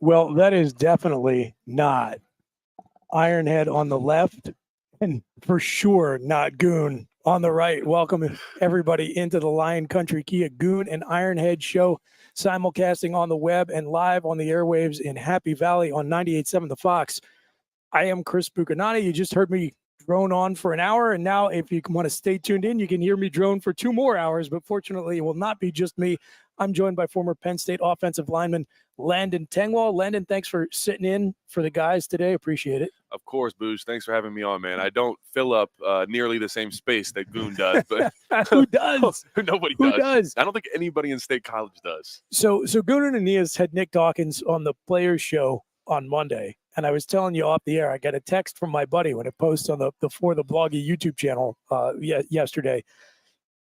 Well, that is definitely not Ironhead on the left, and for sure not Goon on the right. Welcome everybody into the Lion Country Kia Goon and Ironhead show, simulcasting on the web and live on the airwaves in Happy Valley on 98.7 The Fox. I am Chris Buchignani. You just heard me drone on for an hour, and now if you want to stay tuned in, you can hear me drone for 2 more hours, but fortunately it will not be just me. I'm joined by former Penn State offensive lineman Landon Tengwall. Landon, thanks for sitting in for the guys today. Appreciate it. Of course, Boosh. Thanks for having me on, man. I don't fill up nearly the same space that Goon does, but who does? Nobody Who does. does? I don't think anybody in State College does. So Goon and Aeneas had Nick Dawkins on the Players Show on Monday, and I was telling you off the air, I got a text from my buddy when it posts on the For the Bloggy YouTube channel yesterday.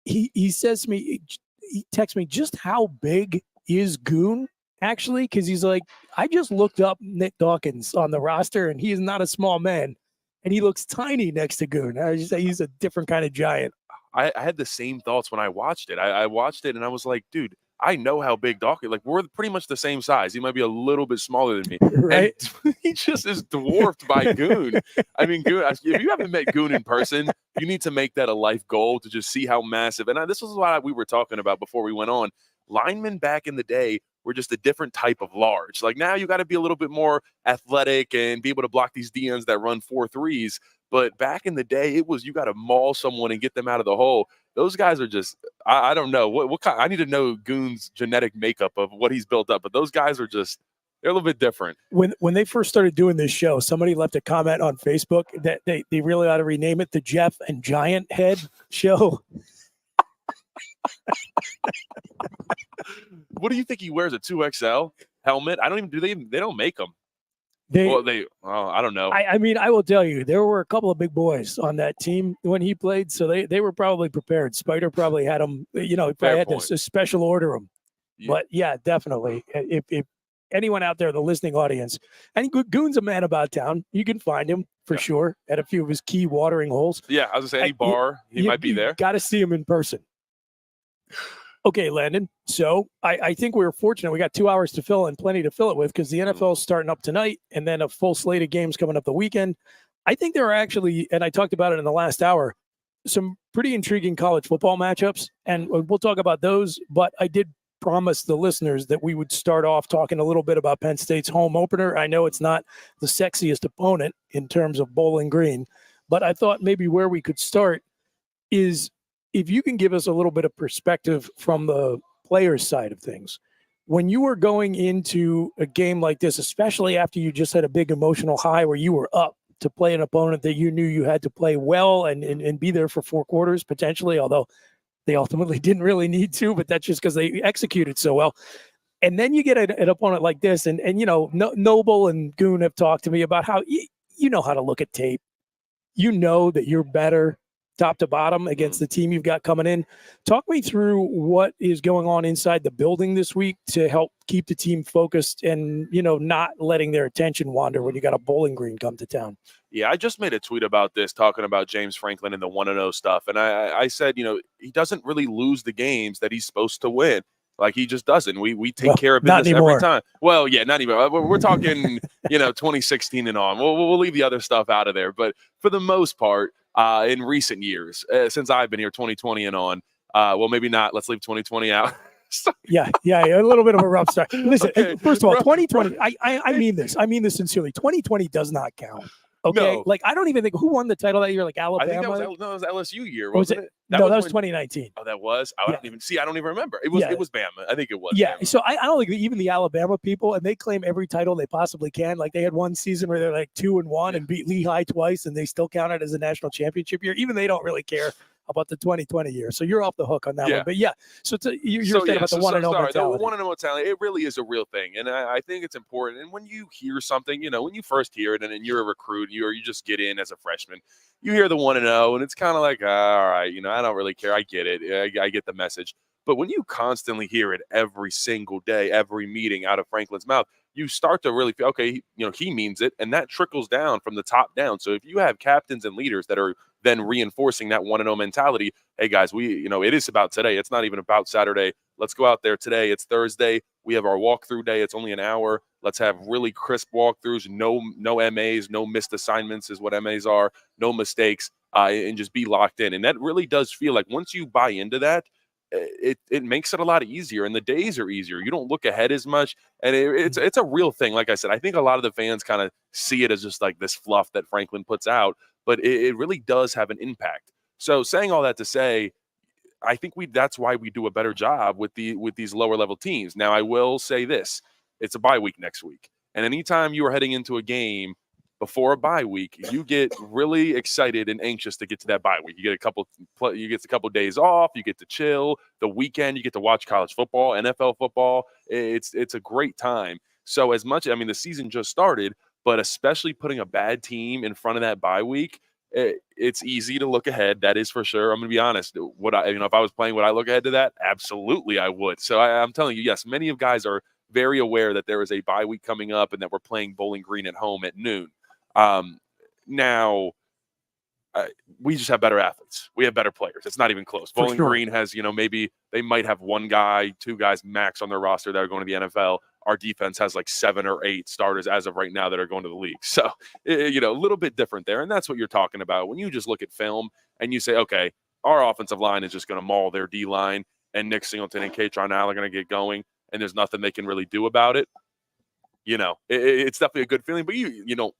He says to me, he texts me, just how big is Goon? Actually, because he's like, I just looked up Nick Dawkins on the roster, and he is not a small man, and he looks tiny next to Goon. I just say he's a different kind of giant. I had the same thoughts when I watched it. I watched it, and I was like, dude, I know how big Dawkins. Like, we're pretty much the same size. He might be a little bit smaller than me, right? And he just is dwarfed by Goon. I mean, Goon. If you haven't met Goon in person, you need to make that a life goal to just see how massive. And this was what we were talking about before we went on. Linemen back in the day were just a different type of large. Like now you got to be a little bit more athletic and be able to block these DNs that run 4.3s. But back in the day, it was you got to maul someone and get them out of the hole. Those guys are just, I don't know what kind. I need to know Goon's genetic makeup of what he's built up. But those guys are just, they're a little bit different. When they first started doing this show, somebody left a comment on Facebook that they really ought to rename it the Jeff and Giant Head Show. What do you think he wears, a 2XL helmet? I don't even they don't make them. I don't know. I mean, I will tell you, there were a couple of big boys on that team when he played, so they were probably prepared. Spider probably had them, he probably had to special order them. Yeah. But yeah, definitely. If anyone out there, the listening audience, and Goon's a man about town, you can find him for sure at a few of his key watering holes. Yeah, I was gonna say any bar, he might be there. Got to see him in person. Okay, Landon. So I think we were fortunate. We got 2 hours to fill and plenty to fill it with because the NFL is starting up tonight and then a full slate of games coming up the weekend. I think there are actually, and I talked about it in the last hour, some pretty intriguing college football matchups, and we'll talk about those. But I did promise the listeners that we would start off talking a little bit about Penn State's home opener. I know it's not the sexiest opponent in terms of Bowling Green, but I thought maybe where we could start is if you can give us a little bit of perspective from the players' side of things. When you were going into a game like this, especially after you just had a big emotional high where you were up to play an opponent that you knew you had to play well and be there for 4 quarters potentially, although they ultimately didn't really need to, but that's just because they executed so well. And then you get an opponent like this, and Noble and Goon have talked to me about how you know how to look at tape. You know that you're better top to bottom against the team you've got coming in. Talk me through what is going on inside the building this week to help keep the team focused and, not letting their attention wander when you got a Bowling Green come to town. Yeah, I just made a tweet about this, talking about James Franklin and the 1-0 stuff. And I said, he doesn't really lose the games that he's supposed to win. Like, he just doesn't. We take care of business every time. Well, yeah, not even. We're talking, 2016 and on. We'll leave the other stuff out of there. But for the most part, in recent years, since I've been here, 2020 and on, well, maybe not. Let's leave 2020 out. Yeah, a little bit of a rough start. Listen, okay. First of all, 2020, I mean this. I mean this sincerely. 2020 does not count. Okay, no. Like I don't even think who won the title that year. Like Alabama. I think that was LSU year, wasn't it? That was 2019. Oh, that was. I don't even remember. It was Bama. I think it was. Yeah. Bama. So I don't think even the Alabama people, and they claim every title they possibly can. Like they had one season where they're like 2-1 and beat Lehigh twice, and they still count it as a national championship year. Even they don't really care about the 2020 year. So you're off the hook on that one. But yeah, so you're saying about the 1-0 mentality. The 1-0 mentality, it really is a real thing. And I think it's important. And when you hear something, when you first hear it and you're a recruit, you just get in as a freshman, you hear the 1-0 and it's kind of like, all right, I don't really care. I get it. I get the message. But when you constantly hear it every single day, every meeting out of Franklin's mouth, you start to really feel, okay, he means it. And that trickles down from the top down. So if you have captains and leaders that are then reinforcing that 1-0 mentality, hey guys, it is about today. It's not even about Saturday. Let's go out there today. It's Thursday. We have our walkthrough day. It's only an hour. Let's have really crisp walkthroughs. No MAs, no missed assignments is what MAs are. No mistakes, and just be locked in. And that really does feel like once you buy into that, it makes it a lot easier, and the days are easier. You don't look ahead as much, and it's a real thing. Like I said, I think a lot of the fans kind of see it as just like this fluff that Franklin puts out, but it really does have an impact. So saying all that to say, I think that's why we do a better job with these lower level teams. Now, I will say this: it's a bye week next week, and anytime you are heading into a game before a bye week, you get really excited and anxious to get to that bye week. You get a couple days off, you get to chill. The weekend, you get to watch college football, NFL football. It's a great time. So as much, I mean, the season just started, but especially putting a bad team in front of that bye week, it's easy to look ahead. That is for sure. I'm going to be honest. If I was playing, would I look ahead to that? Absolutely, I would. So I'm telling you, yes, many of guys are very aware that there is a bye week coming up and that we're playing Bowling Green at home at noon. Now, we just have better athletes. We have better players. It's not even close. Bowling Green has, maybe they might have one guy, two guys max on their roster that are going to the NFL. Our defense has like 7 or 8 starters as of right now that are going to the league. So, a little bit different there. And that's what you're talking about. When you just look at film and you say, okay, our offensive line is just going to maul their D-line, and Nick Singleton and Katron Allen are going to get going, and there's nothing they can really do about it. It's definitely a good feeling, but you don't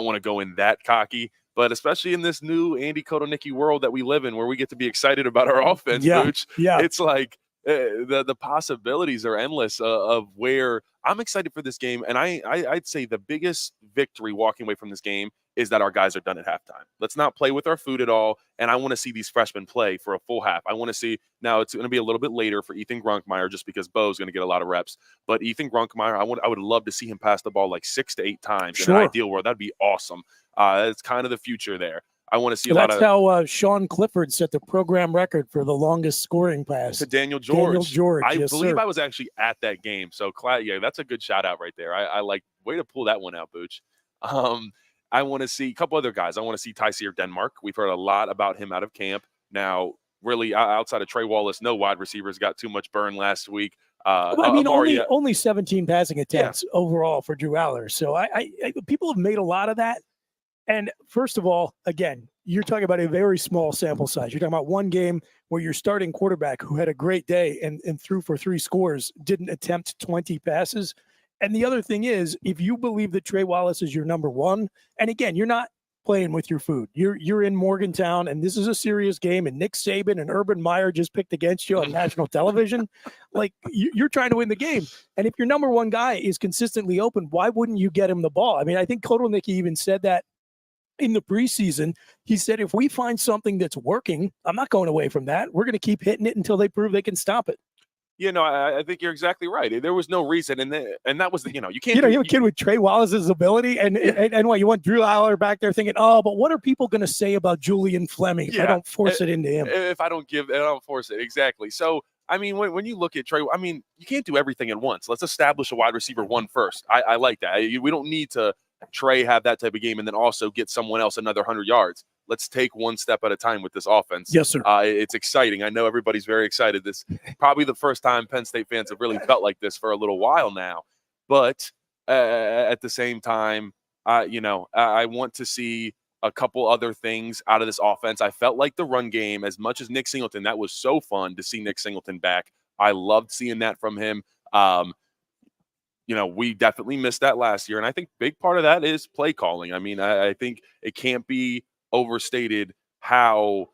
want to go in that cocky, but especially in this new Andy Kotelnicki world that we live in, where we get to be excited about our offense, Booch. Yeah. It's like the possibilities are endless of where I'm excited for this game. And I'd say the biggest victory walking away from this game is that our guys are done at halftime. Let's not play with our food at all. And I want to see these freshmen play for a full half. I want to see, now it's going to be a little bit later for Ethan Grunkmeyer just because Bo's going to get a lot of reps. But Ethan Grunkmeyer, I would love to see him pass the ball like 6 to 8 times. Sure. In an ideal world, that'd be awesome. It's kind of the future there. I want to see That's how Sean Clifford set the program record for the longest scoring pass. To Daniel George. I yes, believe sir. I was actually at that game. So, yeah, that's a good shout out right there. I like, way to pull that one out, Booch. I want to see a couple other guys. I want to see Tyseer Denmark. We've heard a lot about him out of camp. Now, really, outside of Trey Wallace, no wide receivers got too much burn last week. Only 17 passing attempts overall for Drew Aller. So I people have made a lot of that. And first of all, again, you're talking about a very small sample size. You're talking about one game where your starting quarterback, who had a great day and threw for 3 scores, didn't attempt 20 passes. And the other thing is, if you believe that Trey Wallace is your number one, and again, you're not playing with your food. You're in Morgantown, and this is a serious game, and Nick Saban and Urban Meyer just picked against you on national television. Like, you're trying to win the game. And if your number one guy is consistently open, why wouldn't you get him the ball? I mean, I think Kotelnicki even said that in the preseason. He said, if we find something that's working, I'm not going away from that. We're going to keep hitting it until they prove they can stop it. I think you're exactly right. There was no reason, and that was you can't. You have a kid with Trey Wallace's ability, and what, you want Drew Aller back there thinking, oh, but what are people going to say about Julian Fleming if I don't force it into him? If I don't force it, exactly. So I mean, when you look at Trey, I mean, you can't do everything at once. Let's establish a wide receiver one first. I like that. We don't need to Trey have that type of game and then also get someone else another 100 yards. Let's take one step at a time with this offense. Yes, sir. It's exciting. I know everybody's very excited. This probably the first time Penn State fans have really felt like this for a little while now. But at the same time, I want to see a couple other things out of this offense. I felt like the run game, as much as Nick Singleton, that was so fun to see Nick Singleton back. I loved seeing that from him. We definitely missed that last year. And I think big part of that is play calling. I mean, I think it can't be overstated how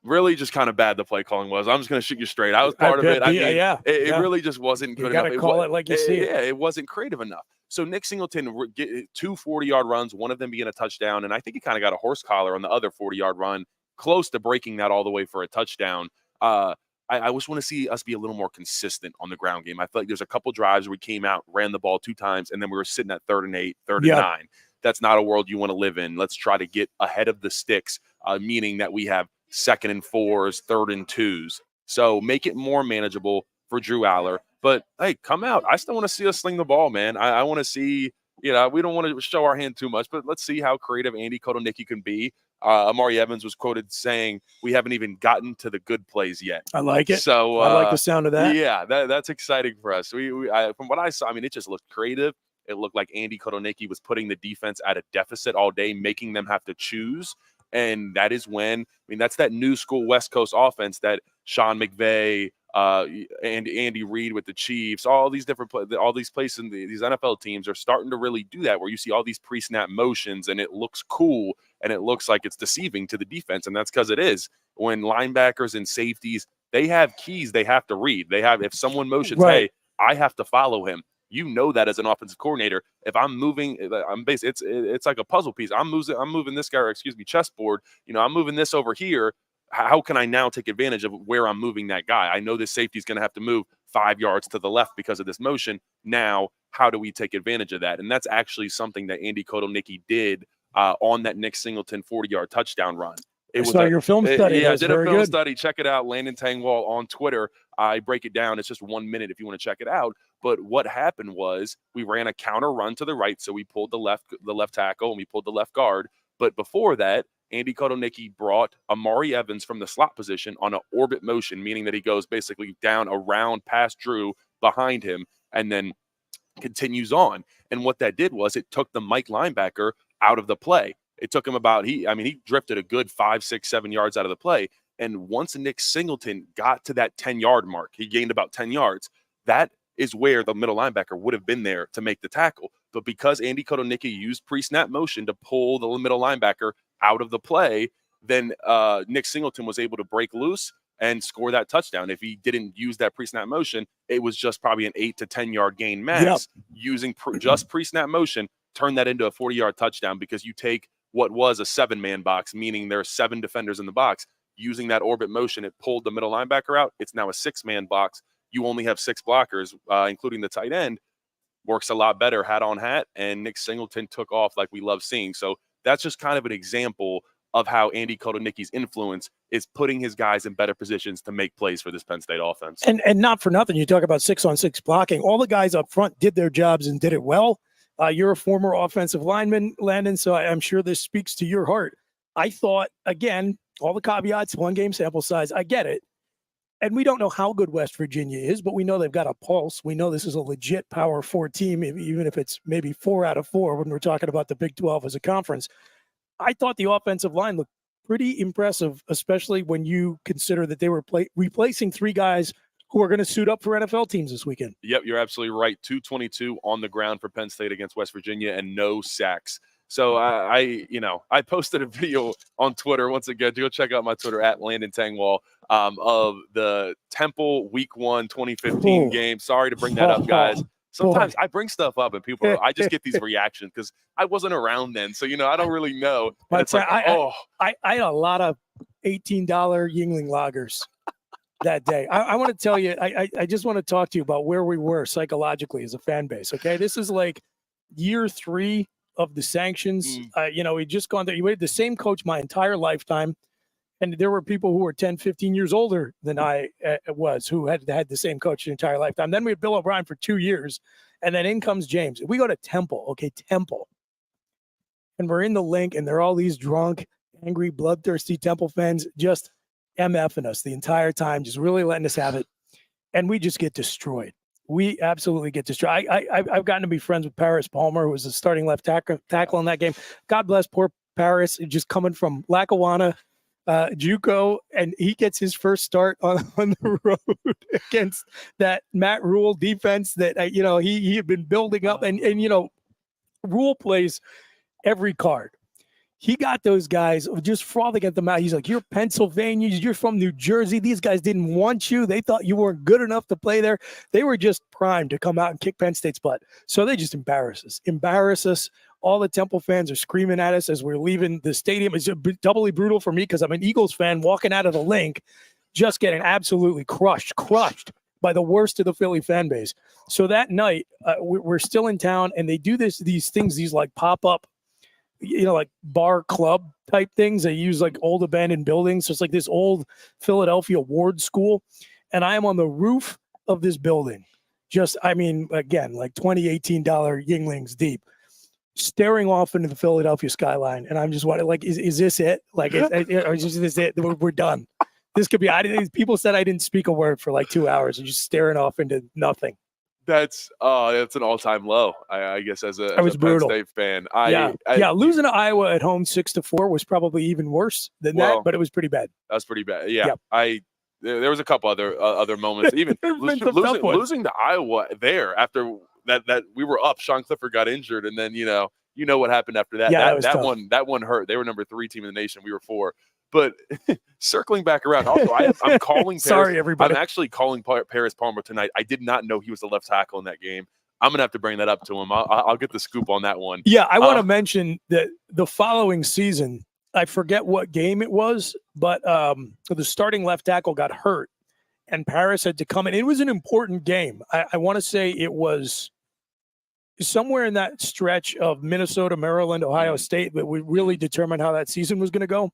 really just kind of bad the play calling was. I'm just going to shoot you straight. I was part of it. It really just wasn't good enough. You got to call it like you see it. Yeah, it wasn't creative enough. So Nick Singleton get 2 40-yard runs, one of them being a touchdown, and I think he kind of got a horse collar on the other 40-yard run, close to breaking that all the way for a touchdown. I just want to see us be a little more consistent on the ground game. I feel like there's a couple drives where we came out, ran the ball 2 times, and then we were sitting at 3rd and 8, 3rd and 9. That's not a world you want to live in. Let's try to get ahead of the sticks, meaning that we have 2nd and 4s, 3rd and 2s. So make it more manageable for Drew Aller. But, hey, come out. I still want to see us sling the ball, man. I want to see, we don't want to show our hand too much, but let's see how creative Andy Kotelnicki can be. Amari Evans was quoted saying, "We haven't even gotten to the good plays yet." I like it. So I like the sound of that. Yeah, that's exciting for us. From what I saw, I mean, it just looked creative. It looked like Andy Kotelnicki was putting the defense at a deficit all day, making them have to choose. And that is when, I mean, that's that new school West Coast offense that Sean McVay, and Andy Reid with the Chiefs, all these places in these NFL teams are starting to really do that, where you see all these pre-snap motions and it looks cool and it looks like it's deceiving to the defense. And that's because it is. When linebackers and safeties, they have keys they have to read. If someone motions, Right. hey, I have to follow him. You know that as an offensive coordinator. If I'm moving, it's like a puzzle piece. I'm moving this guy, or chessboard. I'm moving this over here. How can I now take advantage of where I'm moving that guy? I know this safety is going to have to move 5 yards to the left because of this motion. Now, how do we take advantage of that? And that's actually something that Andy Kotelnicki did on that Nick Singleton 40-yard touchdown run. I saw your film study. Yeah, I did a film study. Check it out, Landon Tengwall on Twitter. I break it down. It's just 1 minute if you want to check it out. But what happened was we ran a counter run to the right, so we pulled the left tackle and we pulled the left guard. But before that, Andy Kotelnicki brought Amari Evans from the slot position on an orbit motion, meaning that he goes basically down around past Drew behind him and then continues on. And what that did was it took the Mike linebacker out of the play. It took him he drifted a good 5, 6, 7 yards out of the play. And once Nick Singleton got to that 10-yard mark, he gained about 10 yards. That is where the middle linebacker would have been there to make the tackle. But because Andy Kotelnicki used pre-snap motion to pull the middle linebacker out of the play, then Nick Singleton was able to break loose and score that touchdown. If he didn't use that pre-snap motion, it was just probably an 8 to 10-yard gain max. Yep. Using just pre-snap motion, turn that into a 40-yard touchdown, because you take what was a 7-man box, meaning there are 7 defenders in the box. Using that orbit motion, it pulled the middle linebacker out. It's now a 6-man box. You only have 6 blockers, including the tight end. Works a lot better, hat on hat, and Nick Singleton took off like we love seeing. So that's just kind of an example of how Andy Kotelnicki's influence is putting his guys in better positions to make plays for this Penn State offense. And not for nothing, you talk about 6-on-6 blocking. All the guys up front did their jobs and did it well. You're a former offensive lineman, Landon, so I'm sure this speaks to your heart. I thought, again, all the caveats, 1 game sample size, I get it. And we don't know how good West Virginia is, but we know they've got a pulse. We know this is a legit Power 4 team, even if it's maybe 4 out of 4 when we're talking about the Big 12 as a conference. I thought the offensive line looked pretty impressive, especially when you consider that they were replacing 3 guys who are going to suit up for NFL teams this weekend. Yep, you're absolutely right. 222 on the ground for Penn State against West Virginia and no sacks. So I posted a video on Twitter. Once again, go check out my Twitter at Landon Tengwall of the Temple Week 1 2015 game. Sorry to bring that up, guys. Sometimes I bring stuff up and I just get these reactions because I wasn't around then. So, I don't really know. It's like, I had a lot of $18 Yingling lagers that day. I want to tell you, I just want to talk to you about where we were psychologically as a fan base. Okay. This is like year 3 of the sanctions. We just gone there. You had the same coach my entire lifetime. And there were people who were 10, 15 years older than I was who had the same coach the entire lifetime. Then we had Bill O'Brien for 2 years. And then in comes James. We go to Temple. And we're in the link, and there are all these drunk, angry, bloodthirsty Temple fans just MFing us the entire time, just really letting us have it. And we just get destroyed. We absolutely get destroyed. I've gotten to be friends with Paris Palmer, who was the starting left tackle in that game. God bless poor Paris, just coming from Lackawanna, JUCO, and he gets his first start on the road against that Matt Rule defense that he had been building up, and Rule plays every card. He got those guys just frothing at the mouth. He's like, "You're Pennsylvania. You're from New Jersey. These guys didn't want you. They thought you weren't good enough to play there. They were just primed to come out and kick Penn State's butt." So they just embarrass us. All the Temple fans are screaming at us as we're leaving the stadium. It's doubly brutal for me because I'm an Eagles fan walking out of the link, just getting absolutely crushed by the worst of the Philly fan base. So that night, we're still in town, and they do these things, these like pop-up, like bar club type things. They use like old abandoned buildings. So it's like this old Philadelphia ward school. And I am on the roof of this building. Again, like $18 Yinglings deep. staring off into the Philadelphia skyline, and I'm just wondering, like, is this it? Like, or is this it? We're done. This could be. People said I didn't speak a word for like 2 hours and just staring off into nothing. That's an all-time low, I guess, as a Penn State fan. Losing to Iowa at home 6-4 was probably even worse than that, but it was pretty bad. That was pretty bad. Yeah. There was a couple other moments. Even losing to Iowa there after that we were up. Sean Clifford got injured, and then you know what happened after that. Yeah, that one hurt. They were number 3 team in the nation. We were 4. But circling back around, also I'm calling. Sorry, everybody. I'm actually calling Paris Palmer tonight. I did not know he was the left tackle in that game. I'm gonna have to bring that up to him. I'll get the scoop on that one. Yeah, I want to mention that the following season, I forget what game it was, but the starting left tackle got hurt, and Paris had to come in. It was an important game. I want to say it was somewhere in that stretch of Minnesota, Maryland, Ohio State that would really determine how that season was going to go.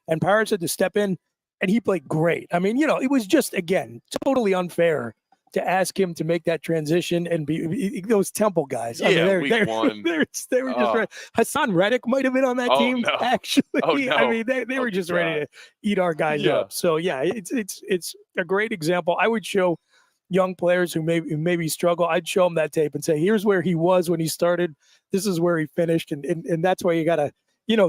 And Paris had to step in, and he played great. I mean, it was just, again, totally unfair to ask him to make that transition and be those Temple guys. Yeah, I mean, week one. They were just ready. Hassan Reddick might have been on that team, no. actually. No. I mean, they were just ready to eat our guys up. So, yeah, it's a great example. I would show young players who maybe struggle. I'd show them that tape and say, here's where he was when he started. This is where he finished. And that's why you got to,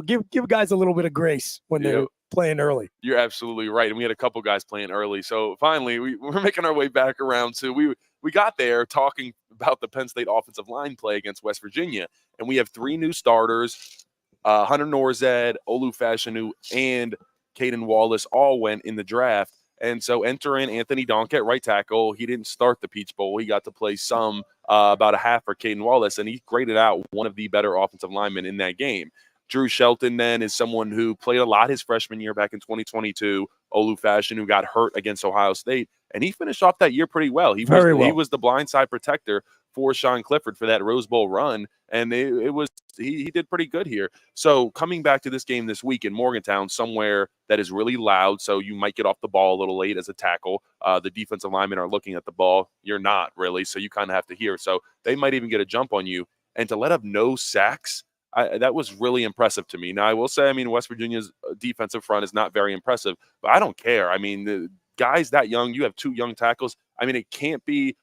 give guys a little bit of grace when they're playing early. You're absolutely right. And we had a couple guys playing early. So finally, we're making our way back around to we got there talking about the Penn State offensive line play against West Virginia. And we have 3 new starters, Hunter Norzad, Olu Fashanu, and Caden Wallace all went in the draft. And so enter in Anthony Donk at right tackle. He didn't start the Peach Bowl. He got to play some, about a half for Caden Wallace, and he graded out one of the better offensive linemen in that game. Drew Shelton then is someone who played a lot his freshman year back in 2022. Olu Fashion, who got hurt against Ohio State, and he finished off that year pretty well. He was the blindside protector for Sean Clifford for that Rose Bowl run, and he did pretty good here. So coming back to this game this week in Morgantown, somewhere that is really loud, so you might get off the ball a little late as a tackle. The defensive linemen are looking at the ball. You're not really, so you kind of have to hear. So they might even get a jump on you. And to let up no sacks, that was really impressive to me. Now, I will say, West Virginia's defensive front is not very impressive, but I don't care. The guys that young, you have 2 young tackles. It can't be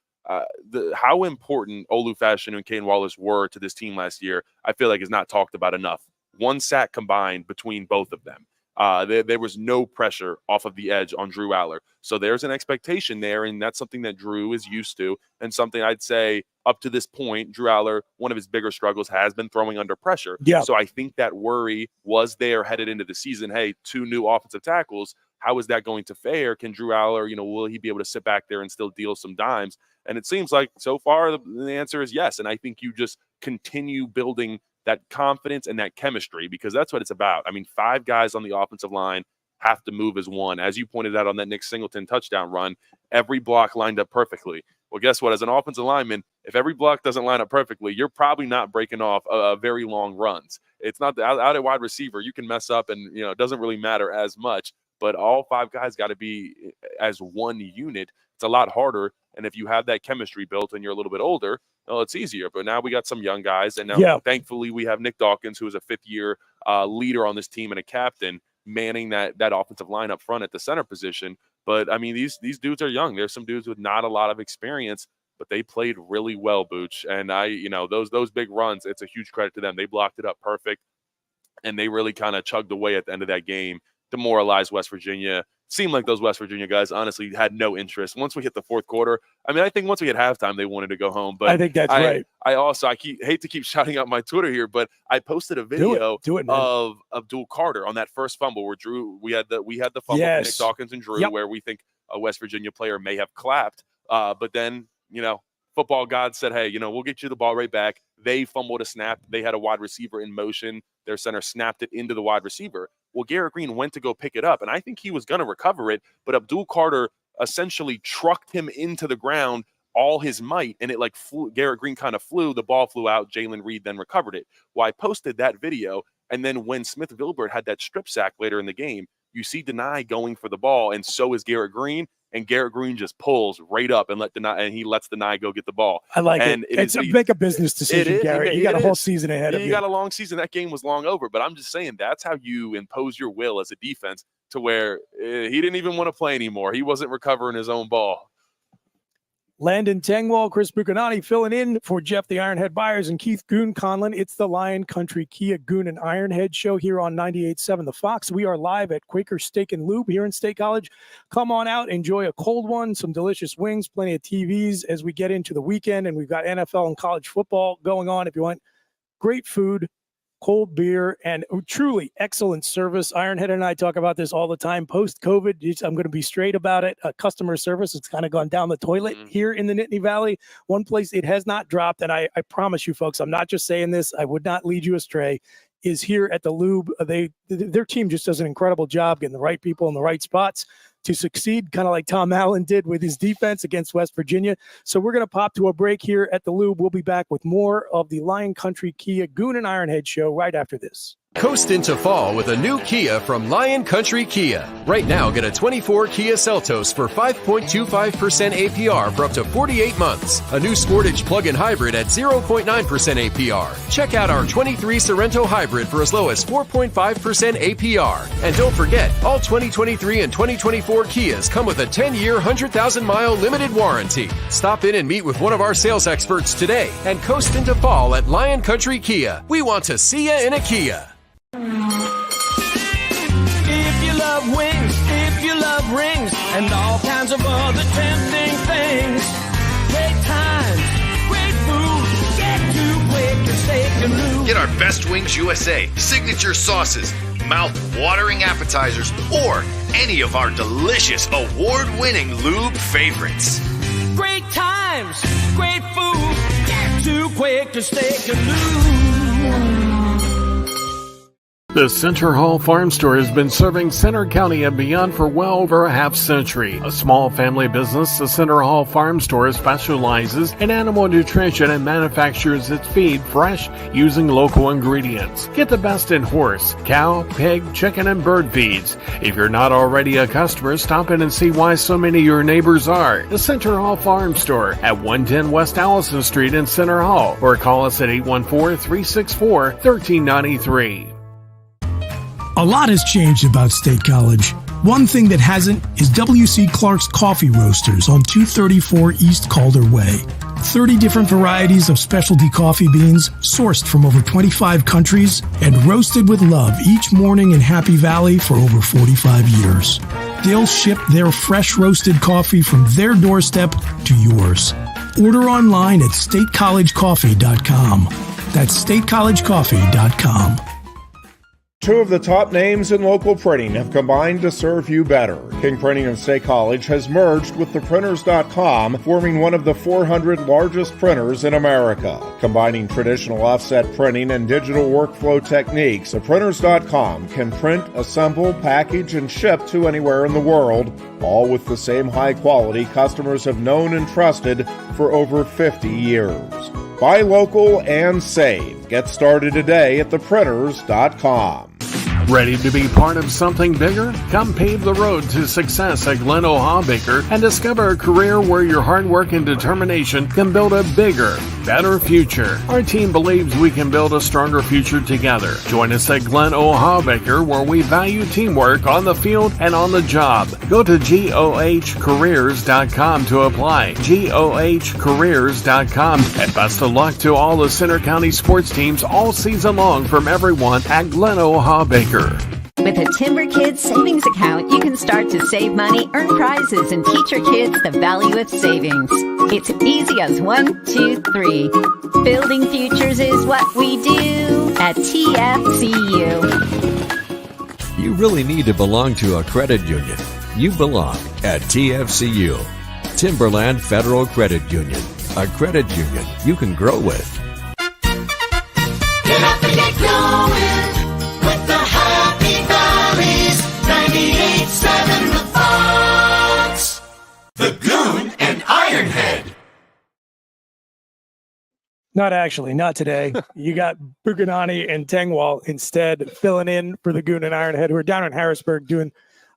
how important Olu Fashion and Caden Wallace were to this team last year, I feel like is not talked about enough. 1 sack combined between both of them. There was no pressure off of the edge on Drew Aller. So there's an expectation there, and that's something that Drew is used to, and something I'd say up to this point, Drew Aller, one of his bigger struggles has been throwing under pressure. Yeah. So I think that worry was there headed into the season. Hey, 2 new offensive tackles. How is that going to fare? Can Drew Aller, will he be able to sit back there and still deal some dimes? And it seems like so far the answer is yes. And I think you just continue building that confidence and that chemistry, because that's what it's about. 5 guys on the offensive line have to move as one. As you pointed out on that Nick Singleton touchdown run, every block lined up perfectly. Well, guess what? As an offensive lineman, if every block doesn't line up perfectly, you're probably not breaking off very long runs. It's not out at wide receiver. You can mess up and, it doesn't really matter as much. But all 5 guys got to be as one unit. It's a lot harder. And if you have that chemistry built and you're a little bit older, well, it's easier. But now we got some young guys. And now, thankfully, we have Nick Dawkins, who is a 5th-year leader on this team and a captain, manning that offensive line up front at the center position. But, these dudes are young. There's some dudes with not a lot of experience, but they played really well, Booch. And those big runs, it's a huge credit to them. They blocked it up perfect, and they really kind of chugged away at the end of that game, demoralized West Virginia. Seemed like those West Virginia guys honestly had no interest. Once we hit the 4th quarter, I think once we hit halftime, they wanted to go home. But I think that's right. I hate to keep shouting out my Twitter here, but I posted a video of Abdul Carter on that first fumble where we had the fumble from Nick Dawkins and Drew, where we think a West Virginia player may have clapped. But then, football God said, hey, we'll get you the ball right back. They fumbled a snap. They had a wide receiver in motion. Their center snapped it into the wide receiver. Well, Garrett Green went to go pick it up, and I think he was going to recover it, but Abdul Carter essentially trucked him into the ground all his might, and it flew. Garrett Green kind of flew. The ball flew out. Jalen Reed then recovered it. Well, I posted that video, and then when Smith Vilbert had that strip sack later in the game, you see Denai going for the ball, and so is Garrett Green, and Garrett Green just pulls right up and he lets Deni go get the ball. I like and it. Make a business decision, Garrett. You got a whole season ahead of you. You got a long season. That game was long over, but I'm just saying that's how you impose your will as a defense to where he didn't even want to play anymore. He wasn't recovering his own ball. Landon Tengwall, Chris Buchignani filling in for Jeff the Ironhead Byers and Keith Goon Conlin. It's the Lion Country Kia Goon and Ironhead show here on 98.7 The Fox. We are live at Quaker Steak and Lube here in State College. Come on out, enjoy a cold one, some delicious wings, plenty of TVs as we get into the weekend, and we've got NFL and college football going on. If you want great food, cold beer, and truly excellent service. Ironhead and I talk about this all the time. Post-COVID, I'm going to be straight about it. Customer service, it's kind of gone down the toilet here in the Nittany Valley. One place it has not dropped, and I promise you folks, I'm not just saying this, I would not lead you astray, is here at the Lube. Their team just does an incredible job getting the right people in the right spots to succeed, kind of like Tom Allen did with his defense against West Virginia. So we're going to pop to a break here at the Lube. We'll be back with more of the Lion Country Kia Goon and Ironhead show right after this. Coast into fall with a new Kia from Lion Country Kia. Right now, get a 24 Kia Seltos for 5.25% APR for up to 48 months. A new Sportage plug-in hybrid at 0.9% APR. Check out our 23 Sorrento hybrid for as low as 4.5% APR. And don't forget, all 2023 and 2024 Kias come with a 10-year, 100,000-mile limited warranty. Stop in and meet with one of our sales experts today and coast into fall at Lion Country Kia. We want to see you in a Kia. If you love wings, if you love rings, and all kinds of other tempting things, great times, great food, get to Quaker Steak and Lube. Get our Best Wings USA, signature sauces, mouth-watering appetizers, or any of our delicious award-winning lube favorites. Great times, great food, get to Quaker Steak and Lube. The Center Hall Farm Store has been serving Center County and beyond for well over a half century. A small family business, the Center Hall Farm Store specializes in animal nutrition and manufactures its feed fresh using local ingredients. Get the best in horse, cow, pig, chicken, and bird feeds. If you're not already a customer, stop in and see why so many of your neighbors are. The Center Hall Farm Store at 110 West Allison Street in Center Hall, or call us at 814-364-1393. A lot has changed about State College. One thing that hasn't is W.C. Clark's Coffee Roasters on 234 East Calder Way. 30 different varieties of specialty coffee beans sourced from over 25 countries and roasted with love each morning in Happy Valley for over 45 years. They'll ship their fresh roasted coffee from their doorstep to yours. Order online at statecollegecoffee.com. That's statecollegecoffee.com. Two of the top names in local printing have combined to serve you better. King Printing of State College has merged with theprinters.com, forming one of the 400 largest printers in America. Combining traditional offset printing and digital workflow techniques, theprinters.com can print, assemble, package, and ship to anywhere in the world, all with the same high quality customers have known and trusted for over 50 years. Buy local and save. Get started today at theprinters.com. Ready to be part of something bigger? Come pave the road to success at Glen O'Habaker and discover a career where your hard work and determination can build a bigger, better future. Our team believes we can build a stronger future together. Join us at Glen O'Habaker, where we value teamwork on the field and on the job. Go to GOHcareers.com to apply. GOHcareers.com. And best of luck to all the Center County sports teams all season long from everyone at Glen O'Habaker. With a Timber Kids savings account, you can start to save money, earn prizes, and teach your kids the value of savings. It's easy as 1, 2, 3. Building futures is what we do at TFCU. You really need to belong to a credit union. You belong at TFCU, Timberland Federal Credit Union, a credit union you can grow with. Get up and get going with the Happy Valleys, 98.7 The Fox. The Goon and Ironhead. Not actually, not today. You got Buchignani and Tengwall instead filling in for the Goon and Ironhead, who are down in Harrisburg doing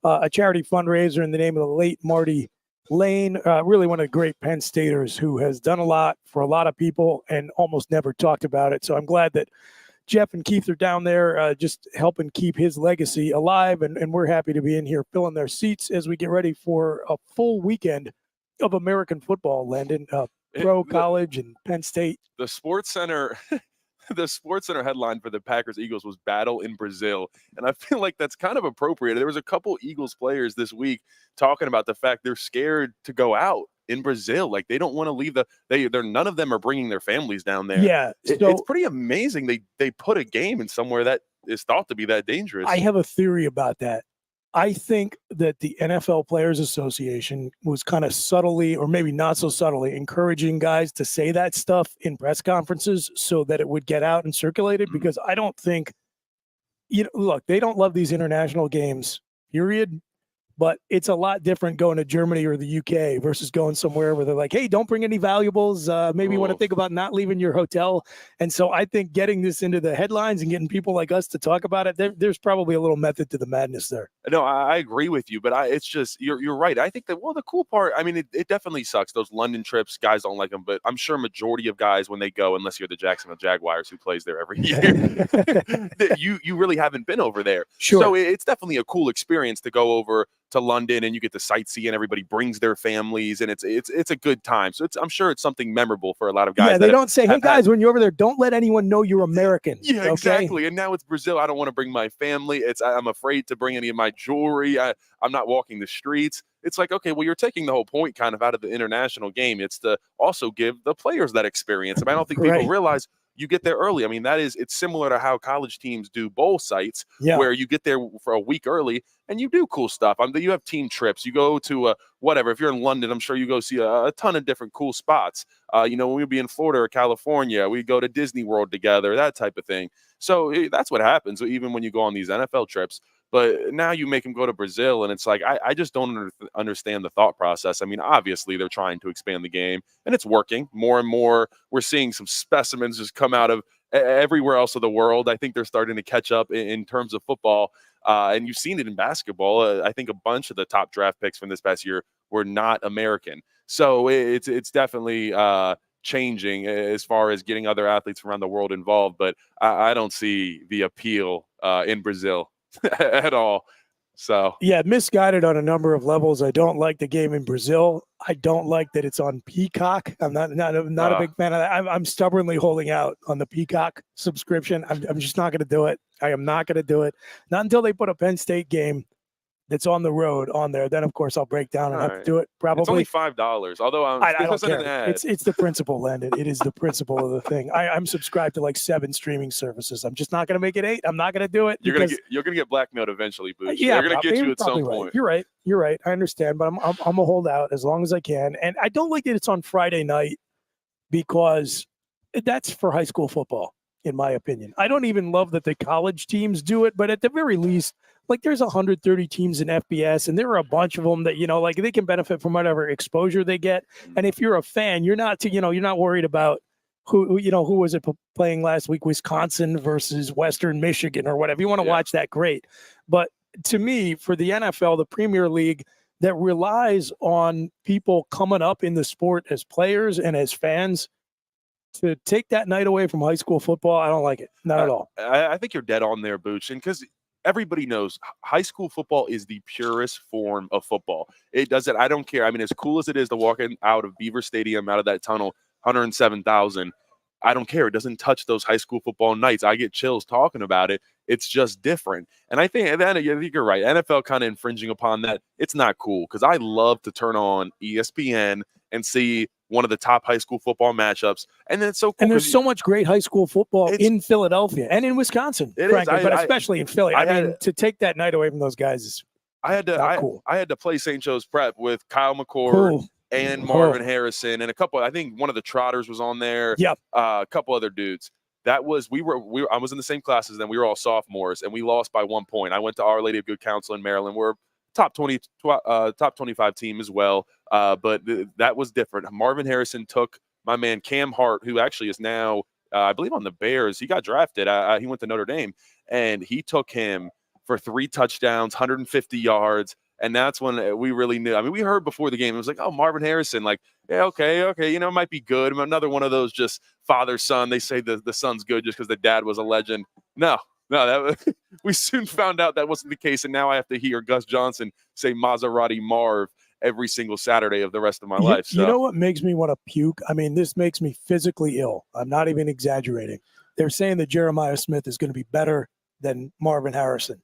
a charity fundraiser in the name of the late Marty Lane, really one of the great Penn Staters who has done a lot for a lot of people and almost never talked about it. So I'm glad that Jeff and Keith are down there just helping keep his legacy alive. And we're happy to be in here filling their seats as we get ready for a full weekend of American football, Landon. Pro, college, and Penn State. The Sports Center the Sports Center headline for the Packers-Eagles was Battle in Brazil. And I feel like that's kind of appropriate. There was a couple Eagles players this week talking about the fact they're scared to go out in Brazil. Like, they don't want to leave they're none of them are bringing their families down there. Yeah. It's pretty amazing. They put a game in somewhere that is thought to be that dangerous. I have a theory about that. I think that the NFL Players Association was kind of subtly, or maybe not so subtly, encouraging guys to say that stuff in press conferences so that it would get out and circulated, because I don't think, look, they don't love these international games, period. But it's a lot different going to Germany or the UK versus going somewhere where they're like, hey, don't bring any valuables. Maybe you want to think about not leaving your hotel. And so I think getting this into the headlines and getting people like us to talk about it, there's probably a little method to the madness there. No, I agree with you, but it's just, you're right. I think that, the cool part, I mean, it definitely sucks. Those London trips, guys don't like them, but I'm sure majority of guys, when they go, unless you're the Jacksonville Jaguars who plays there every year, you really haven't been over there. Sure. So it's definitely a cool experience to go over to London, and you get to sightsee, and everybody brings their families, and it's a good time. So I'm sure it's something memorable for a lot of guys. Yeah, they don't say, hey guys, when you're over there, don't let anyone know you're American. Yeah, okay? Exactly. And now it's Brazil. I don't want to bring my family. I'm afraid to bring any of my jewelry. I'm not walking the streets. It's like, okay, well, you're taking the whole point kind of out of the international game. It's to also give the players that experience. I mean, I don't think people realize you get there early. I mean, it's similar to how college teams do bowl sites, where you get there for a week early and you do cool stuff. You have team trips. You go to whatever. If you're in London, I'm sure you go see a ton of different cool spots. When we'd be in Florida or California, we go to Disney World together, that type of thing. So that's what happens, even when you go on these NFL trips. But now you make them go to Brazil, and it's like, I just don't understand the thought process. I mean, obviously, they're trying to expand the game, and it's working. More and more, we're seeing some specimens just come out of everywhere else of the world. I think they're starting to catch up in terms of football, and you've seen it in basketball. I think a bunch of the top draft picks from this past year were not American. So it's definitely changing as far as getting other athletes around the world involved. But I don't see the appeal in Brazil at all. So yeah, misguided on a number of levels. I don't like the game in Brazil. I don't like that it's on Peacock. I'm not a big fan of that. I'm stubbornly holding out on the Peacock subscription. I'm just not going to do it. I am not going to do it. Not until they put a Penn State game that's on the road on there. Then of course I'll break down and have to do it. Probably. It's only $5. Although I don't care. It's the principle, Landon. It is the principle of the thing. I'm subscribed to like 7 streaming services. I'm just not going to make it 8. I'm not going to do it. You're gonna get blackmailed eventually, Booch. Yeah, they're going to get you at some right. point. You're right. I understand, but I'm a hold out as long as I can. And I don't like that it's on Friday night, because that's for high school football, in my opinion. I don't even love that the college teams do it, but at the very least, like, there's 130 teams in FBS, and there are a bunch of them that, like, they can benefit from whatever exposure they get. And if you're a fan, you're not worried about who was it playing last week, Wisconsin versus Western Michigan or whatever. You want to watch that, great. But to me, for the NFL, the Premier League, that relies on people coming up in the sport as players and as fans, to take that night away from high school football, I don't like it. Not at all. I think you're dead on there, Booch. And because everybody knows high school football is the purest form of football. It doesn't, I don't care. I mean, as cool as it is to walk out of Beaver Stadium, out of that tunnel, 107,000, I don't care. It doesn't touch those high school football nights. I get chills talking about it. It's just different. And I think you're right. NFL kind of infringing upon that. It's not cool, because I love to turn on ESPN and see one of the top high school football matchups. And then it's so cool. And there's so much great high school football in Philadelphia and in Wisconsin, frankly, but especially in Philly. I mean, to take that night away from those guys is cool. I had to play St. Joe's Prep with Kyle McCord and Marvin Harrison, and a couple. I think one of the Trotters was on there. Yep. A couple other dudes. That was I was in the same class as them. We were all sophomores, and we lost by 1 point. I went to Our Lady of Good Counsel in Maryland. We're top 25 team as well. But that was different. Marvin Harrison took my man Cam Hart, who actually is now, I believe, on the Bears. He got drafted. He went to Notre Dame, and he took him for 3 touchdowns, 150 yards. And that's when we really knew. I mean, we heard before the game, it was like, oh, Marvin Harrison, like, yeah, okay, it might be good. Another one of those just father-son. They say the son's good just because the dad was a legend. No, we soon found out that wasn't the case, and now I have to hear Gus Johnson say Maserati Marv every single Saturday of the rest of my life. So. You know what makes me want to puke? I mean, this makes me physically ill. I'm not even exaggerating. They're saying that Jeremiah Smith is going to be better than Marvin Harrison.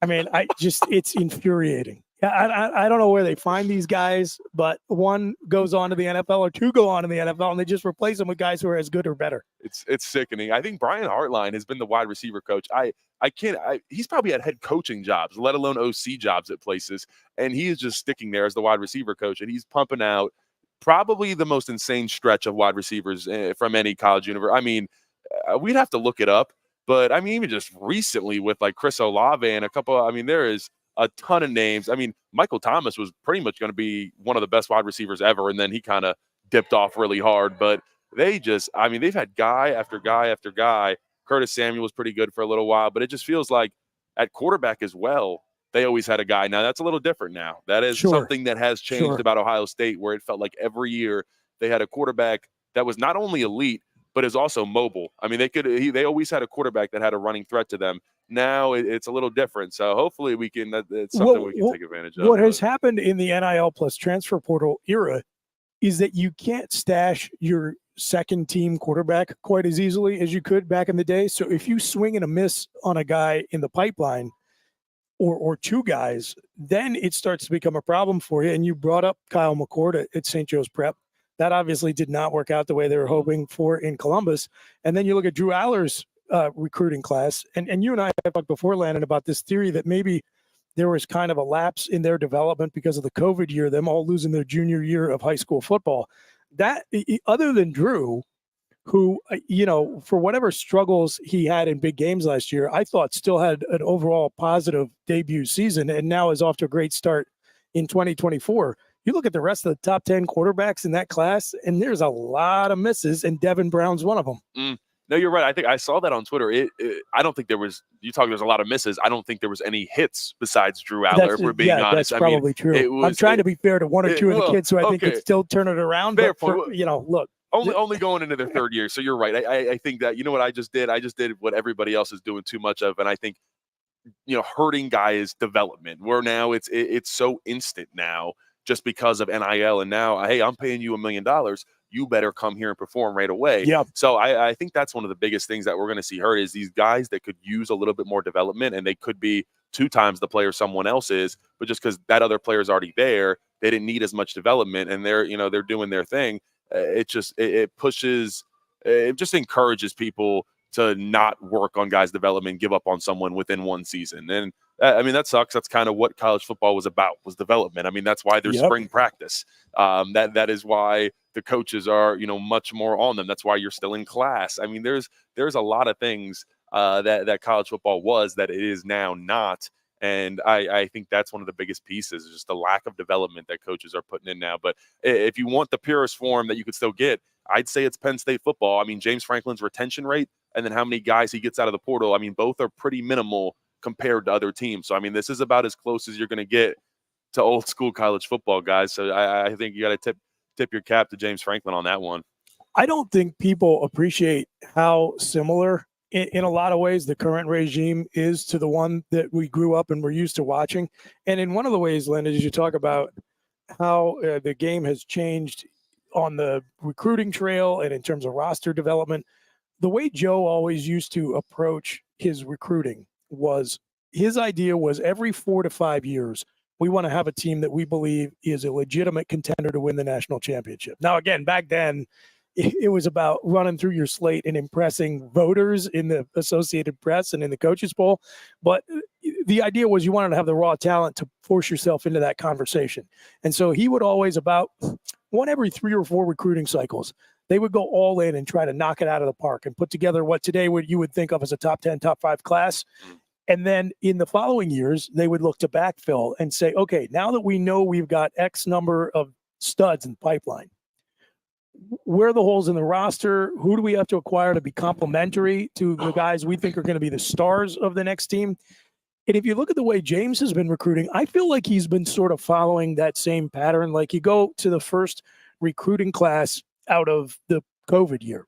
I mean, it's infuriating. I don't know where they find these guys, but one goes on to the NFL or two go on to the NFL, and they just replace them with guys who are as good or better. It's sickening. I think Brian Hartline has been the wide receiver coach. He's probably had head coaching jobs, let alone OC jobs at places, and he is just sticking there as the wide receiver coach, and he's pumping out probably the most insane stretch of wide receivers from any college universe. I mean, we'd have to look it up, but I mean, even just recently with like Chris Olave and a couple, there is a ton of names. I mean, Michael Thomas was pretty much going to be one of the best wide receivers ever, and then he kind of dipped off really hard. But they've had guy after guy after guy. Curtis Samuel was pretty good for a little while, but it just feels like at quarterback as well, they always had a guy. Now, that's a little different now. That is something that has changed about Ohio State, where it felt like every year they had a quarterback that was not only elite, but is also mobile. I mean, they always had a quarterback that had a running threat to them. Now it's a little different. So hopefully it's something we can take advantage of. What has happened in the NIL plus transfer portal era is that you can't stash your second team quarterback quite as easily as you could back in the day. So if you swing and a miss on a guy in the pipeline or two guys, then it starts to become a problem for you. And you brought up Kyle McCord at St. Joe's Prep. That obviously did not work out the way they were hoping for in Columbus. And then you look at Drew Aller's recruiting class. And you and I have talked before, Landon, about this theory that maybe there was kind of a lapse in their development because of the COVID year, them all losing their junior year of high school football. That, other than Drew, who, for whatever struggles he had in big games last year, I thought still had an overall positive debut season and now is off to a great start in 2024. You look at the rest of the top 10 quarterbacks in that class, and there's a lot of misses, and Devin Brown's one of them. No, you're right. I think I saw that on Twitter. I don't think there's a lot of misses. I don't think there was any hits besides Drew Aller, if we're being honest. That's probably true. I'm trying to be fair to one or two of the kids who I think could still turn it around. Fair but look. Only going into their third year. So you're right. I think that, what I just did? I just did what everybody else is doing too much of. And I think, hurting guys' development, where now it's so instant now just because of NIL. And now, hey, I'm paying you $1 million. You better come here and perform right away. Yeah. So I think that's one of the biggest things that we're going to see hurt is these guys that could use a little bit more development, and they could be 2 times the player someone else is, but just because that other player is already there, they didn't need as much development, and they're doing their thing. It just encourages people to not work on guys' development, give up on someone within one season. And that sucks. That's kind of what college football was about, was development. I mean, that's why there's spring practice. That is why the coaches are, much more on them. That's why you're still in class. I mean, there's a lot of things that college football was that it is now not. And I think that's one of the biggest pieces, is just the lack of development that coaches are putting in now. But if you want the purest form that you could still get, I'd say it's Penn State football. I mean, James Franklin's retention rate and then how many guys he gets out of the portal, I mean, both are pretty minimal compared to other teams. So, I mean, this is about as close as you're going to get to old school college football, guys. So I think you got to tip your cap to James Franklin on that one. I don't think people appreciate how similar in a lot of ways the current regime is to the one that we grew up and were used to watching. And in one of the ways, Landon, as you talk about how the game has changed on the recruiting trail and in terms of roster development, the way Joe always used to approach his recruiting was, his idea was every 4 to 5 years, we want to have a team that we believe is a legitimate contender to win the national championship. Now, again, back then, it was about running through your slate and impressing voters in the Associated Press and in the coaches poll. But the idea was you wanted to have the raw talent to force yourself into that conversation. And so he would always, about one every 3 or 4 recruiting cycles, they would go all in and try to knock it out of the park and put together what today you would think of as a top 10, top 5 class. And then in the following years, they would look to backfill and say, okay, now that we know we've got X number of studs in the pipeline, where are the holes in the roster? Who do we have to acquire to be complementary to the guys we think are going to be the stars of the next team? And if you look at the way James has been recruiting, I feel like he's been sort of following that same pattern. Like you go to the first recruiting class out of the COVID year.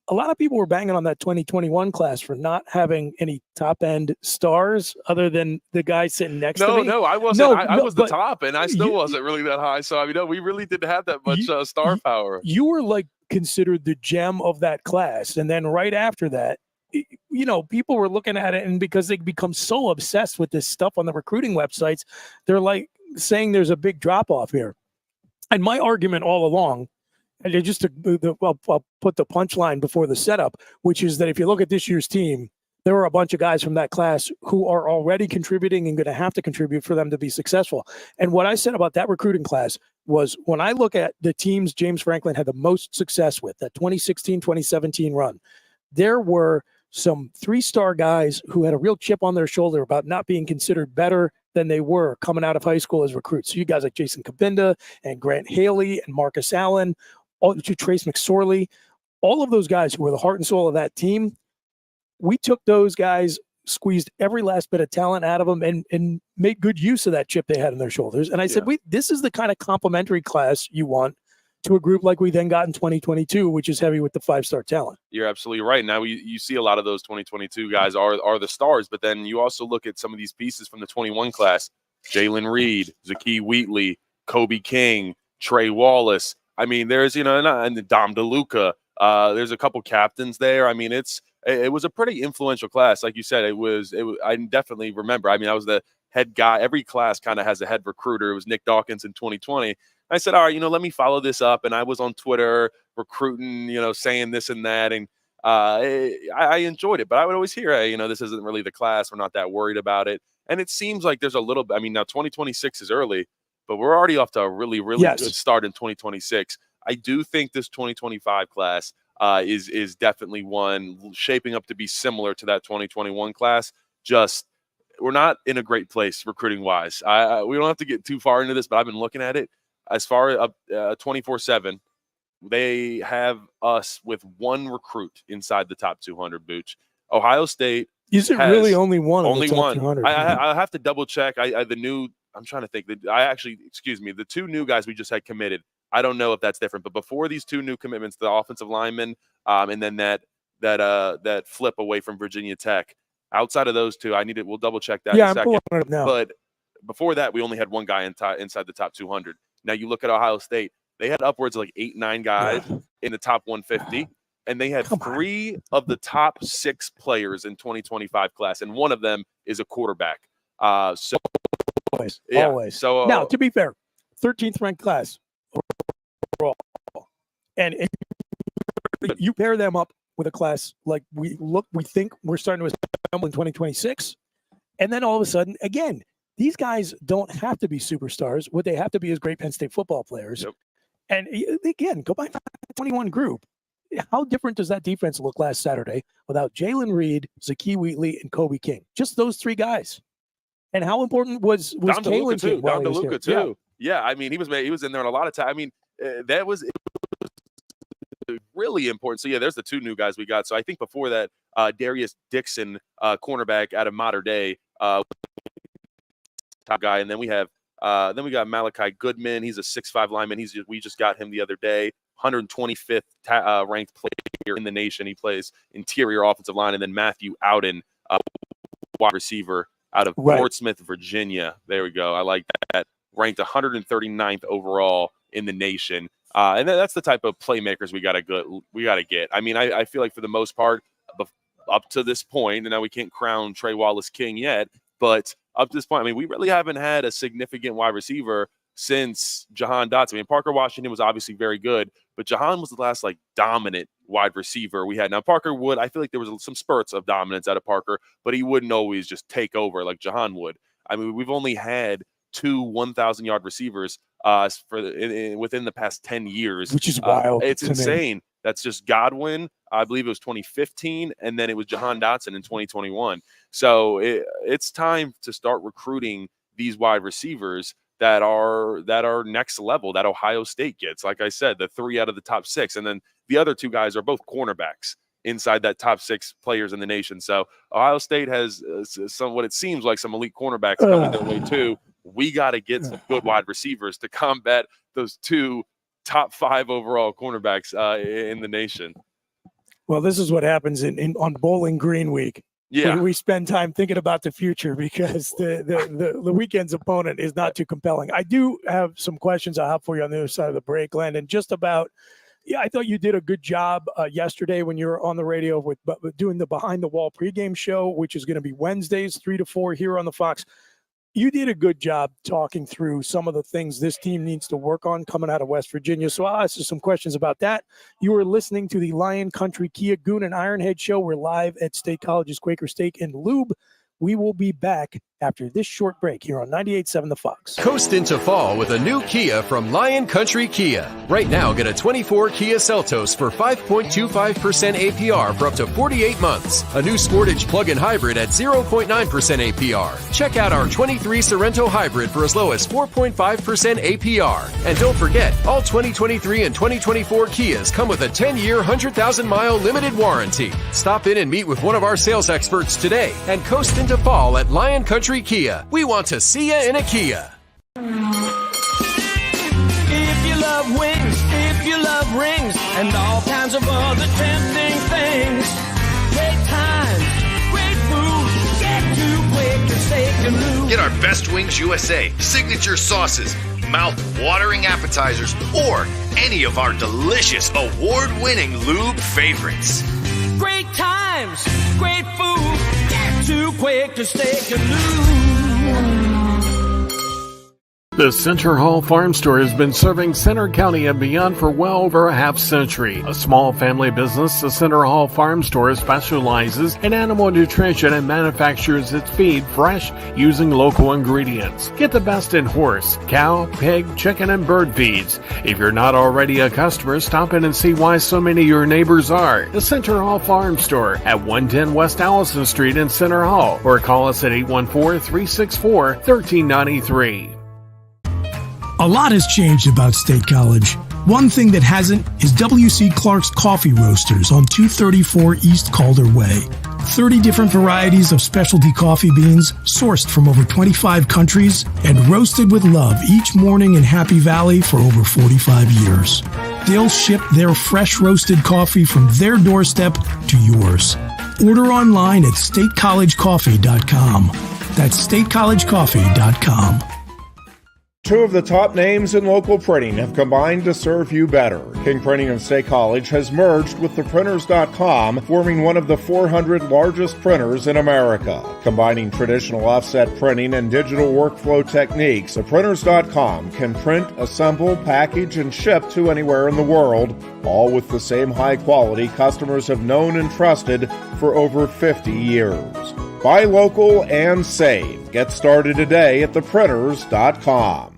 A lot of people were banging on that 2021 class for not having any top-end stars other than the guy sitting next to me. No, I wasn't. I was the top, and I still wasn't really that high. So, I mean, no, we really didn't have that much star power. You were, like, considered the gem of that class. And then right after that, you know, people were looking at it, and because they become so obsessed with this stuff on the recruiting websites, they're, like, saying there's a big drop-off here. And my argument all along, and I'll put the punchline before the setup, which is that if you look at this year's team, there are a bunch of guys from that class who are already contributing and going to have to contribute for them to be successful. And what I said about that recruiting class was when I look at the teams James Franklin had the most success with, that 2016-2017 run, there were some three-star guys who had a real chip on their shoulder about not being considered better than they were coming out of high school as recruits. So you guys like Jason Kabinda and Grant Haley and Marcus Allen, Trace McSorley, all of those guys who were the heart and soul of that team, we took those guys, squeezed every last bit of talent out of them, and made good use of that chip they had on their shoulders. And I said, this is the kind of complimentary class you want to a group like we then got in 2022, which is heavy with the five-star talent. You're absolutely right. Now you see a lot of those 2022 guys are the stars, but then you also look at some of these pieces from the 21 class: Jalen Reed, Zakee Wheatley, Kobe King, Trey Wallace. I mean, there's, and Dom DeLuca. There's a couple captains there. I mean, it was a pretty influential class. Like you said, I definitely remember. I mean, I was the head guy. Every class kind of has a head recruiter. It was Nick Dawkins in 2020. I said, all right, let me follow this up. And I was on Twitter recruiting, saying this and that. And I enjoyed it. But I would always hear, hey, this isn't really the class. We're not that worried about it. And it seems like there's a little bit. I mean, now 2026 is early, but we're already off to a really, really good start in 2026. I do think this 2025 class is definitely one shaping up to be similar to that 2021 class. Just we're not in a great place recruiting-wise. We don't have to get too far into this, but I've been looking at it. As far as 24/7, they have us with one recruit inside the top 200, Booch. Ohio State. Is it really only one? Only one. 200? I have to double check. I'm trying to think. The two new guys we just had committed. I don't know if that's different, but before these two new commitments, the offensive lineman, and then that flip away from Virginia Tech. Outside of those two, we'll double check that in a second. I'm pulling it up now. But before that, we only had one guy inside the top 200. Now you look at Ohio State; they had upwards of like 8-9 guys in the top 150, and they had three of the top 6 players in 2025 class, and one of them is a quarterback. Always. So now, to be fair, 13th ranked class overall, and you pair them up with a class like we think we're starting to assemble in 2026, and then all of a sudden, again, these guys don't have to be superstars. What they have to be is great Penn State football players. Yep. And again, go back to the 21 group. How different does that defense look last Saturday without Jalen Reed, Zakee Wheatley, and Kobe King? Just those 3 guys. And how important was Kalen too? Don DeLuca too. Yeah, I mean, he was in there a lot of time. I mean, it was really important. So yeah, there's the 2 new guys we got. So I think before that, Darius Dixon, cornerback out of Mater Dei, top guy, and then we got Malachi Goodman. He's a 6'5" lineman. We just got him the other day. 125th ranked player in the nation. He plays interior offensive line, and then Matthew Ouden, wide receiver out of Portsmouth, Virginia. There we go. I like that. Ranked 139th overall in the nation. And that's the type of playmakers we got to get. I mean, I feel like for the most part, up to this point, and now we can't crown Trey Wallace king yet, but up to this point, I mean, we really haven't had a significant wide receiver since Jahan Dotson. I mean, Parker Washington was obviously very good, but Jahan was the last dominant wide receiver we had. Now, Parker would, I feel like there was some spurts of dominance out of Parker, but he wouldn't always just take over like Jahan would. I mean, we've only had 2 1,000-yard receivers within the past 10 years. Which is wild. It's insane. Me. That's just Godwin. I believe it was 2015, and then it was Jahan Dotson in 2021. So it's time to start recruiting these wide receivers that are next level that Ohio State gets. Like I said, the 3 out of the top 6, and then the other 2 guys are both cornerbacks. inside that top 6 players in the nation. So Ohio State has what it seems like some elite cornerbacks coming their way too. We got to get some good wide receivers to combat those 2 top 5 overall cornerbacks in the nation. Well, this is what happens on Bowling Green week. Yeah, we spend time thinking about the future because the weekend's opponent is not too compelling. I do have some questions I'll have for you on the other side of the break, Landon, just about. Yeah, I thought you did a good job yesterday when you were on the radio with doing the Behind the Wall pregame show, which is going to be Wednesdays 3 to 4 here on the Fox. You did a good job talking through some of the things this team needs to work on coming out of West Virginia. So I'll ask you some questions about that. You are listening to the Lion Country Kia Goon and Ironhead show. We're live at State College's Quaker Steak Lube. We will be back after this short break here on 98.7 The Fox. Coast into fall with a new Kia from Lion Country Kia. Right now, get a 24 Kia Seltos for 5.25% APR for up to 48 months. A new Sportage plug-in hybrid at 0.9% APR. Check out our 23 Sorrento hybrid for as low as 4.5% APR. And don't forget, all 2023 and 2024 Kias come with a 10-year, 100,000-mile limited warranty. Stop in and meet with one of our sales experts today and coast into fall at Lion Country Kia. We want to see you in a Kia. If you love wings, if you love rings, and all kinds of other tempting things, great times, great food, get to Quaker Steak Lube. Get our Best Wings USA signature sauces, mouth-watering appetizers, or any of our delicious award-winning lube favorites. Great times, great food, get to Quaker Steak Lube. The Center Hall Farm Store has been serving Center County and beyond for well over a half century. A small family business, the Center Hall Farm Store specializes in animal nutrition and manufactures its feed fresh using local ingredients. Get the best in horse, cow, pig, chicken, and bird feeds. If you're not already a customer, stop in and see why so many of your neighbors are. The Center Hall Farm Store at 110 West Allison Street in Center Hall, or call us at 814-364-1393. A lot has changed about State College. One thing that hasn't is W.C. Clark's Coffee Roasters on 234 East Calder Way. 30 different varieties of specialty coffee beans sourced from over 25 countries and roasted with love each morning in Happy Valley for over 45 years. They'll ship their fresh roasted coffee from their doorstep to yours. Order online at statecollegecoffee.com. That's statecollegecoffee.com. 2 of the top names in local printing have combined to serve you better. King Printing of State College has merged with theprinters.com, forming one of the 400 largest printers in America. Combining traditional offset printing and digital workflow techniques, theprinters.com can print, assemble, package, and ship to anywhere in the world, all with the same high quality customers have known and trusted for over 50 years. Buy local and save. Get started today at theprinters.com.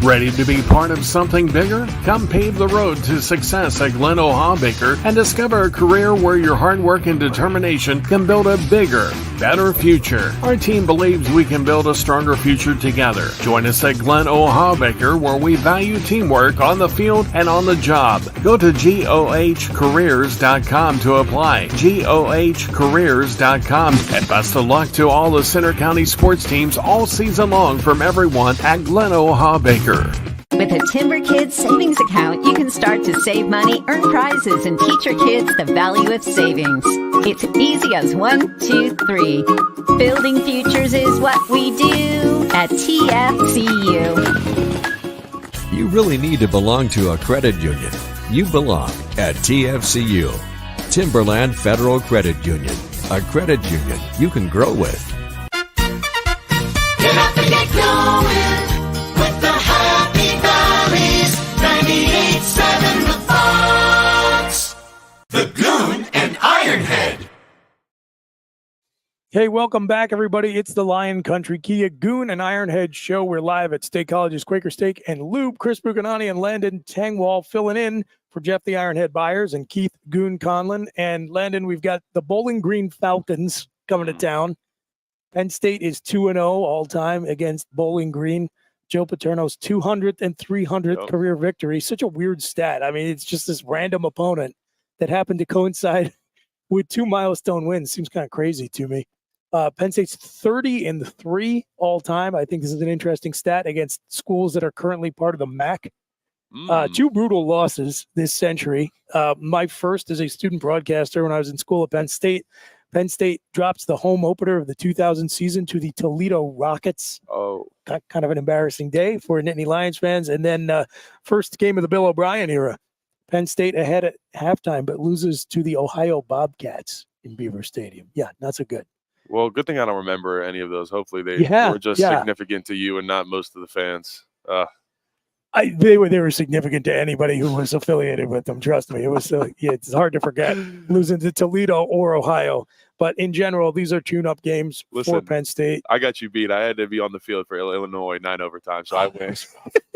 Ready to be part of something bigger? Come pave the road to success at Glen O'Habaker and discover a career where your hard work and determination can build a bigger, better future. Our team believes we can build a stronger future together. Join us at Glen O'Habaker, where we value teamwork on the field and on the job. Go to GOHcareers.com to apply. GOHcareers.com. And best of luck to all the Center County sports teams all season long from everyone at Glen O'Habaker. With a Timber Kids savings account, you can start to save money, earn prizes, and teach your kids the value of savings. It's easy as 1, 2, 3. Building futures is what we do at TFCU. You really need to belong to a credit union. You belong at TFCU, Timberland Federal Credit Union, a credit union you can grow with. Get up and get going with the Happy Valleys 98.7 The Fox. The Goon and Ironhead. Hey, welcome back, everybody. It's the Lion Country Kia Goon and Ironhead show. We're live at State College's Quaker Steak Lube. Chris Buchignani and Landon Tengwall filling in for Jeff the Ironhead Byers and Keith Goon Conlin. And Landon, we've got the Bowling Green Falcons coming to town. Penn State is 2-0 all time against Bowling Green. Joe Paterno's 200th and 300th career victory. Such a weird stat. I mean, it's just this random opponent that happened to coincide with 2 milestone wins seems kind of crazy to me. Penn State's 30-3 all time. I think this is an interesting stat against schools that are currently part of the MAC. 2 brutal losses this century. My first as a student broadcaster when I was in school at Penn State. Penn State drops the home opener of the 2000 season to the Toledo Rockets. Oh, kind of an embarrassing day for Nittany Lions fans. And then first game of the Bill O'Brien era. Penn State ahead at halftime, but loses to the Ohio Bobcats in Beaver Stadium. Yeah, not so good. well, good thing I don't remember any of those. Hopefully they were just significant to you and not most of the fans. They were significant to anybody who was affiliated with them. Trust me, it was it's hard to forget losing to Toledo or Ohio. But in general, these are tune-up games for Penn State. I got you beat. I had to be on the field for Illinois 9 overtime, so I win.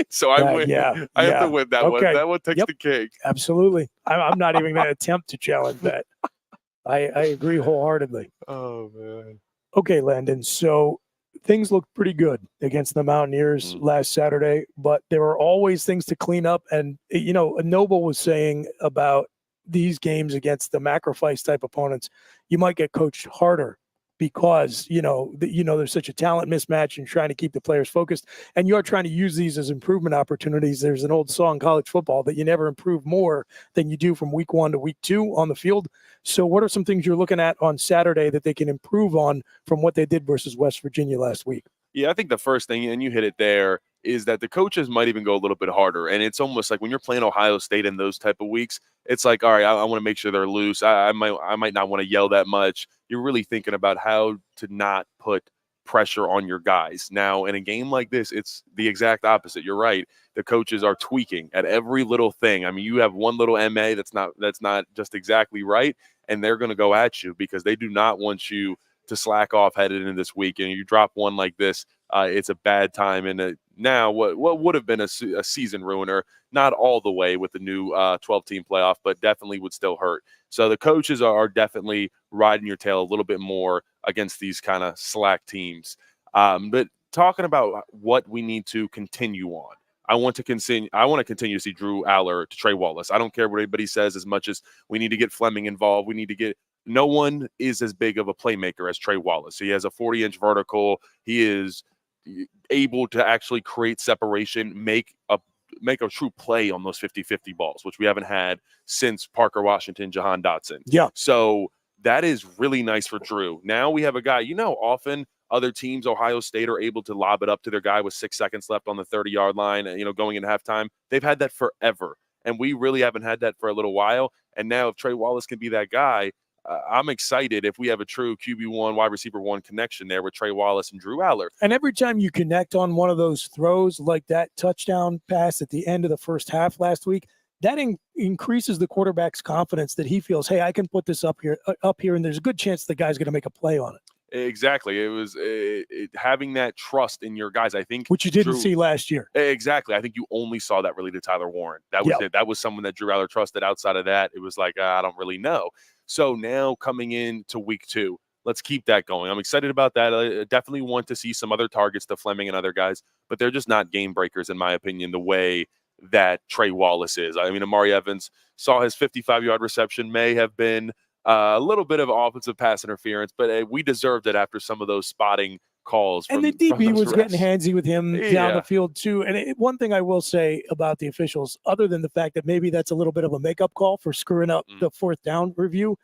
So I win. I have to win that one. That one takes the cake. Absolutely. I'm not even going to attempt to challenge that. I agree wholeheartedly. Oh man. Okay, Landon. So things looked pretty good against the Mountaineers last Saturday, but there are always things to clean up. And, Noble was saying about these games against the sacrifice type opponents, you might get coached harder because, there's such a talent mismatch and trying to keep the players focused. And you're trying to use these as improvement opportunities. There's an old song, college football, that you never improve more than you do from week 1 to week 2 on the field. So what are some things you're looking at on Saturday that they can improve on from what they did versus West Virginia last week? Yeah, I think the first thing, and you hit it there, is that the coaches might even go a little bit harder. And it's almost like when you're playing Ohio State in those type of weeks, it's like, all right, I want to make sure they're loose. I might not want to yell that much. You're really thinking about how to not put pressure on your guys. Now, in a game like this, it's the exact opposite. You're right. The coaches are tweaking at every little thing. I mean, you have one little MA that's not just exactly right, and they're going to go at you because they do not want you to slack off headed into this week. And you drop one like this, it's a bad time. And now what would have been a season ruiner, not all the way with the new 12-team playoff, but definitely would still hurt. So the coaches are definitely riding your tail a little bit more against these kind of slack teams. But talking about what we need to continue on, I want to continue to see Drew Aller to Trey Wallace. I don't care what anybody says, as much as we need to get Fleming involved. We need to get. No one is as big of a playmaker as Trey Wallace. He has a 40-inch vertical. He is able to actually create separation, make a true play on those 50-50 balls, which we haven't had since Parker Washington, Jahan Dotson. Yeah. So that is really nice for Drew. Now we have a guy, often other teams, Ohio State, are able to lob it up to their guy with 6 seconds left on the 30-yard line, going into halftime. They've had that forever. And we really haven't had that for a little while. And now if Trey Wallace can be that guy, I'm excited if we have a true QB1, wide receiver 1 connection there with Trey Wallace and Drew Aller. And every time you connect on one of those throws, like that touchdown pass at the end of the first half last week, that increases the quarterback's confidence that he feels, hey, I can put this up here, and there's a good chance the guy's going to make a play on it. Exactly. It was having that trust in your guys, I think. Which you didn't see last year. Exactly. I think you only saw that really to Tyler Warren. That was it. That was someone that Drew Aller trusted. Outside of that, it was like, I don't really know. So now coming into week 2, let's keep that going. I'm excited about that. I definitely want to see some other targets to Fleming and other guys, but they're just not game breakers, in my opinion, the way that Trey Wallace is. I mean, Amari Evans saw his 55-yard reception, may have been a little bit of offensive pass interference, but we deserved it after some of those spotting calls. And the DB was getting handsy with him down the field too. And one thing I will say about the officials, other than the fact that maybe that's a little bit of a makeup call for screwing up the 4th down review,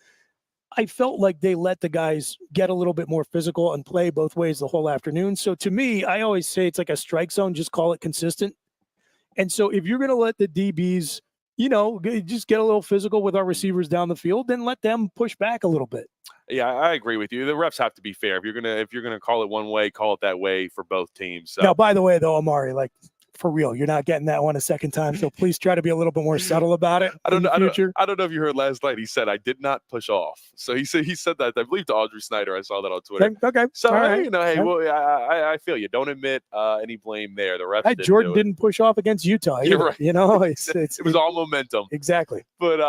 I felt like they let the guys get a little bit more physical and play both ways the whole afternoon. So to me, I always say it's like a strike zone, just call it consistent. And so if you're going to let the DBs, just get a little physical with our receivers down the field, then let them push back a little bit. Yeah, I agree with you. The refs have to be fair. If you're gonna call it one way, call it that way for both teams. So. Now, by the way, though, Amari, for real, you're not getting that one a second time. So please try to be a little bit more subtle about it. I don't know if you heard last night. He said I did not push off. So he said that, I believe, to Audrey Snyder. I saw that on Twitter. Okay. So I feel you. Don't admit any blame there. The refs. Jordan didn't push off against Utah. Either. You're right. It was all momentum. Exactly. But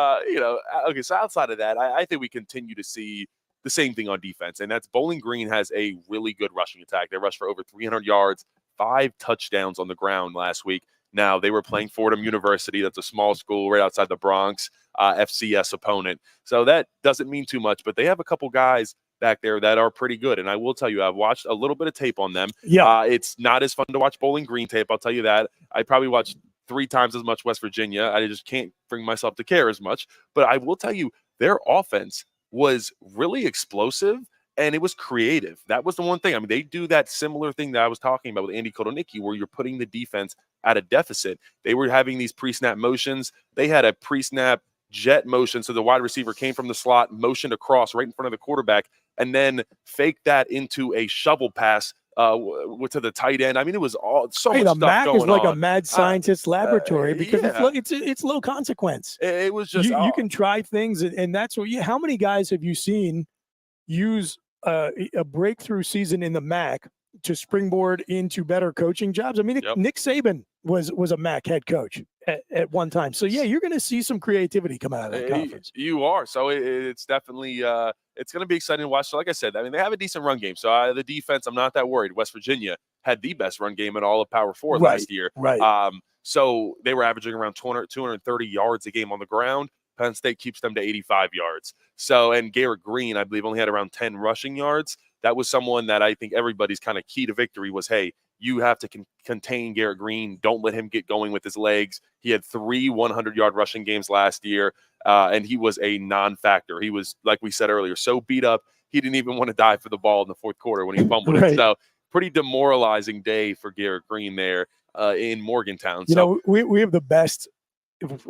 okay. So outside of that, I think we continue to see the same thing on defense, and that's Bowling Green has a really good rushing attack. They rushed for over 300 yards, 5 touchdowns on the ground last week. Now, they were playing Fordham University. That's a small school right outside the Bronx, FCS opponent. So that doesn't mean too much, but they have a couple guys back there that are pretty good. And I will tell you, I've watched a little bit of tape on them. Yeah. It's not as fun to watch Bowling Green tape, I'll tell you that. I probably watched 3 times as much West Virginia. I just can't bring myself to care as much. But I will tell you, their offense was really explosive and it was creative. That was the one thing. I mean, they do that similar thing that I was talking about with Andy Kotelnicki, where you're putting the defense at a deficit. They were having these pre-snap motions. They had a pre-snap jet motion. So the wide receiver came from the slot, motioned across right in front of the quarterback, and then faked that into a shovel pass to the tight end. I mean, it was all so much stuff MAC going is like on. a mad scientist laboratory because it's low consequence. It was just you can try things, and that's what. How many guys have you seen use a breakthrough season in the MAC to springboard into better coaching jobs? I mean, Nick Saban was a MAC head coach at one time. So yeah, you're going to see some creativity come out of that conference. You are. So it's definitely it's going to be exciting to watch. So like I said, I mean, they have a decent run game. So the defense, I'm not that worried. West Virginia had the best run game in all of Power 4 last year. Right. So they were averaging around 230 yards a game on the ground. Penn State keeps them to 85 yards. So, and Garrett Green, I believe, only had around 10 rushing yards. That was someone that I think everybody's kind of key to victory was, hey, you have to contain Garrett Green. Don't let him get going with his legs. He had 3 100-yard rushing games last year, and he was a non-factor. He was, like we said earlier, so beat up, he didn't even want to dive for the ball in the fourth quarter when he fumbled it. So pretty demoralizing day for Garrett Green there in Morgantown. You know, we have the best,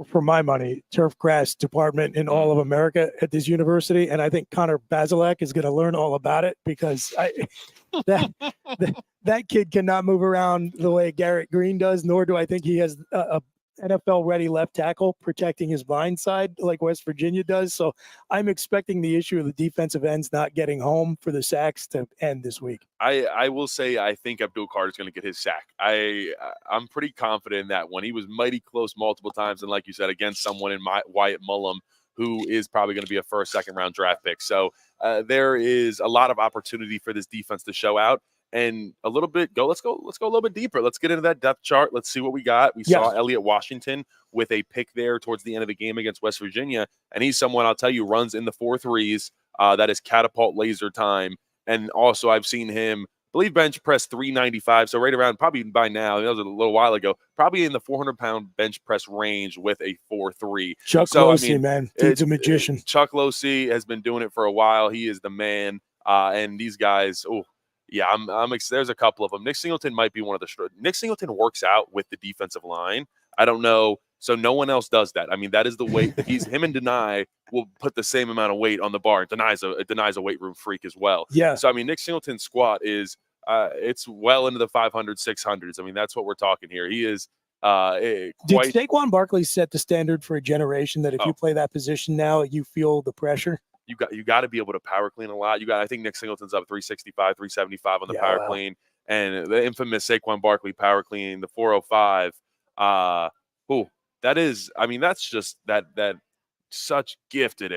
for my money, turf grass department in all of America at this university, and I think Connor Bazelak is going to learn all about it because that kid cannot move around the way Garrett Green does, nor do I think he has a NFL-ready left tackle protecting his blind side like West Virginia does. So I'm expecting the issue of the defensive ends not getting home for the sacks to end this week. I will say I think Abdul Carter is going to get his sack. I'm pretty confident in that one. He was mighty close multiple times, and like you said, against someone in Wyatt Mullum, who is probably going to be a first, second-round draft pick. So there is a lot of opportunity for this defense to show out. And a little bit let's go a little bit deeper. Let's get into that depth chart. Let's see what we got. We saw Elliott Washington with a pick there towards the end of the game against West Virginia. And he's someone, I'll tell you, runs in the 4.3s. That is catapult laser time. And also I've seen him, I believe, bench press 395. So right around, probably by now, that was a little while ago, probably in the 400-pound bench press range with a 4.3. Chuck Losey, man. Dude's a magician. Chuck Losey has been doing it for a while. He is the man. And these guys, yeah, there's a couple of them. Nick Singleton might be one of the Nick Singleton works out with the defensive line. I don't know. So no one else does that. I mean, that is the weight that him and Deny will put the same amount of weight on the bar. Denies a weight room freak as well. Yeah. So I mean, Nick Singleton's squat is it's well into the 500, 600s. I mean, that's what we're talking here. He is Did Saquon Barkley set the standard for a generation that if you play that position now, you feel the pressure? You got to be able to power clean a lot. I think Nick Singleton's up 365, 375 on the power clean, and the infamous Saquon Barkley power clean, the 405. That is, I mean, that's just that such gifted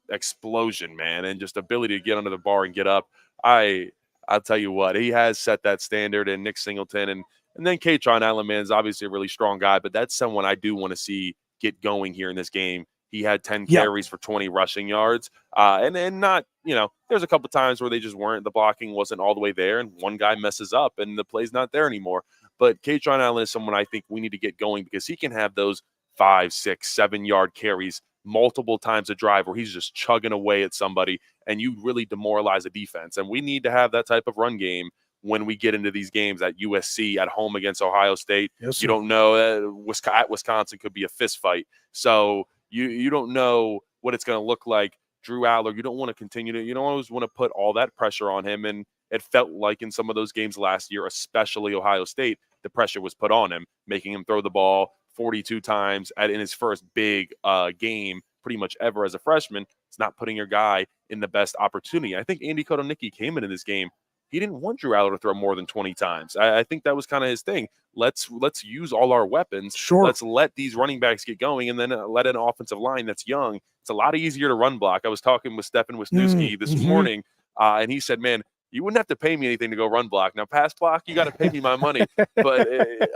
explosion, man, and just ability to get under the bar and get up. I'll tell you what, he has set that standard, and Nick Singleton and then Katron Allen, man, is obviously a really strong guy, but that's someone I do want to see get going here in this game. He had 10 carries for 20 rushing yards. And not, there's a couple times where they just weren't, the blocking wasn't all the way there, and one guy messes up and the play's not there anymore. But Katron Allen is someone I think we need to get going because he can have those 5, 6, 7-yard carries multiple times a drive where he's just chugging away at somebody and you really demoralize a defense. And we need to have that type of run game when we get into these games at USC, at home against Ohio State. Yes, you don't know, at Wisconsin could be a fist fight. So you don't know what it's going to look like. Drew Aller, you don't want to continue to, you don't always want to put all that pressure on him. And it felt like in some of those games last year, especially Ohio State, the pressure was put on him, making him throw the ball 42 times in his first big game pretty much ever as a freshman. It's not putting your guy in the best opportunity. I think Andy Kotelnicki came into this game. He didn't want Drew Aller to throw more than 20 times. I think that was kind of his thing. Let's use all our weapons. Sure. Let's let these running backs get going, and then let an offensive line that's young. It's a lot easier to run block. I was talking with Stefan Wisniewski this morning, and he said, man, you wouldn't have to pay me anything to go run block. Now, pass block, you got to pay me my money. But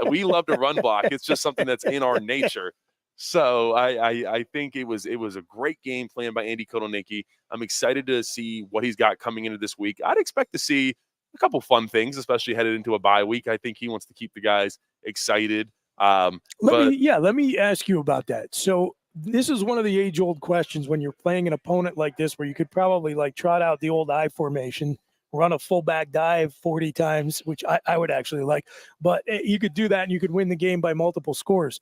we love to run block. It's just something that's in our nature. So I think it was a great game planned by Andy Kotelnicki. I'm excited to see what he's got coming into this week. I'd expect to see a couple fun things, especially headed into a bye week. I think he wants to keep the guys excited. Let me ask you about that. So this is one of the age-old questions when you're playing an opponent like this, where you could probably like trot out the old I formation, run a fullback dive 40 times, which I would actually like, but you could do that and you could win the game by multiple scores.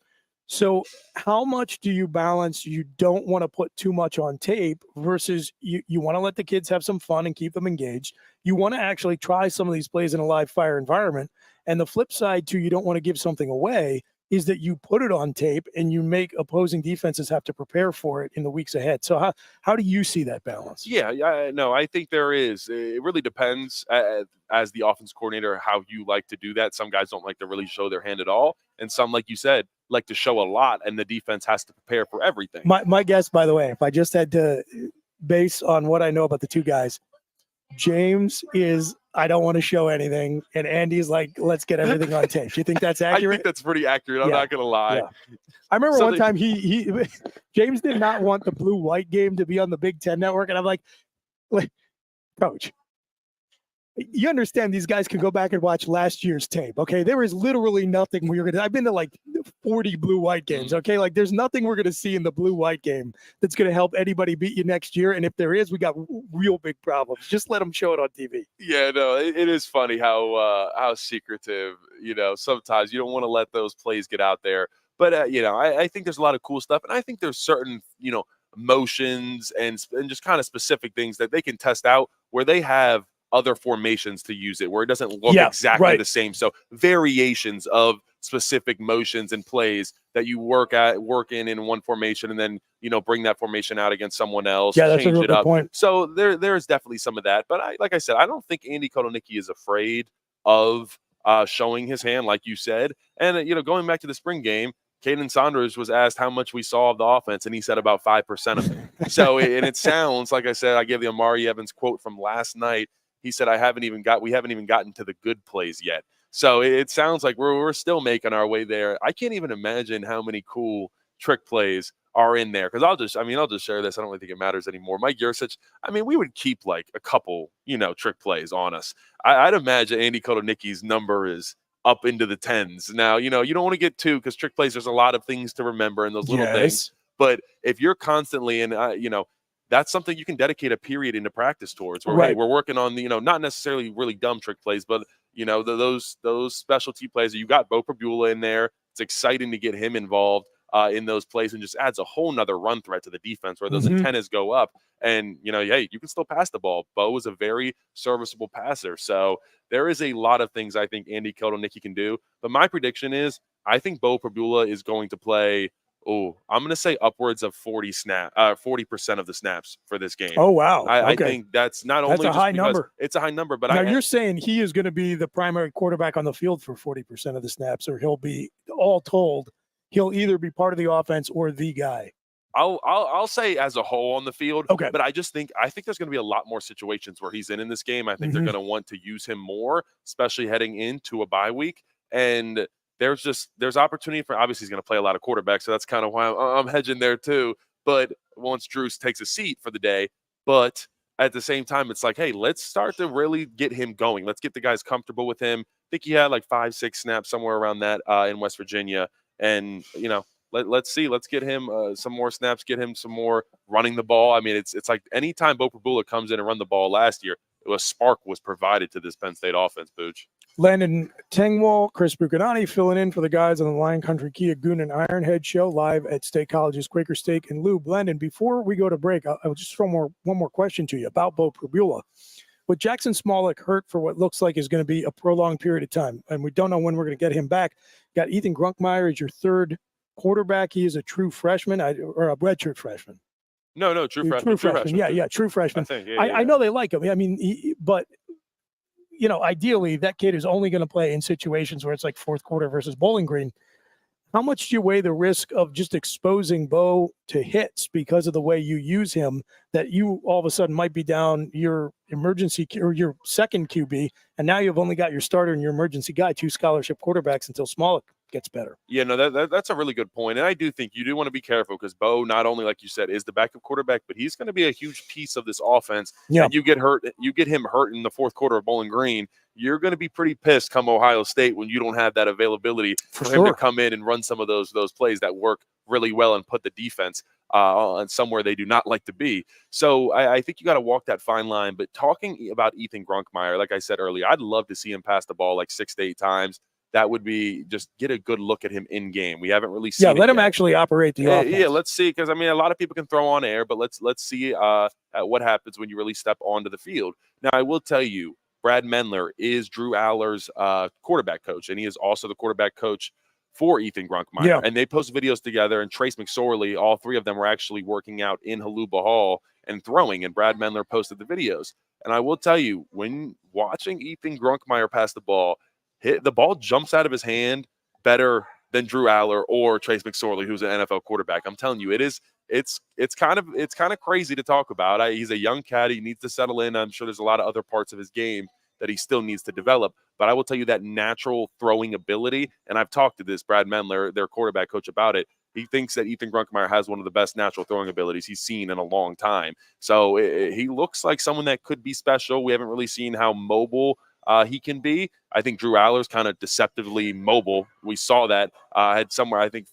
So how much do you balance? You don't want to put too much on tape versus you want to let the kids have some fun and keep them engaged. You want to actually try some of these plays in a live fire environment. And the flip side too, you don't want to give something away, is that you put it on tape and you make opposing defenses have to prepare for it in the weeks ahead. So how do you see that balance? Yeah, no, I think there is. It really depends as the offense coordinator how you like to do that. Some guys don't like to really show their hand at all, and some, like you said, like to show a lot, and the defense has to prepare for everything. My guess, by the way, if I just had to base on what I know about the two guys, James is, I don't want to show anything, and Andy's like, let's get everything on tape. Do you think that's accurate? I think that's pretty accurate. I'm not going to lie. Yeah. I remember one time he James did not want the blue-white game to be on the Big Ten Network, and I'm like, Coach, you understand these guys can go back and watch last year's tape, okay? There is literally nothing we're going to – I've been to like 40 blue-white games, okay? Like there's nothing we're going to see in the blue-white game that's going to help anybody beat you next year, and if there is, we got real big problems. Just let them show it on TV. Yeah, no, it is funny how secretive, sometimes you don't want to let those plays get out there. But, I think there's a lot of cool stuff, and I think there's certain, motions and just kind of specific things that they can test out where they have other formations to use it, where it doesn't look exactly the same. So variations of specific motions and plays that you work in one formation, and then, bring that formation out against someone else, that's change a real it good up. point. So there's definitely some of that. But like I said, I don't think Andy Kotelnicki is afraid of showing his hand, like you said. And, going back to the spring game, Caden Saunders was asked how much we saw of the offense, and he said about 5% of it. So, and it sounds, like I said, I gave the Amari Evans quote from last night. He said, we haven't even gotten to the good plays yet. So it sounds like we're still making our way there. I can't even imagine how many cool trick plays are in there. Because I'll just share this. I don't really think it matters anymore. Mike Yursich, we would keep like a couple, trick plays on us. I'd imagine Andy Kotelnicki's number is up into the tens. Now, you don't want to get too, because trick plays, there's a lot of things to remember and those little things. But if you're constantly that's something you can dedicate a period into practice towards. Where hey, we're working on the, not necessarily really dumb trick plays, but those specialty plays. You got Bo Prabula in there. It's exciting to get him involved in those plays, and just adds a whole nother run threat to the defense where those antennas go up. And hey, you can still pass the ball. Bo is a very serviceable passer, so there is a lot of things I think Andy Kotelnicki can do. But my prediction is I think Bo Prabula is going to play. I'm going to say upwards of 40% of the snaps for this game. Oh, wow. I think that's not only a high number. It's a high number, but now you're saying he is going to be the primary quarterback on the field for 40% of the snaps, or he'll be, all told, he'll either be part of the offense or the guy. I'll say as a whole on the field. Okay. But I think there's going to be a lot more situations where he's in this game. I think they're going to want to use him more, especially heading into a bye week. And there's opportunity for, obviously he's going to play a lot of quarterbacks, so that's kind of why I'm hedging there too. But once Drew takes a seat for the day, but at the same time, it's like, hey, let's start to really get him going. Let's get the guys comfortable with him. I think he had like 5-6 snaps somewhere around that in West Virginia, and let's see, let's get him some more snaps, get him some more running the ball. It's like anytime Bo Prabula comes in and run the ball last year, a spark was provided to this Penn State offense, Booch. Landon Tengwall, Chris Buchignani filling in for the guys on the Lion Country Kia Goon and Ironhead show live at State College's Quaker Steak and Lube. Landon, before we go to break, I'll just throw one more question to you about Bo Prabula. With Jackson Smolik hurt for what looks like is going to be a prolonged period of time, and we don't know when we're going to get him back. Got Ethan Grunkmeyer as your third quarterback. He is a true freshman, or a redshirt freshman. No, true freshman. True freshman. Yeah, true freshman. I know they like him. But ideally that kid is only going to play in situations where it's like fourth quarter versus Bowling Green. how much do you weigh the risk of just exposing Bo to hits because of the way you use him, that you all of a sudden might be down your emergency or your second QB, and now you've only got your starter and your emergency guy, 2 scholarship quarterbacks until Smollett gets better? Yeah, no, that's a really good point. And I do think you do want to be careful because Bo, not only, like you said, is the backup quarterback, but he's going to be a huge piece of this offense. Yeah. And you get him hurt in the fourth quarter of Bowling Green, you're going to be pretty pissed come Ohio State when you don't have that availability for him to come in and run some of those plays that work really well and put the defense on somewhere they do not like to be. So I think you got to walk that fine line. But talking about Ethan Grunkemeyer, like I said earlier, I'd love to see him pass the ball like 6 to 8 times. That would be just get a good look at him in game. We haven't really seen. Yeah, let him yet. Actually operate the offense. Yeah, let's see, because I mean, a lot of people can throw on air, but let's see what happens when you really step onto the field. Now, I will tell you, Brad Mendler is Drew Aller's quarterback coach, and he is also the quarterback coach for Ethan Grunkemeyer. Yeah. And they post videos together, and Trace McSorley, all 3 of them were actually working out in Haluba Hall and throwing, and Brad Mendler posted the videos. And I will tell you, when watching Ethan Grunkemeyer pass the ball, the ball jumps out of his hand better than Drew Aller or Trace McSorley, who's an NFL quarterback. I'm telling you, it's kind of crazy to talk about. He's a young cat. He needs to settle in. I'm sure there's a lot of other parts of his game that he still needs to develop. But I will tell you that natural throwing ability, and I've talked to Brad Mendler, their quarterback coach, about it. He thinks that Ethan Grunkemeyer has one of the best natural throwing abilities he's seen in a long time. So he looks like someone that could be special. We haven't really seen how mobile he can be. I think Drew Aller's kind of deceptively mobile. We saw that. Had somewhere, I think,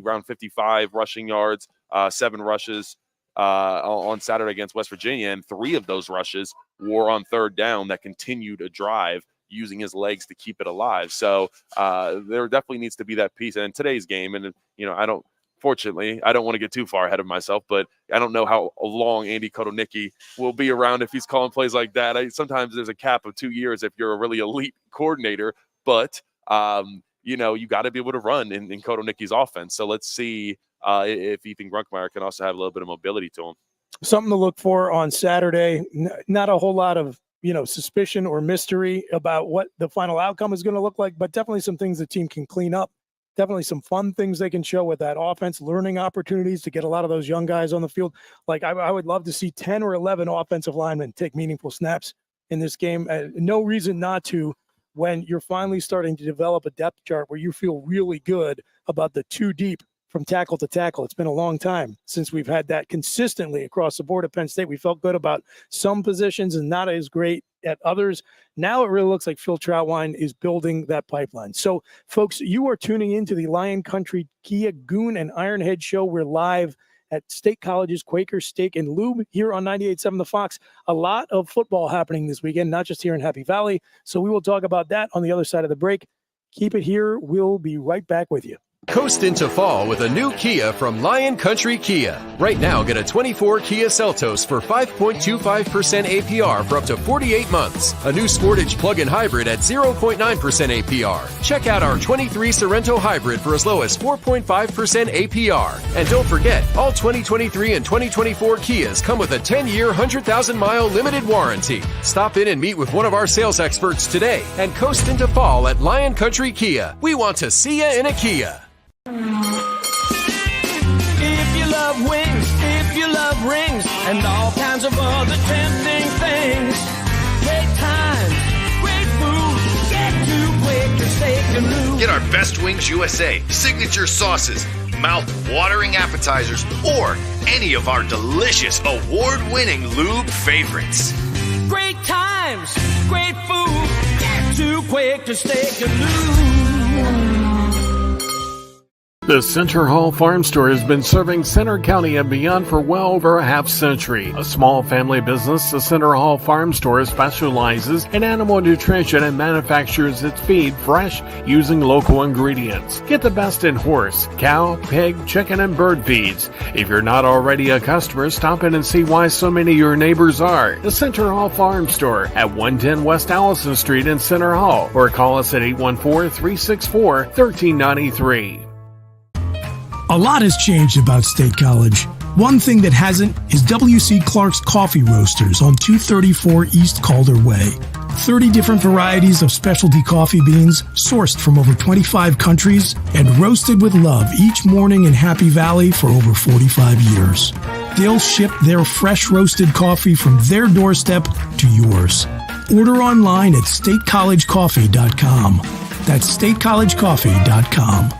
around 55 rushing yards, 7 rushes on Saturday against West Virginia, and 3 of those rushes were on third down that continued a drive using his legs to keep it alive. So there definitely needs to be that piece. And in today's game, and I don't want to get too far ahead of myself, but I don't know how long Andy Kotelnicki will be around if he's calling plays like that. Sometimes there's a cap of 2 years if you're a really elite coordinator, but you got to be able to run in Kotelnicki's offense. So let's see if Ethan Grunkemeyer can also have a little bit of mobility to him. Something to look for on Saturday. Not a whole lot of suspicion or mystery about what the final outcome is going to look like, but definitely some things the team can clean up. Definitely some fun things they can show with that offense, learning opportunities to get a lot of those young guys on the field. Like I would love to see 10 or 11 offensive linemen take meaningful snaps in this game. No reason not to, when you're finally starting to develop a depth chart where you feel really good about the 2 deep from tackle to tackle. It's been a long time since we've had that consistently across the board at Penn State. We felt good about some positions and not as great at others. Now it really looks like Phil Troutwine is building that pipeline. So, folks, you are tuning into the Lion Country Kia Goon and Ironhead show. We're live at State College's Quaker Steak and Lube here on 98.7 The Fox. A lot of football happening this weekend, not just here in Happy Valley. So we will talk about that on the other side of the break. Keep it here. We'll be right back with you. Coast into fall with a new Kia from Lion Country Kia. Right now, get a 24 Kia Seltos for 5.25% APR for up to 48 months. A new Sportage plug-in hybrid at 0.9% APR. Check out our 23 Sorrento hybrid for as low as 4.5% APR. And don't forget, all 2023 and 2024 Kias come with a 10-year, 100,000-mile limited warranty. Stop in and meet with one of our sales experts today and coast into fall at Lion Country Kia. We want to see you in a Kia. If you love wings, if you love rings, and all kinds of other tempting things, great times, great food, get to Quaker Steak Lube. Get our Best Wings USA, signature sauces, mouth-watering appetizers, or any of our delicious award-winning lube favorites. Great times, great food, get to Quaker Steak Lube. The Center Hall Farm Store has been serving Center County and beyond for well over a half century. A small family business, the Center Hall Farm Store specializes in animal nutrition and manufactures its feed fresh using local ingredients. Get the best in horse, cow, pig, chicken, and bird feeds. If you're not already a customer, stop in and see why so many of your neighbors are. The Center Hall Farm Store at 110 West Allison Street in Center Hall, or call us at 814-364-1393. A lot has changed about State College. One thing that hasn't is W.C. Clark's Coffee Roasters on 234 East Calder Way. 30 different varieties of specialty coffee beans sourced from over 25 countries and roasted with love each morning in Happy Valley for over 45 years. They'll ship their fresh roasted coffee from their doorstep to yours. Order online at statecollegecoffee.com. That's statecollegecoffee.com.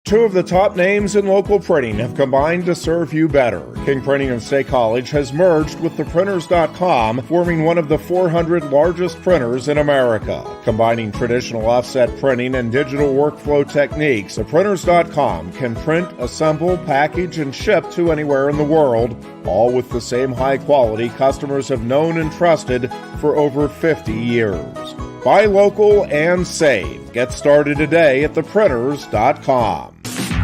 Two of the top names in local printing have combined to serve you better. King Printing of State College has merged with theprinters.com, forming one of the 400 largest printers in America. Combining traditional offset printing and digital workflow techniques, theprinters.com can print, assemble, package, and ship to anywhere in the world, all with the same high quality customers have known and trusted for over 50 years. Buy local and save. Get started today at theprinters.com.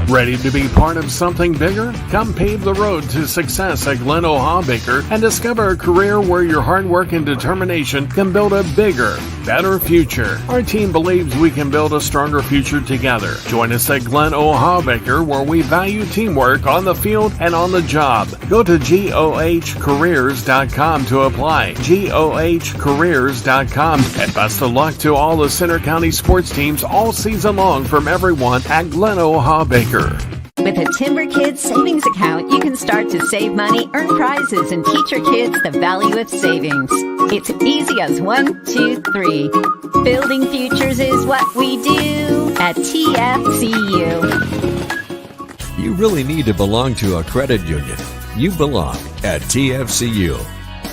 Ready to be part of something bigger? Come pave the road to success at Glen O'Habaker and discover a career where your hard work and determination can build a bigger, better future. Our team believes we can build a stronger future together. Join us at Glen O'Habaker, where we value teamwork on the field and on the job. Go to GOHcareers.com to apply. GOHcareers.com. And best of luck to all the Center County sports teams all season long from everyone at Glen O'Habaker. With a Timber Kids savings account, you can start to save money, earn prizes, and teach your kids the value of savings. It's easy as 1, 2, 3. Building futures is what we do at TFCU. You really need to belong to a credit union. You belong at TFCU,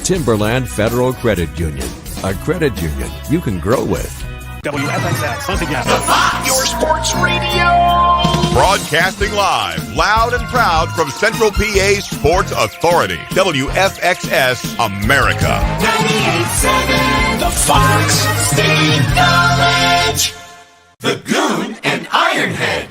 Timberland Federal Credit Union, a credit union you can grow with. WFXX, once again, your sports radio. Broadcasting live, loud and proud from Central PA's Sports Authority, WFXS America. 98.7, the Fox State College. The Goon and Ironhead.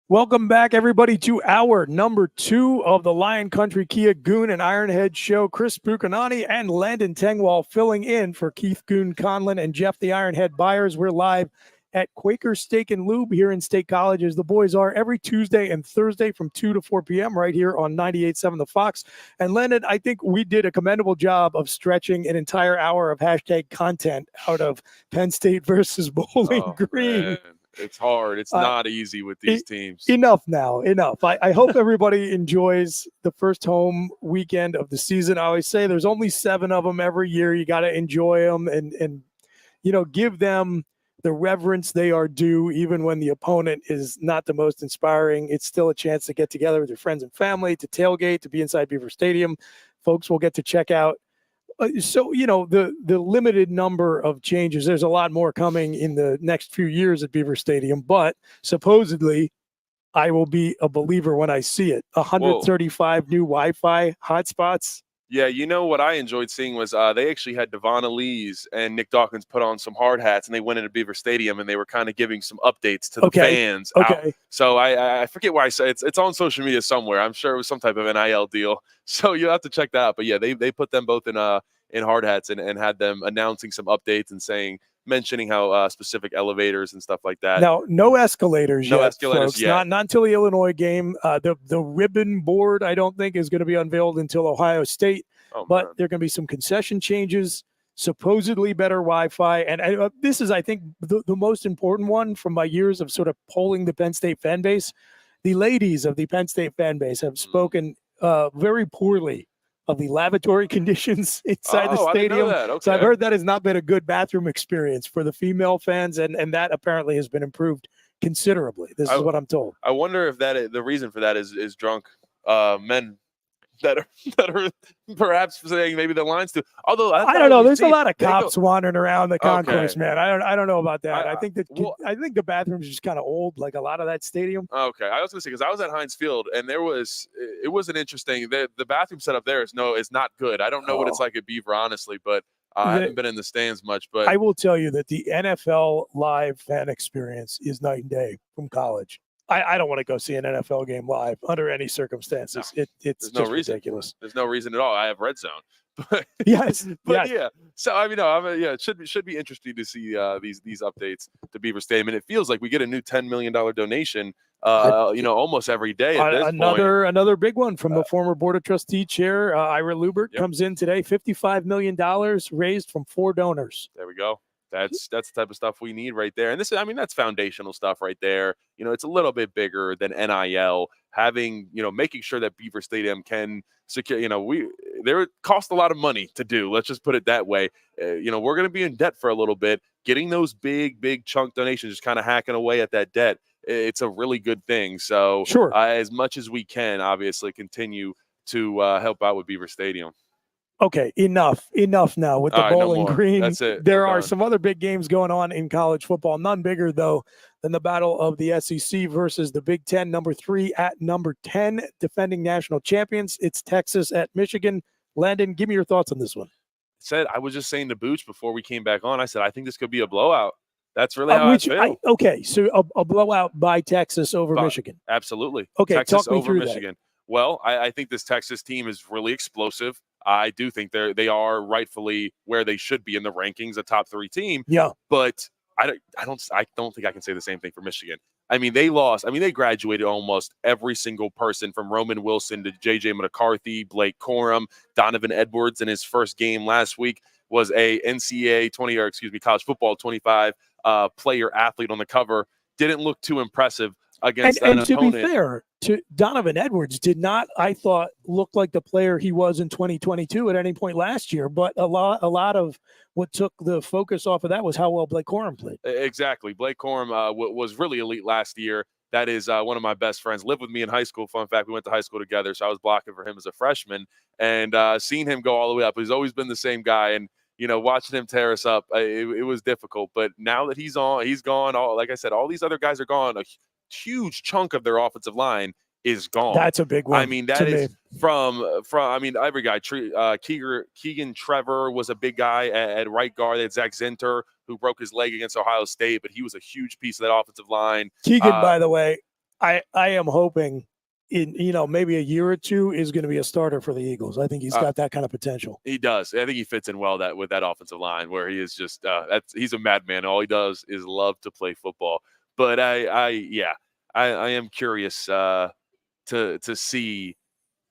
Welcome back, everybody, to our number 2 of the Lion Country Kia Goon and Ironhead show. Chris Buchignani and Landon Tengwall filling in for Keith Goon, Conlin, and Jeff the Ironhead Byers. We're live at Quaker Steak and Lube here in State College, as the boys are every Tuesday and Thursday from 2 to 4 p.m. right here on 98.7 The Fox. And Landon, I think we did a commendable job of stretching an entire hour of hashtag content out of Penn State versus Bowling Green. Man. It's hard. It's not easy with these teams. Enough now. Enough. I hope everybody enjoys the first home weekend of the season. I always say there's only 7 of them every year. You got to enjoy them and give them the reverence they are due, even when the opponent is not the most inspiring. It's still a chance to get together with your friends and family, to tailgate, to be inside Beaver Stadium. Folks will get to check out. The limited number of changes, there's a lot more coming in the next few years at Beaver Stadium, but supposedly I will be a believer when I see it. 135 new Wi-Fi hotspots. Yeah, what I enjoyed seeing was they actually had Devon Elise and Nick Dawkins put on some hard hats, and they went into Beaver Stadium, and they were kind of giving some updates to the fans. Okay. Out. So I forget why I said it's on social media somewhere. I'm sure it was some type of NIL deal. So you'll have to check that out. But yeah, they put them both in hard hats and had them announcing some updates and mentioning how specific elevators and stuff like that. Now, no escalators yet. No escalators folks. yet. Not until the Illinois game. The ribbon board, I don't think, is going to be unveiled until Ohio State. But there are going to be some concession changes, supposedly better Wi-Fi. And this is, I think, the most important one from my years of sort of polling the Penn State fan base. The ladies of the Penn State fan base have spoken very poorly of the lavatory conditions inside the stadium. I didn't know that. Okay. So I've heard that has not been a good bathroom experience for the female fans, and that apparently has been improved considerably. This is what I'm told. I wonder if the reason for that is drunk men that are perhaps saying maybe the lines too. Although I don't know, there's a lot of cops wandering around the concourse, man. I don't know about that. I think the bathrooms are just kind of old, like a lot of that stadium. Okay, I was gonna say, because I was at Heinz Field and it was an interesting. The bathroom setup there is not good. I don't know what it's like at Beaver, honestly, but I haven't been in the stands much. But I will tell you that the NFL live fan experience is night and day from college. I don't want to go see an NFL game live under any circumstances. No. It's just ridiculous. There's no reason at all. I have Red Zone. But yes. Yeah. So it should be interesting to see these updates to Beaver Stadium, and it feels like we get a new $10 million donation almost every day at this point. Another big one from the former Board of Trustee Chair, Ira Lubert, comes in today. $55 million raised from 4 donors. There we go. That's the type of stuff we need right there. And that's foundational stuff right there. It's a little bit bigger than NIL. Having, making sure that Beaver Stadium can secure, there cost a lot of money to do. Let's just put it that way. We're going to be in debt for a little bit. Getting those big chunk donations, just kind of hacking away at that debt, it's a really good thing. So sure, as much as we can, obviously continue to help out with Beaver Stadium. Okay, enough now with the Bowling Green. That's it. There are some other big games going on in college football. None bigger, though, than the battle of the SEC versus the Big Ten, number 3 at number 10, defending national champions. It's Texas at Michigan. Landon, give me your thoughts on this one. I was just saying to Booch before we came back on, I said, I think this could be a blowout. That's really how I feel. So a blowout by Texas over Michigan. Absolutely. Okay, Texas talk me over through Michigan. That. Well, I think this Texas team is really explosive. I do think they are rightfully where they should be in the rankings, a top 3 team. Yeah. But I don't think I can say the same thing for Michigan. I mean, they lost. I mean, they graduated almost every single person from Roman Wilson to J.J. McCarthy, Blake Corum, Donovan Edwards in his first game last week was a NCAA college football 25 player athlete on the cover. Didn't look too impressive against an opponent. And to be fair, Donovan Edwards did not, I thought, look like the player he was in 2022 at any point last year. But a lot of what took the focus off of that was how well Blake Corum played. Exactly. Blake Corum was really elite last year. That is one of my best friends. Lived with me in high school. Fun fact, we went to high school together, so I was blocking for him as a freshman. And seeing him go all the way up, he's always been the same guy. And watching him tear us up, it was difficult. But now that he's gone. Like I said, all these other guys are gone. A huge chunk of their offensive line is gone. That's a big one. I mean, that is from every guy. Keegan Trevor was a big guy at right guard. They had Zach Zinter, who broke his leg against Ohio State, but he was a huge piece of that offensive line. Keegan, by the way, I am hoping in maybe a year or two is going to be a starter for the Eagles. I think he's got that kind of potential. He does. I think he fits in well with that offensive line, where he is just he's a madman. All he does is love to play football. But I am curious to see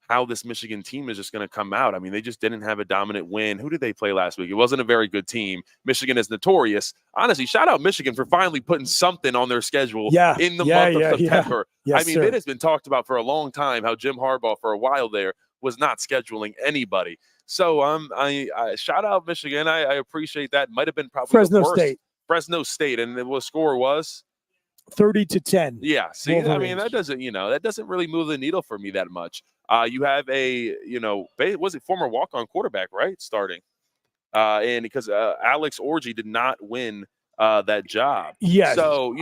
how this Michigan team is just going to come out. I mean, they just didn't have a dominant win. Who did they play last week? It wasn't a very good team. Michigan is notorious. Honestly, shout out Michigan for finally putting something on their schedule in the month of September. Yes, I mean, it has been talked about for a long time how Jim Harbaugh for a while there was not scheduling anybody. So I shout out Michigan. I appreciate that. Might have been probably Fresno State. And the score was 30-10. Yeah. See, Wolverines. I mean, that doesn't really move the needle for me that much. You have was it former walk-on quarterback, right? Starting. And because Alex Orji did not win that job. Yes. So,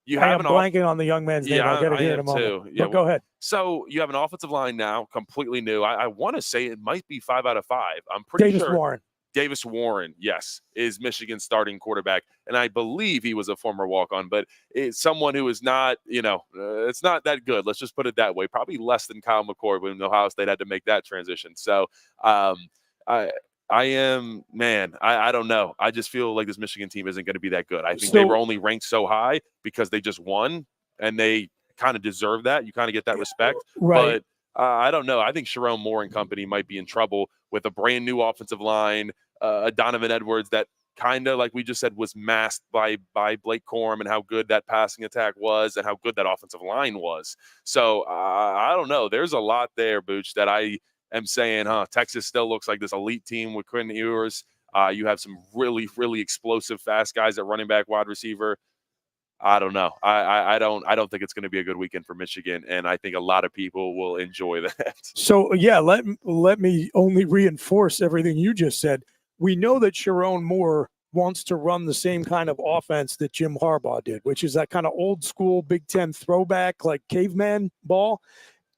you have an blanking on the young man's name. I'll get it here in a moment. Yeah, go ahead. So you have an offensive line now, completely new. I want to say it might be 5 out of 5. I'm pretty sure. Davis Warren, yes, is Michigan's starting quarterback. And I believe he was a former walk-on, but it's someone who is not, it's not that good. Let's just put it that way. Probably less than Kyle McCord when Ohio State had to make that transition. So I don't know. I just feel like this Michigan team isn't going to be that good. I think they were only ranked so high because they just won, and they kind of deserve that. You kind of get that respect. Right. But I don't know. I think Sharon Moore and company might be in trouble with a brand new offensive line, Donovan Edwards that kind of, like we just said, was masked by Blake Corum and how good that passing attack was and how good that offensive line was. So I don't know. There's a lot there, Booch, that I am saying, Texas still looks like this elite team with Quinn Ewers. You have some really, really explosive, fast guys at running back, wide receiver. I don't know. I don't think it's going to be a good weekend for Michigan, and I think a lot of people will enjoy that. So let me only reinforce everything you just said. We know that Sharon Moore wants to run the same kind of offense that Jim Harbaugh did, which is that kind of old school Big Ten throwback, like caveman ball.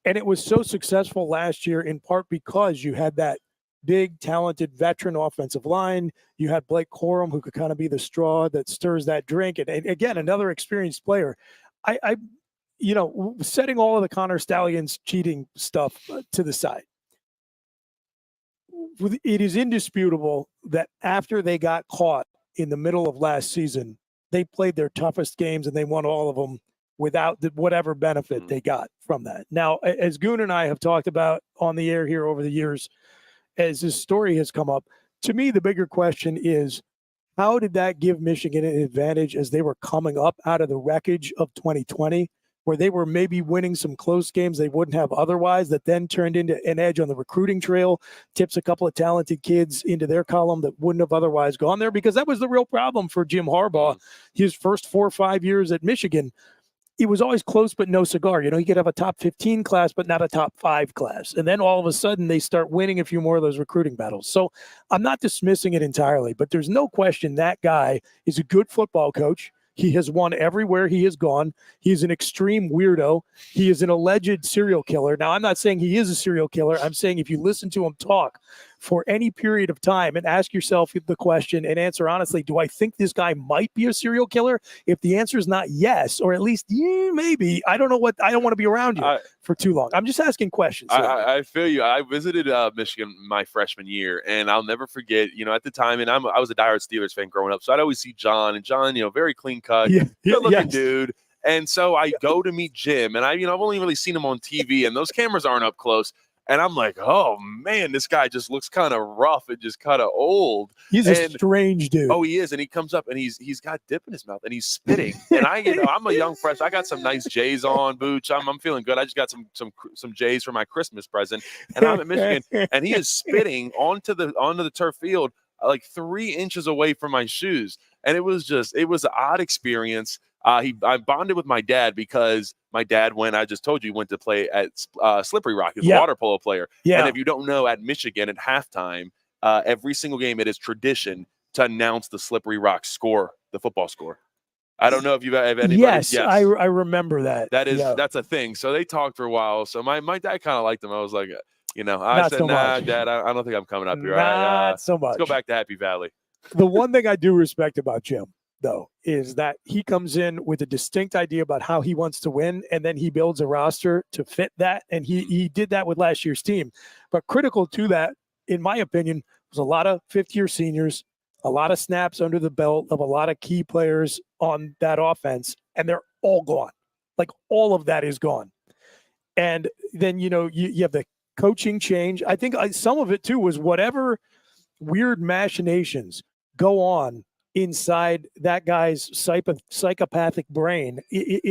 And it was so successful last year in part because you had that big, talented veteran offensive line. You had Blake Corum, who could kind of be the straw that stirs that drink. And again, another experienced player. I setting all of the Connor Stallions cheating stuff to the side, it is indisputable that after they got caught in the middle of last season, they played their toughest games and they won all of them without whatever benefit they got from that. Now, as Goon and I have talked about on the air here over the years, as this story has come up, to me, the bigger question is, how did that give Michigan an advantage as they were coming up out of the wreckage of 2020, where they were maybe winning some close games they wouldn't have otherwise, that then turned into an edge on the recruiting trail, tips a couple of talented kids into their column that wouldn't have otherwise gone there? Because that was the real problem for Jim Harbaugh his first 4 or 5 years at Michigan. It was always close, but no cigar. You know, he could have a top 15 class, but not a top 5 class. And then all of a sudden they start winning a few more of those recruiting battles. So I'm not dismissing it entirely, but there's no question that guy is a good football coach. He has won everywhere he has gone. He's an extreme weirdo. He is an alleged serial killer. Now, I'm not saying he is a serial killer. I'm saying if you listen to him talk for any period of time and ask yourself the question and answer honestly, do I think this guy might be a serial killer? If the answer is not yes, or at least maybe, I don't want to be around you for too long. I'm just asking questions. I feel you. I visited Michigan my freshman year, and I'll never forget, at the time, and I was a diehard Steelers fan growing up, so I'd always see John, and John, very clean cut, good-looking dude. And so I go to meet Jim, and I've only really seen him on TV, and those cameras aren't up close. And I'm like, oh, man, this guy just looks kind of rough and just kind of old. He's a strange dude. Oh, he is. And he comes up and he's got dip in his mouth and he's spitting. And I'm a young fresh. I got some nice J's on, Booch. I'm feeling good. I just got some J's for my Christmas present. And I'm at Michigan, and he is spitting onto the turf field like 3 inches away from my shoes. And it was an odd experience. I bonded with my dad because my dad went to play at Slippery Rock. He's a water polo player. Yeah. And if you don't know, at Michigan at halftime, every single game, it is tradition to announce the Slippery Rock score, the football score. I don't know if you've had anybody. Yes. I remember that. That's a thing. So they talked for a while. So my dad kind of liked them. I was like, I said, nah, Dad, I don't think I'm coming up here. Not so much. Let's go back to Happy Valley. The one thing I do respect about Jim, though, is that he comes in with a distinct idea about how he wants to win, and then he builds a roster to fit that. And he did that with last year's team. But critical to that, in my opinion, was a lot of fifth-year seniors, a lot of snaps under the belt of a lot of key players on that offense, and they're all gone. Like, all of that is gone. And then, you have the coaching change. I think some of it, too, was whatever weird machinations go on inside that guy's psychopathic brain.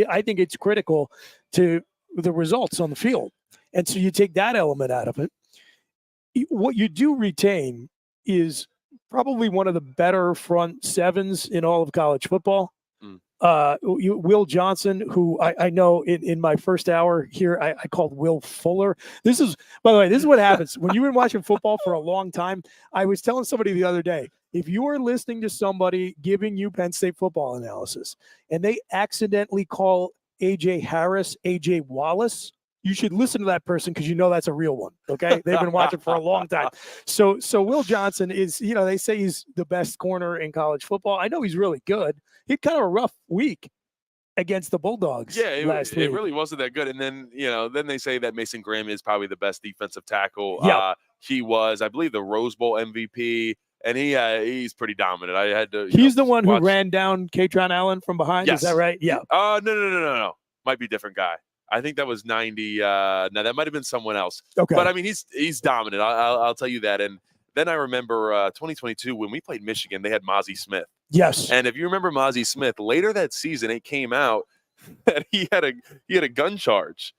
I think it's critical to the results on the field. And so you take that element out of it. What you do retain is probably one of the better front sevens in all of college football. Will Johnson, who I know in my first hour here, I called Will Fuller. By the way, this is what happens when you've been watching football for a long time. I was telling somebody the other day, if you are listening to somebody giving you Penn State football analysis and they accidentally call A.J. Harris A.J. Wallace, you should listen to that person because that's a real one. Okay. They've been watching for a long time. So Will Johnson is, they say he's the best corner in college football. I know he's really good. He had kind of a rough week against the Bulldogs. Yeah, it really wasn't that good. And then, then they say that Mason Graham is probably the best defensive tackle. Yeah. He was, I believe, the Rose Bowl MVP. And he's pretty dominant. I had to. He's the one who ran down Katron Allen from behind. Yes. Is that right? Yeah. No. Might be a different guy. I think that was 90. Now that might have been someone else. Okay. But I mean, he's dominant. I'll tell you that. And then I remember 2022 when we played Michigan, they had Mozzie Smith. Yes. And if you remember Mozzie Smith, later that season, it came out that he had a gun charge.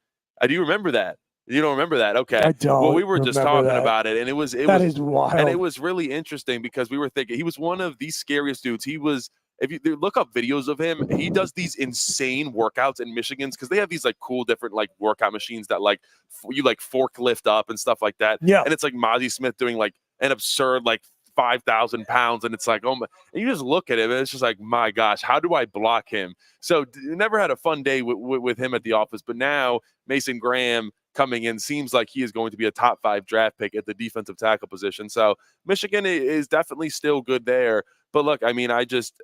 Do you remember that? You don't remember that? Okay. I don't. Well, we were just talking about it, and it was wild. And it was really interesting because we were thinking he was one of the scariest dudes. He was. If you look up videos of him, he does these insane workouts in Michigan's because they have these like cool different like workout machines that like you like forklift up and stuff like that. Yeah. And it's like Mozzie Smith doing like an absurd like 5,000 pounds, and it's like, oh my, and you just look at him and it's just like, my gosh, how do I block him? So never had a fun day with him at the office, but now Mason Graham coming in seems like he is going to be a top 5 draft pick at the defensive tackle position. So Michigan is definitely still good there. But look, I mean, I just,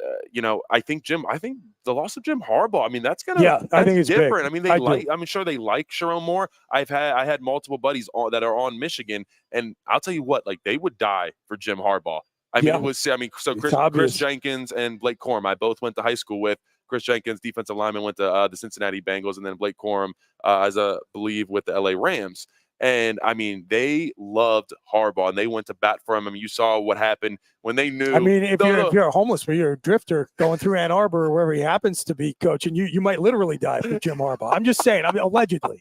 I think the loss of Jim Harbaugh, I mean, that's I think it's different. Big. I mean, I'm sure they like Sharon Moore. I had multiple buddies that are on Michigan, and I'll tell you what, like they would die for Jim Harbaugh. Chris Jenkins and Blake Corum, I both went to high school with. Chris Jenkins, defensive lineman, went to the Cincinnati Bengals, and then Blake Corum, as I believe, with the LA Rams. And, I mean, they loved Harbaugh, and they went to bat for him. I mean, you saw what happened when they knew. I mean, if you're a homeless or you're a drifter going through Ann Arbor or wherever he happens to be coaching, you might literally die with Jim Harbaugh. I'm just saying. I mean, allegedly.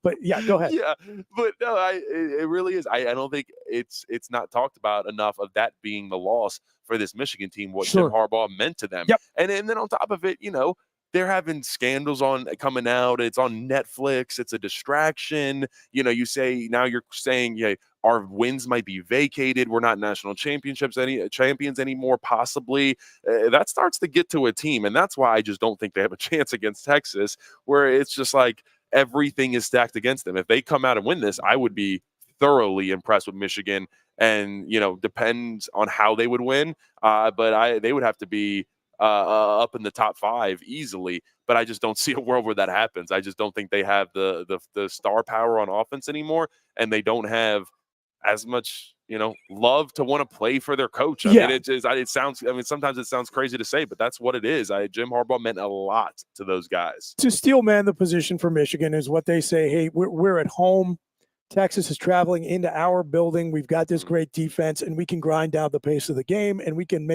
But, yeah, go ahead. Yeah, but no, it really is. I don't think it's not talked about enough of that being the loss for this Michigan team, what Jim Harbaugh meant to them. Yep. And then on top of it, they're having scandals coming out. It's on Netflix. It's a distraction. You say now you're saying, our wins might be vacated. We're not national champions anymore, possibly. That starts to get to a team. And that's why I just don't think they have a chance against Texas, where it's just like everything is stacked against them. If they come out and win this, I would be thoroughly impressed with Michigan. And, depends on how they would win. But they would have to be up in the top 5 easily, but I just don't see a world where that happens. I just don't think they have the star power on offense anymore, and they don't have as much love to want to play for their coach. I mean, it sounds. I mean, sometimes it sounds crazy to say, but that's what it is. Jim Harbaugh meant a lot to those guys. To steel man the position for Michigan is what they say. Hey, we're at home. Texas is traveling into our building. We've got this great defense, and we can grind down the pace of the game, and we can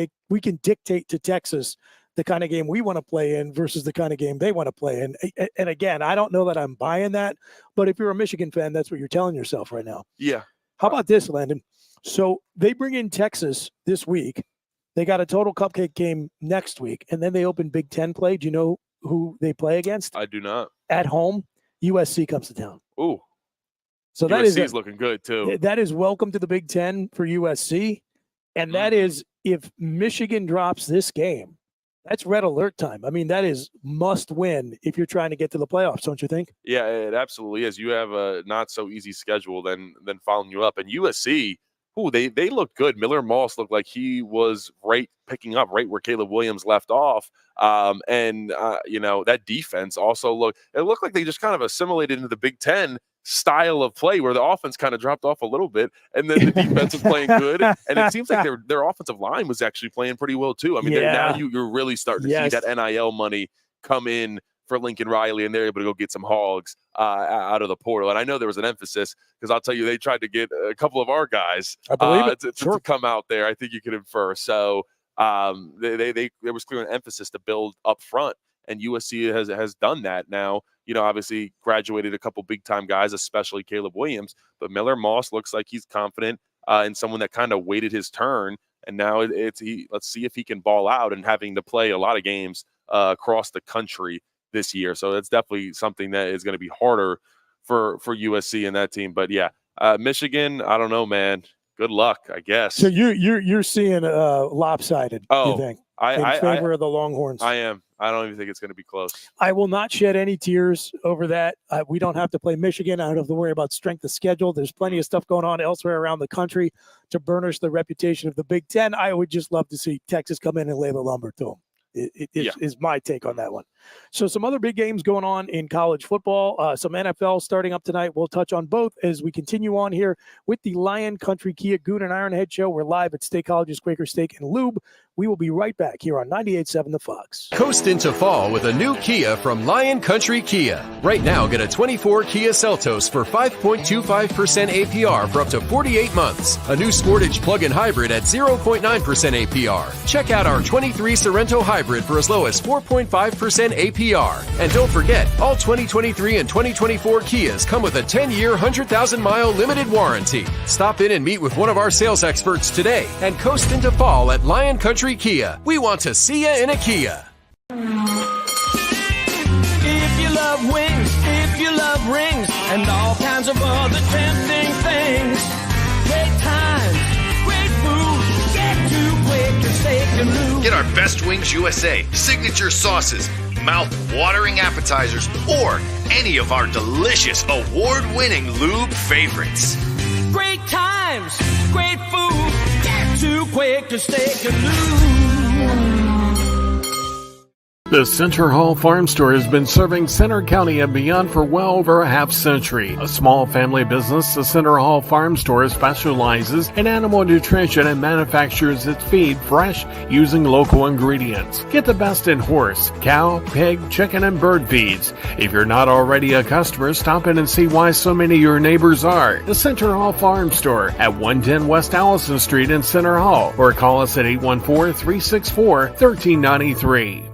dictate to Texas the kind of game we want to play in versus the kind of game they want to play in. And again, I don't know that I'm buying that, but if you're a Michigan fan, that's what you're telling yourself right now. Yeah. How about this, Landon? So they bring in Texas this week. They got a total cupcake game next week, and then they open Big Ten play. Do you know who they play against? I do not. At home, USC comes to town. Ooh. So USC is looking good too. That is welcome to the Big Ten for USC. And that is, if Michigan drops this game, that's red alert time. I mean, that is must win if you're trying to get to the playoffs, don't you think? Yeah, it absolutely is. You have a not so easy schedule than following you up. And USC, they look good. Miller Moss looked like he was picking up right where Caleb Williams left off. That defense also looked like they just kind of assimilated into the Big Ten style of play, where the offense kind of dropped off a little bit, and then the defense was playing good, and it seems like their offensive line was actually playing pretty well too. I mean, now you're really starting to see that NIL money come in for Lincoln Riley, and they're able to go get some hogs out of the portal. And I know there was an emphasis, because I'll tell you, they tried to get a couple of our guys to come out there. I think you could infer. So there was clear an emphasis to build up front, and USC has done that now. Obviously graduated a couple big-time guys, especially Caleb Williams. But Miller Moss looks like he's confident in someone that kind of waited his turn. And now let's see if he can ball out, and having to play a lot of games across the country this year. So that's definitely something that is going to be harder for USC and that team. But, yeah, Michigan, I don't know, man. Good luck, I guess. So you're seeing lopsided, you think, in favor of the Longhorns? I am. I don't even think it's going to be close. I will not shed any tears over that. We don't have to play Michigan. I don't have to worry about strength of schedule. There's plenty of stuff going on elsewhere around the country to burnish the reputation of the Big Ten. I would just love to see Texas come in and lay the lumber to them. Is my take on that one. So some other big games going on in college football, some NFL starting up tonight. We'll touch on both as we continue on here with the Lion Country Kia Goon and Ironhead Show. We're live at State College's Quaker Steak and Lube. We will be right back here on 98.7 The Fox. Coast into fall with a new Kia from Lion Country Kia. Right now, get a 24 Kia Seltos for 5.25% APR for up to 48 months. A new Sportage plug-in hybrid at 0.9% APR. Check out our 23 Sorrento hybrid for as low as 4.5% APR. And don't forget, all 2023 and 2024 Kias come with a 10-year, 100,000-mile limited warranty. Stop in and meet with one of our sales experts today and coast into fall at Lion Country Kia. We want to see you in a Kia. If you love wings, if you love rings, and all kinds of other tempting things, great times, great food, get to Quaker Steak Lube. Get our Best Wings USA, signature sauces, mouth-watering appetizers, or any of our delicious award-winning lube favorites. Great times, great food, get to Quaker Steak Lube. The Center Hall Farm Store has been serving Center County and beyond for well over a half century. A small family business, the Center Hall Farm Store specializes in animal nutrition and manufactures its feed fresh using local ingredients. Get the best in horse, cow, pig, chicken, and bird feeds. If you're not already a customer, stop in and see why so many of your neighbors are. The Center Hall Farm Store at 110 West Allison Street in Center Hall, or call us at 814-364-1393.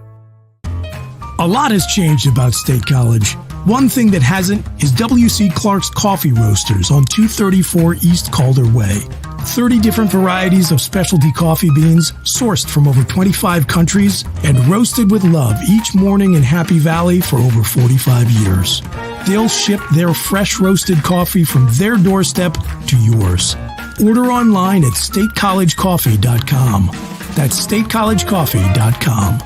A lot has changed about State College. One thing that hasn't is W.C. Clark's Coffee Roasters on 234 East Calder Way. 30 different varieties of specialty coffee beans sourced from over 25 countries and roasted with love each morning in Happy Valley for over 45 years. They'll ship their fresh roasted coffee from their doorstep to yours. Order online at statecollegecoffee.com. That's statecollegecoffee.com.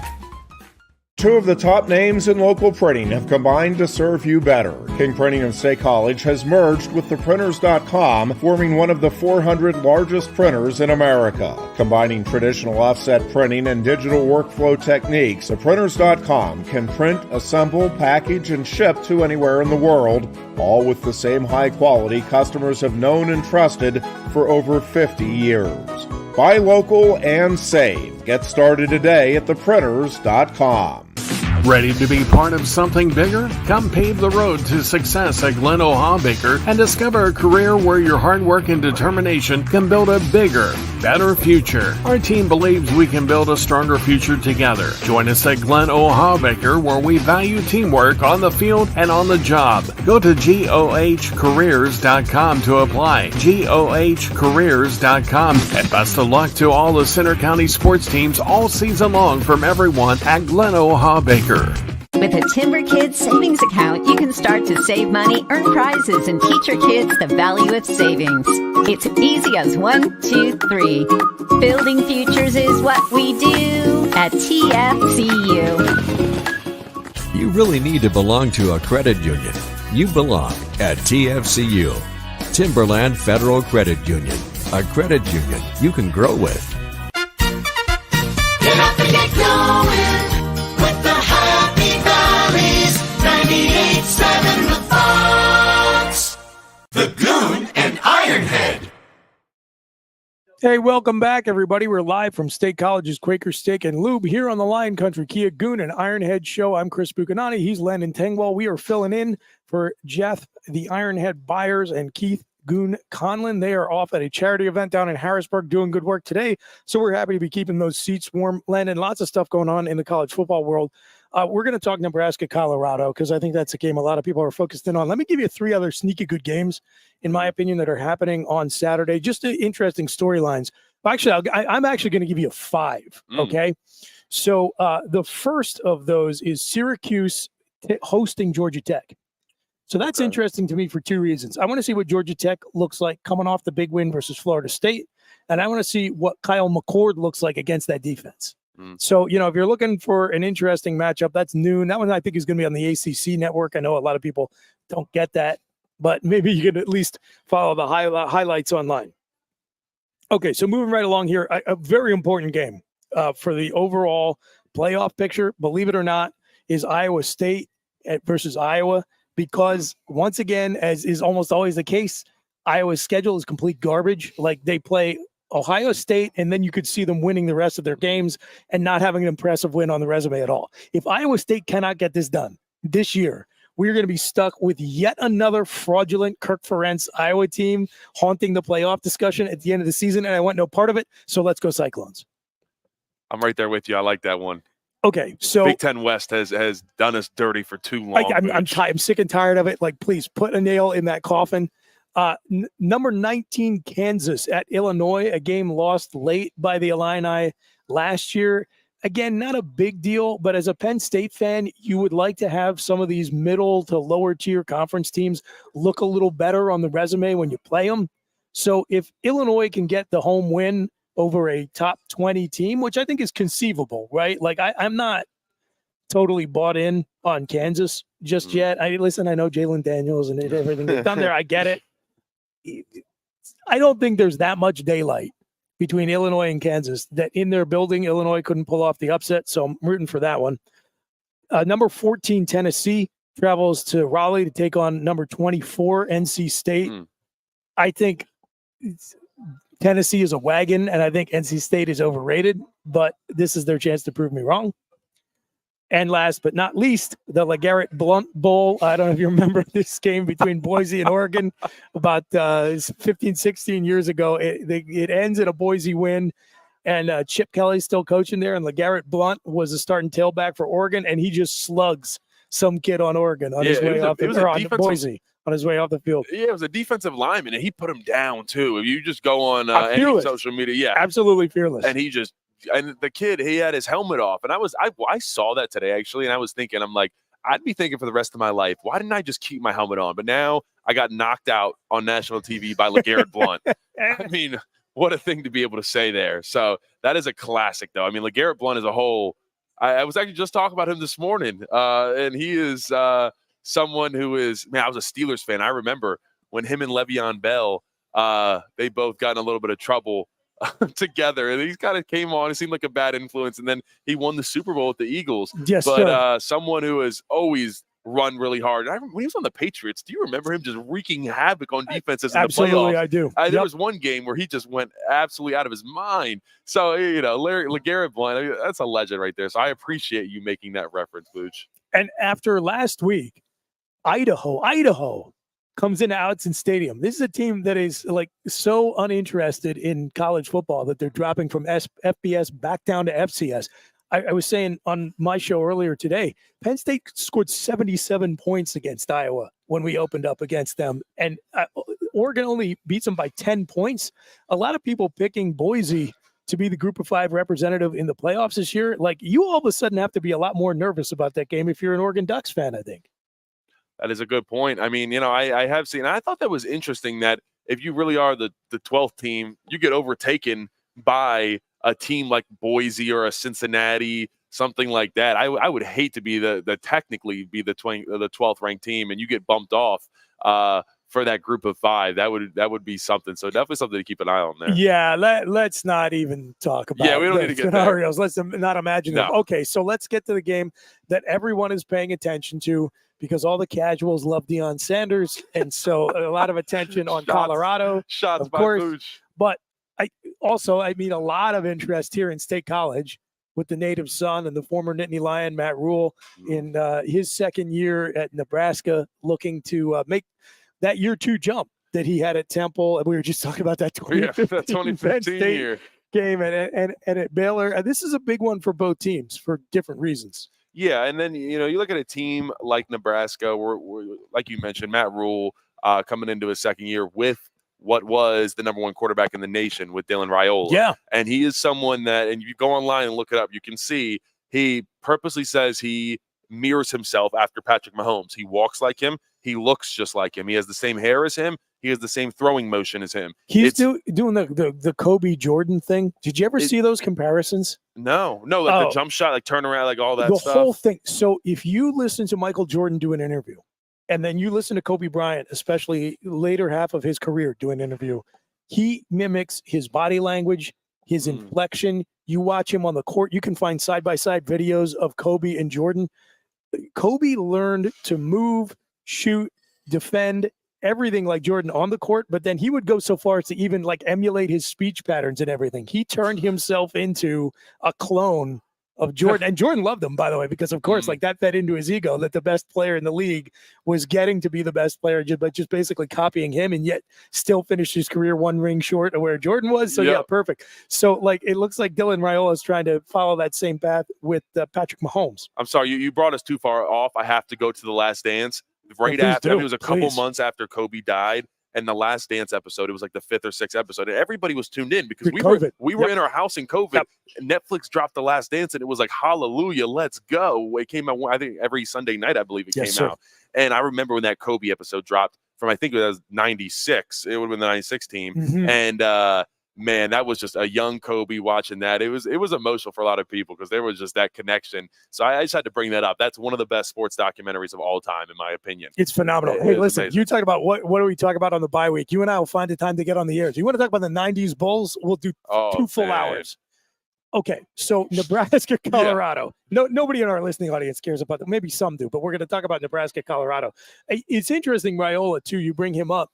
Two of the top names in local printing have combined to serve you better. King Printing of State College has merged with theprinters.com, forming one of the 400 largest printers in America. Combining traditional offset printing and digital workflow techniques, theprinters.com can print, assemble, package, and ship to anywhere in the world, all with the same high quality customers have known and trusted for over 50 years. Buy local and save. Get started today at theprinters.com. Ready to be part of something bigger? Come pave the road to success at Glen Baker and discover a career where your hard work and determination can build a bigger, better future. Our team believes we can build a stronger future together. Join us at Glen Baker, where we value teamwork on the field and on the job. Go to GOHcareers.com to apply. GOHcareers.com. And best of luck to all the Center County sports teams all season long from everyone at Glen Baker. With a Timber Kids savings account, you can start to save money, earn prizes, and teach your kids the value of savings. It's easy as 1, 2, 3. Building futures is what we do at TFCU. You really need to belong to a credit union. You belong at TFCU, Timberland Federal Credit Union, a credit union you can grow with. Get up and get going with the Happy Valleys 98.7 The Fox, the Goon and Ironhead. Hey, welcome back, everybody. We're live from State College's Quaker Steak and Lube here on the Lion Country Kia Goon and Ironhead show. I'm Chris Buchignani. He's Landon Tengwall. We are filling in for Jeff, the Ironhead Byers, and Keith Goon Conlin. They are off at a charity event down in Harrisburg doing good work today. So we're happy to be keeping those seats warm. Landon, lots of stuff going on in the college football world. We're going to talk Nebraska, Colorado, because I think that's a game a lot of people are focused in on. Let me give you 3 other sneaky good games, in my opinion, that are happening on Saturday. Just interesting storylines. Actually, I'm actually going to give you 5. Okay. So the first of those is Syracuse hosting Georgia Tech. So that's interesting to me for 2 reasons. I want to see what Georgia Tech looks like coming off the big win versus Florida State. And I want to see what Kyle McCord looks like against that defense. So, if you're looking for an interesting matchup, that's noon. That one I think is going to be on the ACC network. I know a lot of people don't get that, but maybe you can at least follow the highlights online. Okay, so moving right along here, a very important game for the overall playoff picture, believe it or not, is Iowa State versus Iowa, because once again, as is almost always the case, Iowa's schedule is complete garbage. Like, they play Ohio State, and then you could see them winning the rest of their games and not having an impressive win on the resume at all. If Iowa State cannot get this done this year, we're going to be stuck with yet another fraudulent Kirk Ferentz Iowa team haunting the playoff discussion at the end of the season, and I want no part of it, so let's go Cyclones. I'm right there with you. I like that one. Okay, so Big Ten West has done us dirty for too long. I'm sick and tired of it. Like, please put a nail in that coffin. Number 19, Kansas at Illinois, a game lost late by the Illini last year. Again, not a big deal, but as a Penn State fan, you would like to have some of these middle to lower tier conference teams look a little better on the resume when you play them. So if Illinois can get the home win over a top 20 team, which I think is conceivable, right? Like, I'm not totally bought in on Kansas just yet. I know Jalen Daniels and everything they've done there. I get it. I don't think there's that much daylight between Illinois and Kansas that in their building, Illinois couldn't pull off the upset. So I'm rooting for that one. Number 14, Tennessee, travels to Raleigh to take on number 24, NC State. I think Tennessee is a wagon, and I think NC State is overrated, but this is their chance to prove me wrong. And last but not least, the LeGarrette Blount Bowl. I don't know if you remember this game between Boise and Oregon about 15, 16 years ago. It ends in a Boise win, and Chip Kelly's still coaching there, and LeGarrette Blount was a starting tailback for Oregon, and he just slugs some kid on Oregon on his way off Boise on his way off the field. Yeah, it was a defensive lineman, and he put him down, too. If you just go on any social media, absolutely fearless. And and the kid, he had his helmet off. And I saw that today, actually, and I was thinking, I'm like, I'd be thinking for the rest of my life, why didn't I just keep my helmet on? But now I got knocked out on national TV by LeGarrette Blount. I mean, what a thing to be able to say there. So that is a classic, though. I mean, LeGarrette Blount as a whole, I was actually just talking about him this morning, and he is someone who is, man, I was a Steelers fan. I remember when him and Le'Veon Bell, they both got in a little bit of trouble together, and he kind of came on. It seemed like a bad influence, and then he won the Super Bowl with the Eagles. Yes, but someone who has always run really hard. When he was on the Patriots, do you remember him just wreaking havoc on defenses in the playoffs? Absolutely, I do. There was one game where he just went absolutely out of his mind. So, LeGarrette Blount, that's a legend right there. So I appreciate you making that reference, Booch. And after last week, Idaho comes into Autzen Stadium. This is a team that is like so uninterested in college football that they're dropping from FBS back down to FCS. I was saying on my show earlier today, Penn State scored 77 points against Iowa when we opened up against them. And Oregon only beats them by 10 points. A lot of people picking Boise to be the Group of 5 representative in the playoffs this year. Like, you all of a sudden have to be a lot more nervous about that game if you're an Oregon Ducks fan, I think. That is a good point. I mean, I have seen, I thought that was interesting that if you really are the 12th team, you get overtaken by a team like Boise or a Cincinnati, something like that. I would hate to be the technically be the 12th ranked team, and you get bumped off for that Group of 5. That would be something. So definitely something to keep an eye on there. Yeah, let's not even talk about. Yeah, we don't need to get scenarios. there. Let's not imagine them. Okay, so let's get to the game that everyone is paying attention to, because all the casuals love Deion Sanders, and so a lot of attention on Colorado. Shots of by course. Booch. But I mean, a lot of interest here in State College with the native son and the former Nittany Lion, Matt Rule, in his second year at Nebraska, looking to make that year 2 jump that he had at Temple. And we were just talking about that 2015 Penn State year game and at Baylor. And this is a big one for both teams for different reasons. Yeah, and then, you look at a team like Nebraska, where like you mentioned, Matt Rule coming into his second year with what was the number 1 quarterback in the nation with Dylan Raiola. Yeah. And he is someone that, and you go online and look it up, you can see he purposely says he mirrors himself after Patrick Mahomes. He walks like him. He looks just like him. He has the same hair as him. He has the same throwing motion as him. He's doing the Kobe Jordan thing. Did you ever see those comparisons? No, like the jump shot, like turn around, like all that stuff. The whole thing. So if you listen to Michael Jordan do an interview, and then you listen to Kobe Bryant, especially later half of his career, do an interview, he mimics his body language, his inflection. You watch him on the court. You can find side-by-side videos of Kobe and Jordan. Kobe learned to move, shoot, defend, everything like Jordan on the court, but then he would go so far as to even like emulate his speech patterns and everything. He turned himself into a clone of Jordan. And Jordan loved him, by the way, because of course, like that fed into his ego that the best player in the league was getting to be the best player, but just basically copying him, and yet still finished his career 1 ring short of where Jordan was. So yeah, perfect. So like, it looks like Dylan Raiola is trying to follow that same path with Patrick Mahomes. I'm sorry, you brought us too far off. I have to go to The Last Dance. Right after, it was a couple months after Kobe died, and The Last Dance episode, it was like the 5th or 6th episode, and everybody was tuned in because we were in our house in COVID. And Netflix dropped The Last Dance, and it was like, hallelujah, let's go. It came out, I think, every Sunday night, I believe it came out. And I remember when that Kobe episode dropped from, I think it was 96. It would have been the 96 team. And man, that was just a young Kobe watching that. It was emotional for a lot of people because there was just that connection. So I just had to bring that up. That's one of the best sports documentaries of all time, in my opinion. It's phenomenal. Hey, listen, amazing. You talk about what do we talk about on the bye week? You and I will find the time to get on the air. Do you want to talk about the 90s Bulls? We'll do 2 full hours. Okay, so Nebraska, Colorado. No, nobody in our listening audience cares about that. Maybe some do, but we're going to talk about Nebraska, Colorado. It's interesting, Raiola, too. You bring him up.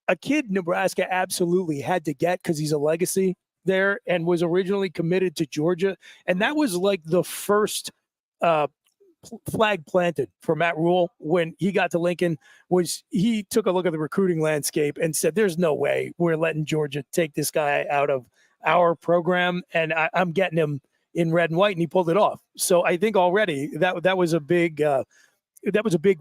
A kid Nebraska absolutely had to get because he's a legacy there and was originally committed to Georgia. And that was like the first flag planted for Matt Rule when he got to Lincoln. Was he took a look at the recruiting landscape and said, there's no way we're letting Georgia take this guy out of our program, and I'm getting him in red and white, and he pulled it off. So I think already that was a big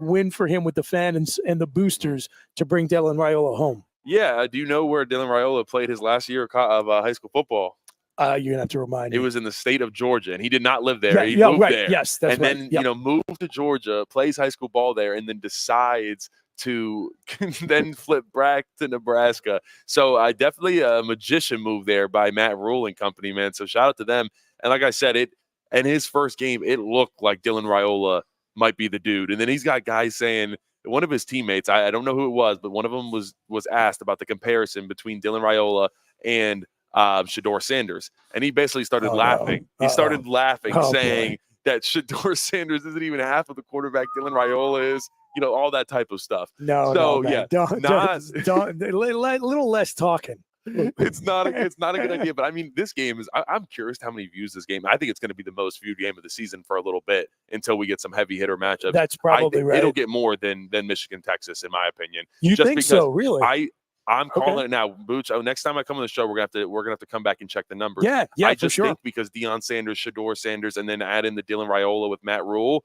win for him with the fans and the boosters to bring Dylan Raiola home. Yeah, do you know where Dylan Raiola played his last year of high school football? You're gonna have to remind me. It was in the state of Georgia, and he did not live there. He moved moved there. Yes, that's and right. then moved to Georgia, plays high school ball there, and then decides to then flip back to Nebraska. So I definitely a magician move there by Matt Rule and company, man. So shout out to them. And like I said, in his first game, it looked like Dylan Raiola might be the dude. And then he's got guys saying, one of his teammates, I don't know who it was, but one of them was asked about the comparison between Dylan Raiola and Shedeur Sanders. And he basically started laughing. He started laughing, saying that Shedeur Sanders isn't even half of the quarterback Dylan Raiola is. All that type of stuff. No, don't, a little less talking. It's not a good idea. But I mean, this game is. I'm curious how many views this game. I think it's going to be the most viewed game of the season for a little bit until we get some heavy hitter matchups. That's probably right. It'll get more than Michigan, Texas, in my opinion. You think so? Really? I'm calling it now, Booch. Next time I come on the show, we're gonna have to come back and check the numbers. Yeah, I just think because Deion Sanders, Shedeur Sanders, and then add in the Dylan Raiola with Matt Rule.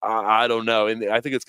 I don't know, and I think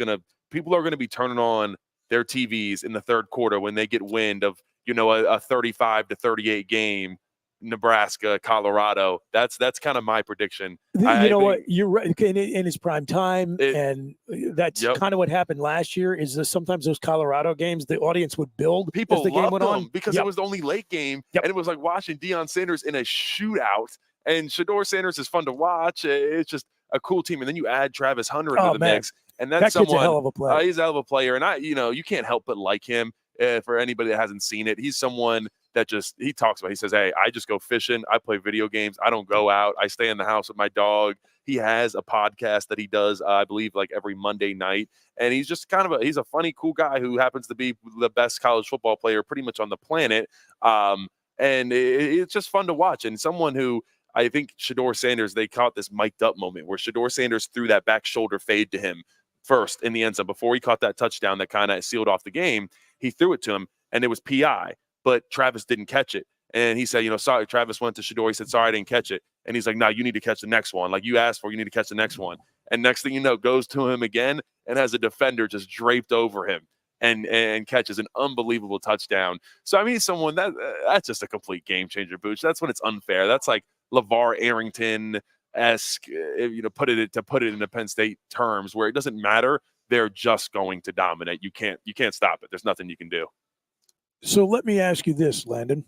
people are gonna be turning on their TVs in the third quarter when they get wind of a 35-38 game, Nebraska, Colorado. That's kind of my prediction. What? You're right. In his prime time, and that's kind of what happened last year. Is that sometimes those Colorado games, the audience would build people as the game went on because it was the only late game, and it was like watching Deion Sanders in a shootout. And Shedeur Sanders is fun to watch. It's just a cool team, and then you add Travis Hunter into the mix, and that's someone. A hell of a player. He's a hell of a player, and you can't help but like him. For anybody that hasn't seen it, he's someone that he talks about. He says, "Hey, I just go fishing. I play video games. I don't go out. I stay in the house with my dog." He has a podcast that he does, I believe, like every Monday night, and he's just he's a funny, cool guy who happens to be the best college football player pretty much on the planet. And it's just fun to watch, and someone who. I think Shedeur Sanders, they caught this mic'd up moment where Shedeur Sanders threw that back shoulder fade to him first in the end zone before he caught that touchdown that kind of sealed off the game. He threw it to him, and it was PI, but Travis didn't catch it. And he said, sorry, Travis went to Shedeur. He said, sorry, I didn't catch it. And he's like, no, you need to catch the next one. Like you asked for, you need to catch the next one. And next thing you know, goes to him again and has a defender just draped over him and catches an unbelievable touchdown. So, I mean, someone that's just a complete game changer, Booch. That's when it's unfair. That's like LeVar Arrington-esque, put it into Penn State terms where it doesn't matter. They're just going to dominate. You can't stop it. There's nothing you can do. So let me ask you this, Landon.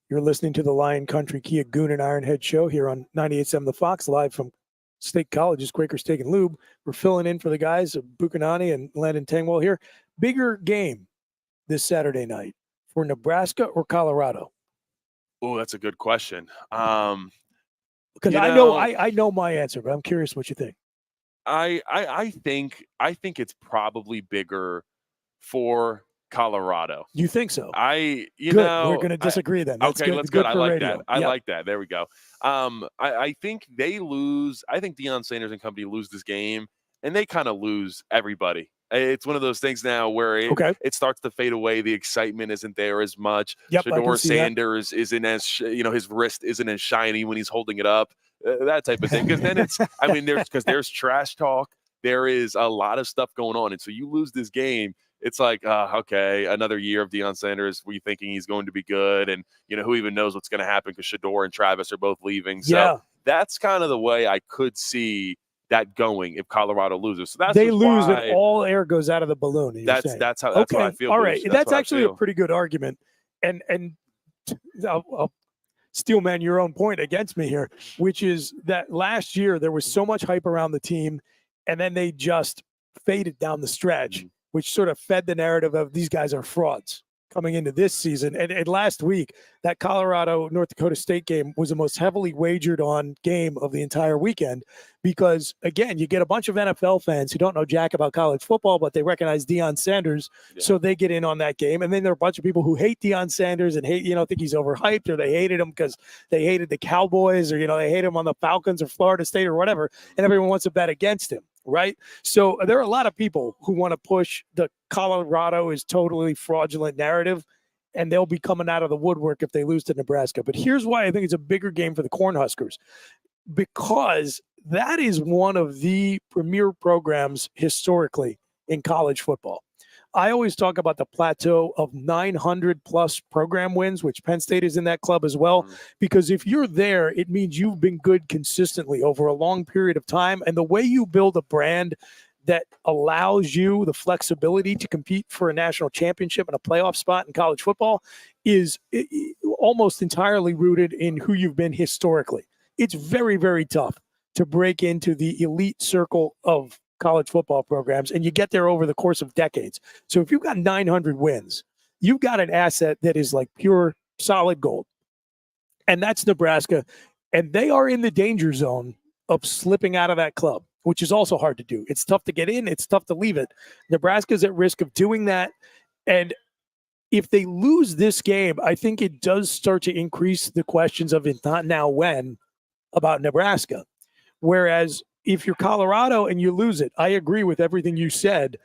You're listening to the Lion Country Kia Goon and Ironhead show here on 98.7 The Fox, live from State College's Quaker Steak and Lube. We're filling in for the guys of Buchignani and Landon Tengwall here. Bigger game this Saturday night for Nebraska or Colorado? Oh, that's a good question. Because I know my answer, but I'm curious what you think. I think it's probably bigger for Colorado. You think so? We're going to disagree then. That's okay, good. let's good go. I for like radio. that. I like that. There we go. I think they lose. I think Deion Sanders and company lose this game, and they kind of lose everybody. It's one of those things now where it starts to fade away. The excitement isn't there as much. Shedeur Sanders isn't as his wrist isn't as shiny when he's holding it up. That type of thing. Because then there's trash talk. There is a lot of stuff going on, and so you lose this game. It's like, okay, another year of Deion Sanders. Were you thinking he's going to be good? And who even knows what's going to happen because Shedeur and Travis are both leaving. So that's kind of the way I could see that going if Colorado loses. So that's they lose and all air goes out of the balloon. That's how I feel. All right, that's actually a pretty good argument, and I'll steelman your own point against me here, which is that last year there was so much hype around the team, and then they just faded down the stretch, which sort of fed the narrative of these guys are frauds. coming into this season. And last week, that Colorado-North Dakota State game was the most heavily wagered on game of the entire weekend because, again, you get a bunch of NFL fans who don't know jack about college football, but they recognize Deion Sanders, so they get in on that game. And then there are a bunch of people who hate Deion Sanders and think he's overhyped, or they hated him because they hated the Cowboys, or, they hate him on the Falcons or Florida State or whatever, and everyone wants to bet against him. Right. So there are a lot of people who want to push the Colorado is totally fraudulent narrative, and they'll be coming out of the woodwork if they lose to Nebraska. But here's why I think it's a bigger game for the Cornhuskers, because that is one of the premier programs historically in college football. I always talk about the plateau of 900 plus program wins, which Penn State is in that club as well, because if you're there, it means you've been good consistently over a long period of time. And the way you build a brand that allows you the flexibility to compete for a national championship and a playoff spot in college football is almost entirely rooted in who you've been historically. It's very, very tough to break into the elite circle of college football programs, and you get there over the course of decades. So if you've got 900 wins, you've got an asset that is like pure solid gold. And that's Nebraska. And they are in the danger zone of slipping out of that club, which is also hard to do. It's tough to get in. It's tough to leave it. Nebraska's at risk of doing that. And if they lose this game, I think it does start to increase the questions of it's not now when about Nebraska. Whereas if you're Colorado and you lose it, I agree with everything you said,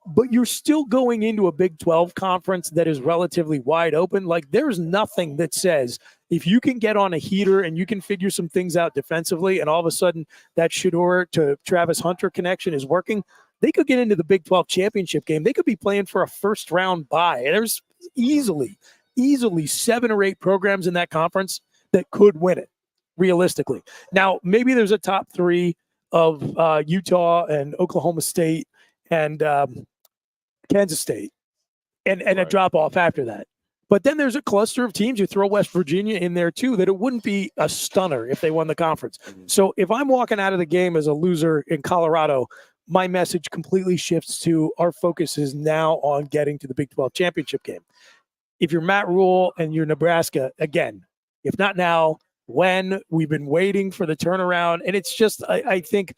but you're still going into a Big 12 conference that is relatively wide open. Like, there's nothing that says if you can get on a heater and you can figure some things out defensively, and all of a sudden that Shedeur to Travis Hunter connection is working, they could get into the Big 12 championship game. They could be playing for a first round bye. There's easily 7 or 8 programs in that conference that could win it realistically. Now, maybe there's a top 3 of Utah and Oklahoma State and Kansas State and a drop off after that. But then there's a cluster of teams. You throw West Virginia in there too, that it wouldn't be a stunner if they won the conference. So if I'm walking out of the game as a loser in Colorado, my message completely shifts to our focus is now on getting to the Big 12 championship game. If you're Matt Rule and you're Nebraska, again, if not now, when? We've been waiting for the turnaround. And it's just, I think,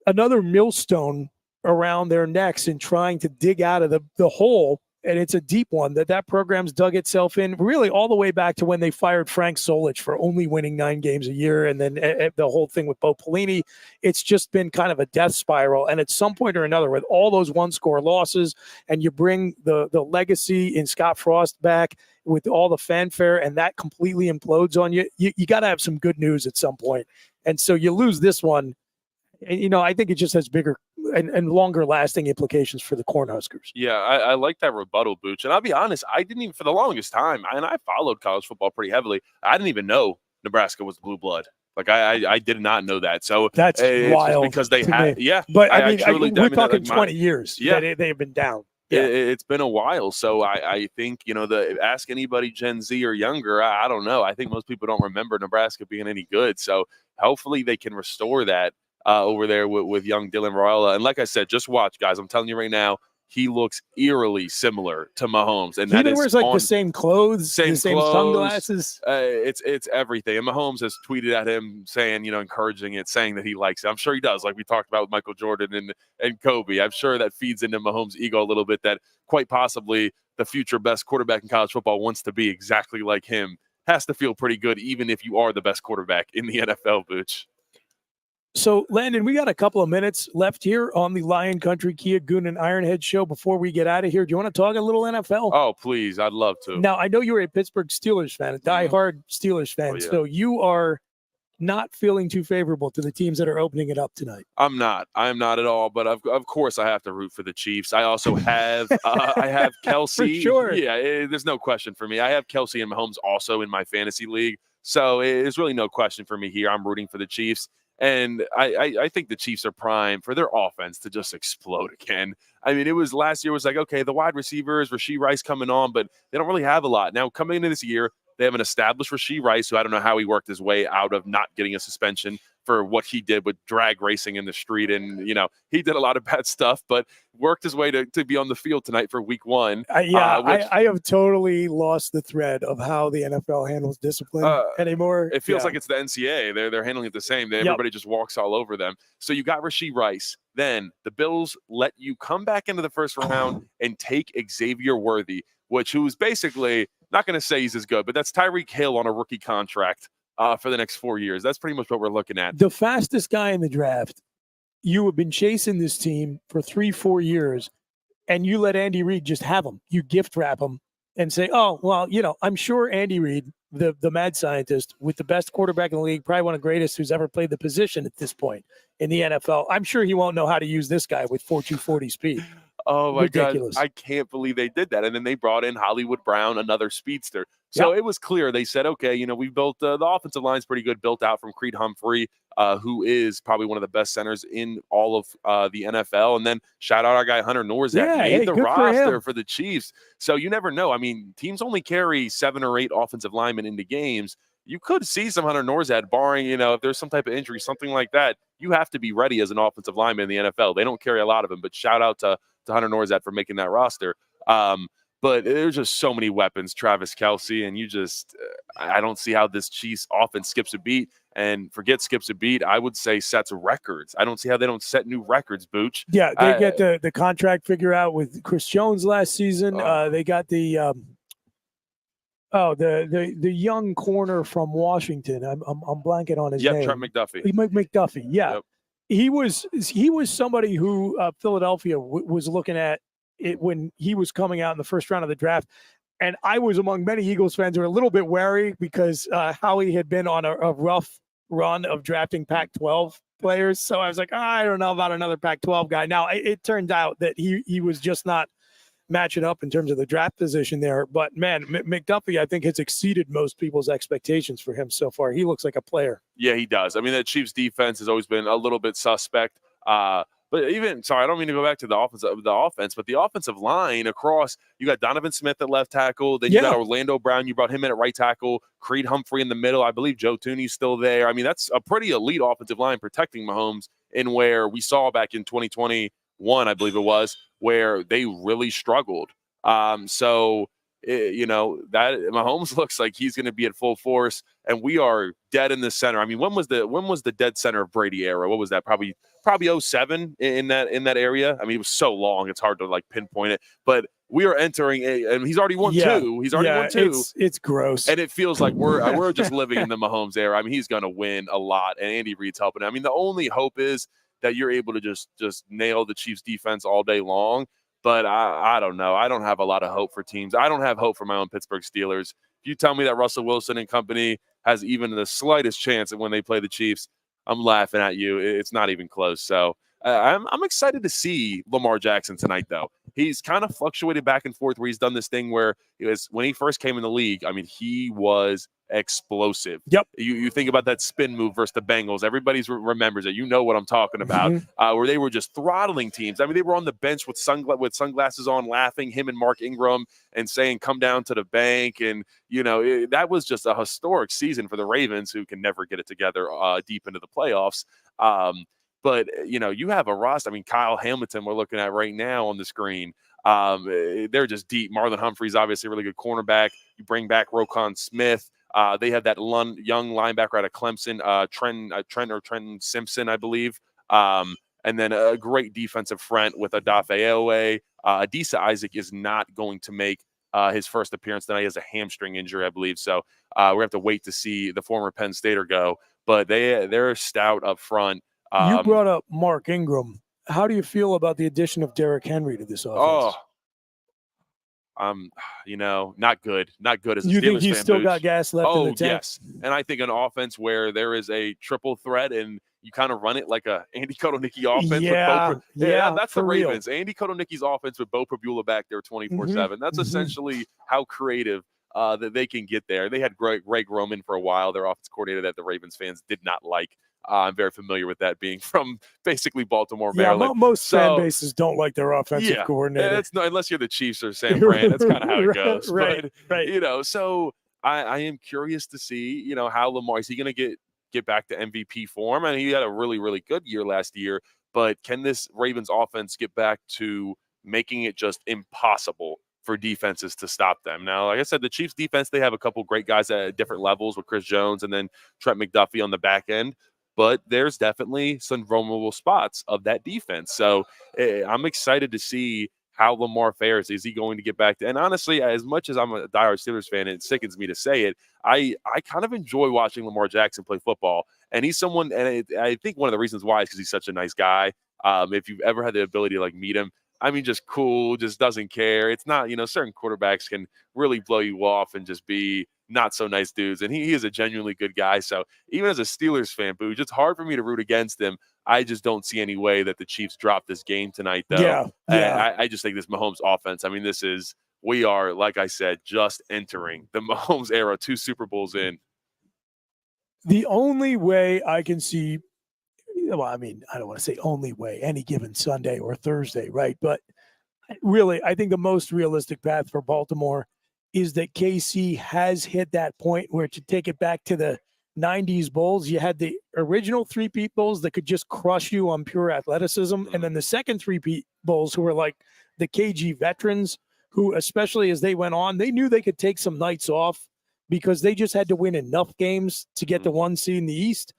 another millstone around their necks in trying to dig out of the hole. And it's a deep one that program's dug itself in really all the way back to when they fired Frank Solich for only winning 9 games a year. And then the whole thing with Bo Pelini, it's just been kind of a death spiral. And at some point or another, with all those 1-score losses, and you bring the legacy in Scott Frost back with all the fanfare, and that completely implodes on you, you got to have some good news at some point. And so you lose this one. And, I think it just has bigger and longer lasting implications for the Cornhuskers. Yeah, I like that rebuttal, Booch. And I'll be honest, I didn't even, for the longest time, and I followed college football pretty heavily, I didn't even know Nebraska was blue blood. Like, I did not know that. So that's wild. Because they had, But we're talking 20 years. Yeah, they've been down. Yeah. It's been a while. So I think, ask anybody Gen Z or younger, I don't know. I think most people don't remember Nebraska being any good. So hopefully they can restore that over there with young Dylan Royala. And like I said, just watch, guys. I'm telling you right now, he looks eerily similar to Mahomes. And he even wears the same clothes, the same sunglasses. It's everything. And Mahomes has tweeted at him saying, encouraging it, saying that he likes it. I'm sure he does, like we talked about with Michael Jordan and Kobe. I'm sure that feeds into Mahomes' ego a little bit, that quite possibly the future best quarterback in college football wants to be exactly like him. Has to feel pretty good, even if you are the best quarterback in the NFL, Booch. So, Landon, we got a couple of minutes left here on the Lion Country Kia Goon and Ironhead show before we get out of here. Do you want to talk a little NFL? Oh, please. I'd love to. Now, I know you're a Pittsburgh Steelers fan, a diehard Steelers fan. Oh, yeah. So you are not feeling too favorable to the teams that are opening it up tonight. I'm not at all. But of course, I have to root for the Chiefs. I also have I have Kelsey. For sure. Yeah, there's no question for me. I have Kelsey and Mahomes also in my fantasy league. So there's really no question for me here. I'm rooting for the Chiefs. And I think the Chiefs are primed for their offense to just explode again. I mean, it was last year was like, okay, the wide receivers, Rashee Rice coming on, but they don't really have a lot. Now, coming into this year, they have an established Rashee Rice, who I don't know how he worked his way out of not getting a suspension for what he did with drag racing in the street. And, he did a lot of bad stuff, but worked his way to be on the field tonight for week 1. I have totally lost the thread of how the NFL handles discipline anymore. It feels like it's the NCAA. They're handling it the same. Everybody just walks all over them. So you got Rashee Rice. Then the Bills let you come back into the first round and take Xavier Worthy, who is basically, not going to say he's as good, but that's Tyreek Hill on a rookie contract for the next 4 years. That's pretty much what we're looking at. The fastest guy in the draft. You have been chasing this team for 3-4 years, and you let Andy Reid just have him. You gift wrap him and say, oh, well, I'm sure Andy Reid, the mad scientist with the best quarterback in the league, probably one of the greatest who's ever played the position at this point in the NFL. I'm sure he won't know how to use this guy with 4.240 speed. Oh, my Ridiculous. God. I can't believe they did that. And then they brought in Hollywood Brown, another speedster. So it was clear. They said, okay, we built the offensive line's pretty good, built out from Creed Humphrey, who is probably one of the best centers in all of the NFL. And then shout out our guy Hunter Norzak, made the roster for the Chiefs. So you never know. I mean, teams only carry 7 or 8 offensive linemen into games. You could see some Hunter Norzak, barring, if there's some type of injury, something like that. You have to be ready as an offensive lineman in the NFL. They don't carry a lot of them, but shout out to Hunter Norzak for making that roster. But there's just so many weapons, Travis Kelce, and you just I don't see how this Chiefs offense skips a beat. And forget skips a beat, I would say sets records. I don't see how they don't set new records, Booch. Yeah, they get the contract figure out with Chris Jones last season. They got the young corner from Washington. I'm blanking on his name. Trent McDuffie. McDuffie, yeah. Yep. He was somebody who Philadelphia was looking at it when he was coming out in the first round of the draft. And I was among many Eagles fans who were a little bit wary because Howie had been on a rough run of drafting Pac-12 players. So I was like, I don't know about another Pac-12 guy. Now, it turned out that he was just not matching up in terms of the draft position there. But, man, McDuffie, I think, has exceeded most people's expectations for him so far. He looks like a player. Yeah, he does. I mean, the Chiefs' defense has always been a little bit suspect. But I don't mean to go back to the offense, but the offensive line across, you got Donovan Smith at left tackle, then you got Orlando Brown, you brought him in at right tackle, Creed Humphrey in the middle. I believe Joe Thuney's still there. I mean, that's a pretty elite offensive line protecting Mahomes in where we saw back in 2021, I believe it was, where they really struggled. That Mahomes looks like he's going to be at full force, and we are dead in the center. I mean, when was the dead center of Brady era? What was that? Probably 07 in that area. I mean, it was so long, it's hard to pinpoint it. But we are entering and he's already won 2. He's already won 2. It's gross, and it feels like we're just living in the Mahomes era. I mean, he's going to win a lot, and Andy Reid's helping. I mean, the only hope is that you're able to just nail the Chiefs defense all day long. But I don't know. I don't have a lot of hope for teams. I don't have hope for my own Pittsburgh Steelers. If you tell me that Russell Wilson and company has even the slightest chance when they play the Chiefs, I'm laughing at you. It's not even close. So I'm excited to see Lamar Jackson tonight, though. He's kind of fluctuated back and forth where he's done this thing where when he first came in the league, I mean, he was explosive. Yep. You think about that spin move versus the Bengals. Everybody remembers it. You know what I'm talking about. Where they were just throttling teams. I mean, they were on the bench with sunglasses on, laughing, him and Mark Ingram, and saying, come down to the bank. And, that was just a historic season for the Ravens, who can never get it together deep into the playoffs. But, you have a roster. I mean, Kyle Hamilton we're looking at right now on the screen. They're just deep. Marlon Humphrey's obviously a really good cornerback. You bring back Roquan Smith. They have that young linebacker out of Clemson, Trenton Simpson, I believe. And then a great defensive front with Odafe Oweh. Adisa Isaac is not going to make his first appearance tonight. He has a hamstring injury, I believe. So we have to wait to see the former Penn Stater go. But they're stout up front. You brought up Mark Ingram. How do you feel about the addition of Derrick Henry to this offense? Not good. Not good as a Steelers fan. You think he's still got gas left in the tank? Yes. And I think an offense where there is a triple threat and you kind of run it like a Andy Kotelnicki offense. That's the Ravens. Andy Kotelnicki's offense with Bo Prabula back there 24/7. That's essentially how creative that they can get there. They had Greg Roman for a while, their offense coordinator that the Ravens fans did not like. I'm very familiar with that, being from basically Baltimore, Maryland. Most fan bases don't like their offensive coordinator. Unless you're the Chiefs or Sam Bran. That's kind of how it goes. Right. So I am curious to see, how Lamar, is he going to get get back to MVP form. And he had a really, really good year last year. But can this Ravens offense get back to making it just impossible for defenses to stop them? Now, like I said, the Chiefs defense, they have a couple great guys at different levels with Chris Jones and then Trent McDuffie on the back end. But there's definitely some vulnerable spots of that defense. So I'm excited to see how Lamar fares. Is he going to get back to, and honestly, as much as I'm a diehard Steelers fan, it sickens me to say it, I kind of enjoy watching Lamar Jackson play football. And he's someone, and I think one of the reasons why is because he's such a nice guy. If you've ever had the ability to like meet him, I mean, just cool, just doesn't care. It's not, certain quarterbacks can really blow you off and just be not so nice dudes. And he is a genuinely good guy. So even as a Steelers fan, Booge, it's hard for me to root against him. I just don't see any way that the Chiefs drop this game tonight, though. Yeah. I just think this Mahomes offense, I mean, we are, like I said, just entering the Mahomes era, 2 Super Bowls in. The only way I can see, well, I mean, I don't want to say only way, any given Sunday or Thursday, right? But really, I think the most realistic path for Baltimore is that KC has hit that point where, to take it back to the 90s Bulls, you had the original 3-peat Bulls that could just crush you on pure athleticism. And then the second 3-peat Bulls, who were like the KG veterans, who, especially as they went on, they knew they could take some nights off because they just had to win enough games to get the 1 seed in the East.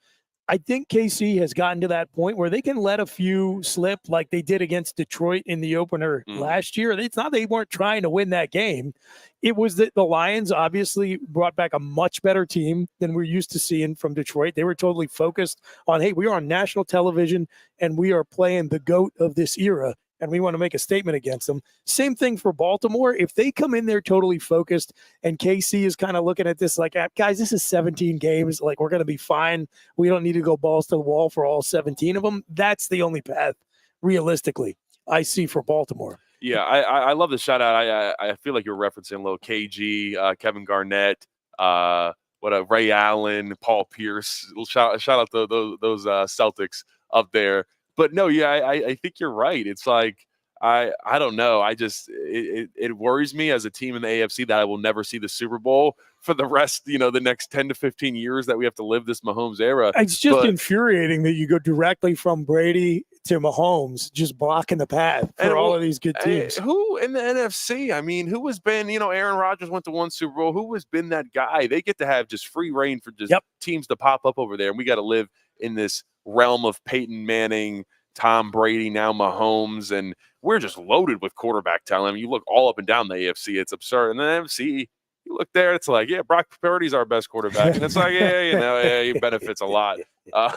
I think KC has gotten to that point where they can let a few slip like they did against Detroit in the opener last year. It's not they weren't trying to win that game. It was that the Lions obviously brought back a much better team than we're used to seeing from Detroit. They were totally focused on, hey, we are on national television and we are playing the GOAT of this era, and we want to make a statement against them. Same thing for Baltimore. If they come in there totally focused and KC is kind of looking at this like, guys, this is 17 games. Like, we're going to be fine. We don't need to go balls to the wall for all 17 of them. That's the only path, realistically, I see for Baltimore. Yeah, I love the shout out. I feel like you're referencing a little KG, Kevin Garnett, Ray Allen, Paul Pierce. Shout out to those Celtics up there. But no, yeah, I think you're right. It's like, I don't know. It worries me as a team in the AFC that I will never see the Super Bowl for the rest, the next 10 to 15 years that we have to live this Mahomes era. It's just infuriating that you go directly from Brady to Mahomes, just blocking the path for all of these good teams. Who in the NFC? I mean, who has been, Aaron Rodgers went to 1 Super Bowl. Who has been that guy? They get to have just free reign for just teams to pop up over there. And we got to live in this realm of Peyton Manning, Tom Brady, now Mahomes, and we're just loaded with quarterback talent. I mean, you look all up and down the AFC, it's absurd. And the NFC, you look there, it's like, yeah, Brock Purdy's our best quarterback. And it's like, he benefits a lot.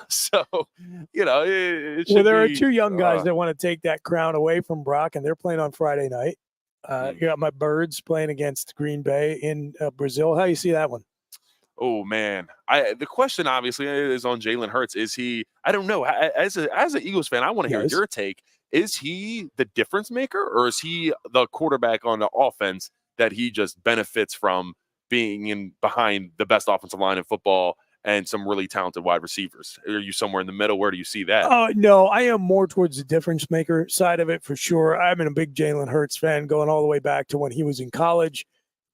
So, it should there are 2 young guys that want to take that crown away from Brock, and they're playing on Friday night. You got my Birds playing against Green Bay in Brazil. How do you see that one? Oh man, the question obviously is on Jalen Hurts. Is he? I don't know. As an Eagles fan, I want to hear your take. Is he the difference maker, or is he the quarterback on the offense that he just benefits from being in behind the best offensive line in football and some really talented wide receivers? Are you somewhere in the middle? Where do you see that? No, I am more towards the difference maker side of it for sure. I've been a big Jalen Hurts fan going all the way back to when he was in college.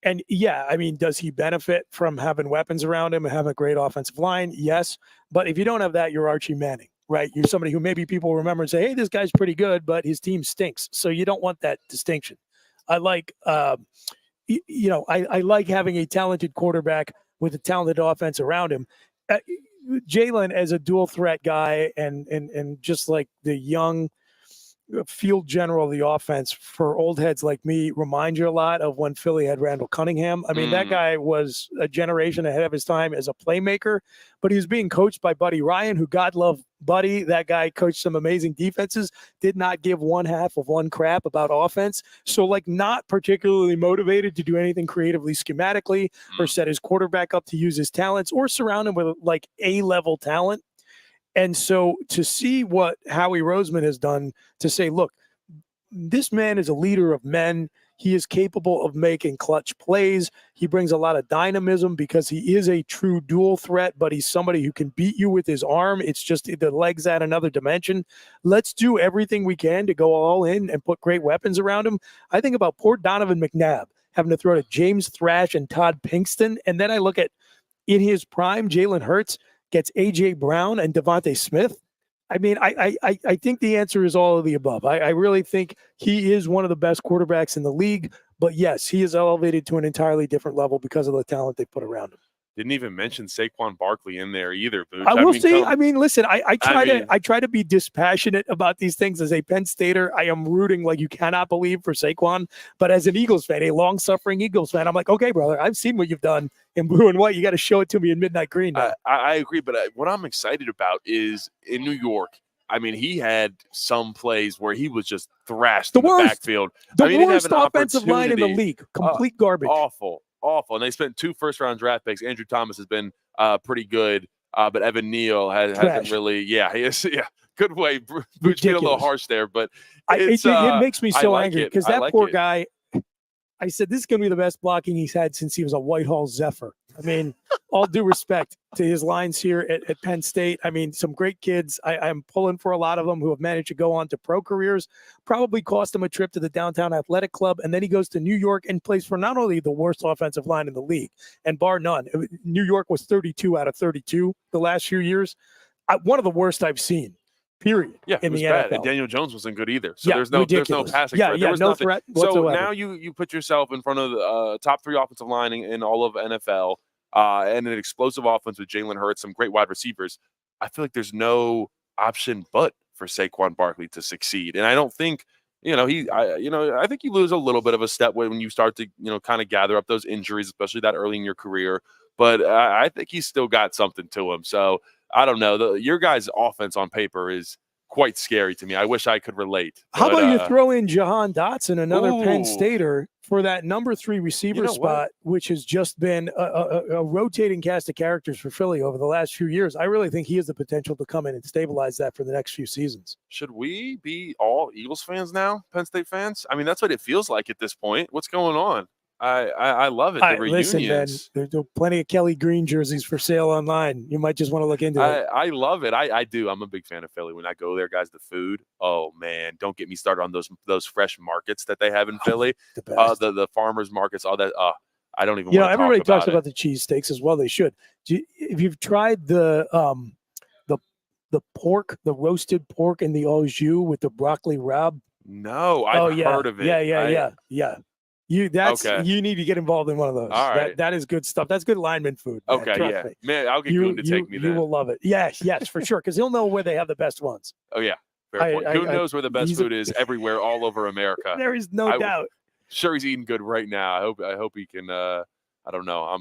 And yeah, I mean, does he benefit from having weapons around him and having a great offensive line? Yes. But if you don't have that, you're Archie Manning, right? You're somebody who maybe people remember and say, hey, this guy's pretty good, but his team stinks. So you don't want that distinction. I like, I like having a talented quarterback with a talented offense around him. Jalen as a dual threat guy and just like the young field general of the offense for old heads like me remind you a lot of when Philly had Randall Cunningham. I mean, that guy was a generation ahead of his time as a playmaker, but he was being coached by Buddy Ryan, who, God love Buddy. That guy coached some amazing defenses, did not give 1/2 of one crap about offense. So like not particularly motivated to do anything creatively, schematically, or set his quarterback up to use his talents or surround him with like A-level talent. And so to see what Howie Roseman has done to say, look, this man is a leader of men. He is capable of making clutch plays. He brings a lot of dynamism because he is a true dual threat, but he's somebody who can beat you with his arm. It's just the legs add another dimension. Let's do everything we can to go all in and put great weapons around him. I think about poor Donovan McNabb having to throw to James Thrash and Todd Pinkston. And then I look at in his prime, Jalen Hurts. gets A.J. Brown and Devontae Smith, I mean, I think the answer is all of the above. I really think he is one of the best quarterbacks in the league. But, yes, he is elevated to an entirely different level because of the talent they put around him. Didn't even mention Saquon Barkley in there either, Booch. I will say, listen, I try to be dispassionate about these things. As a Penn Stater, I am rooting like you cannot believe for Saquon. But as an Eagles fan, a long-suffering Eagles fan, I'm like, okay, brother, I've seen what you've done in blue and white. You got to show it to me in midnight green now. I agree, but what I'm excited about is in New York, I mean, he had some plays where he was just thrashed in the backfield. The worst offensive line in the league. Complete garbage. Awful. And they spent 2 first-round draft picks. Andrew Thomas has been pretty good, but Evan Neal hasn't really. Yeah, he is. Yeah, good way. Booch being a little harsh there, but it makes me so angry because that poor guy. I said this is going to be the best blocking he's had since he was a Whitehall Zephyr. I mean, all due respect to his lines here at Penn State. I mean, some great kids. I'm pulling for a lot of them who have managed to go on to pro careers, probably cost him a trip to the downtown athletic club. And then he goes to New York and plays for not only the worst offensive line in the league, and bar none. New York was 32 out of 32 the last few years. One of the worst I've seen. Period. Yeah, in the bad. NFL. And Daniel Jones wasn't good either. So there's no passing. Yeah, there was no nothing. threat whatsoever. So now you put yourself in front of the top 3 offensive line in all of NFL, and an explosive offense with Jalen Hurts, some great wide receivers. I feel like there's no option but for Saquon Barkley to succeed. And I don't think, I think you lose a little bit of a step when you start to, kind of gather up those injuries, especially that early in your career. But I think he's still got something to him. So I don't know. Your guys' offense on paper is quite scary to me. I wish I could relate. How about you throw in Jahan Dotson, another Penn Stater, for that number 3 receiver spot, which has just been a rotating cast of characters for Philly over the last few years. I really think he has the potential to come in and stabilize that for the next few seasons. Should we be all Eagles fans now, Penn State fans? I mean, that's what it feels like at this point. What's going on? I love it. The reunions. Listen, man, there's plenty of Kelly Green jerseys for sale online. You might just want to look into it. I love it. I do. I'm a big fan of Philly. When I go there, guys, the food. Oh man, don't get me started on those fresh markets that they have in Philly. The farmers markets, all that. I don't even. Everybody talks about the cheesesteaks as well. They should. If you've tried the pork, the roasted pork in the au jus with the broccoli rabe. No, I've heard of it. Yeah. You need to get involved in one of those. All right. That is good stuff. That's good lineman food. Man. Okay, Trust me. Man, I'll get Goon to take me there. You will love it. Yes, for sure, because he'll know where they have the best ones. Oh yeah, fair point. Goon knows where the best food is everywhere, all over America. There is no doubt. Sure, he's eating good right now. I hope he can. I don't know.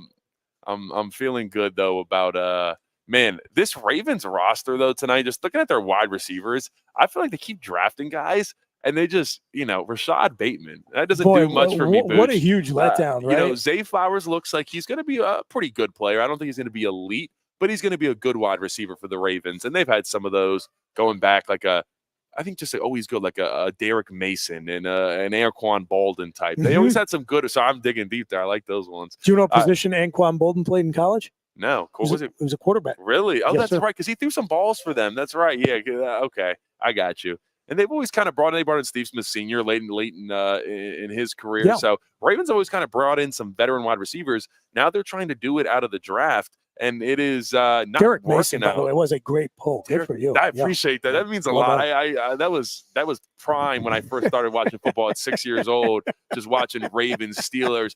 I'm feeling good though about man, this Ravens roster though tonight. Just looking at their wide receivers, I feel like they keep drafting guys. And they just, Rashad Bateman, that doesn't do much for me. What a huge letdown, right? Zay Flowers looks like he's going to be a pretty good player. I don't think he's going to be elite, but he's going to be a good wide receiver for the Ravens. And they've had some of those going back, he's good, like a Derek Mason and an Anquan Bolden type. They always had some good, so I'm digging deep there. I like those ones. Do you know what position Anquan Bolden played in college? No. He was a quarterback. Really? Oh, yes, that's right, because he threw some balls for them. That's right. Yeah, okay. I got you. And they've always kind of brought in Steve Smith Sr. late in his career. Yeah. So Ravens always kind of brought in some veteran wide receivers. Now they're trying to do it out of the draft, and it is not Derek working Mason, out. by the way, was a great pull. Good for you. I appreciate that. That means a lot. That was prime when I first started watching football at 6 years old, just watching Ravens, Steelers.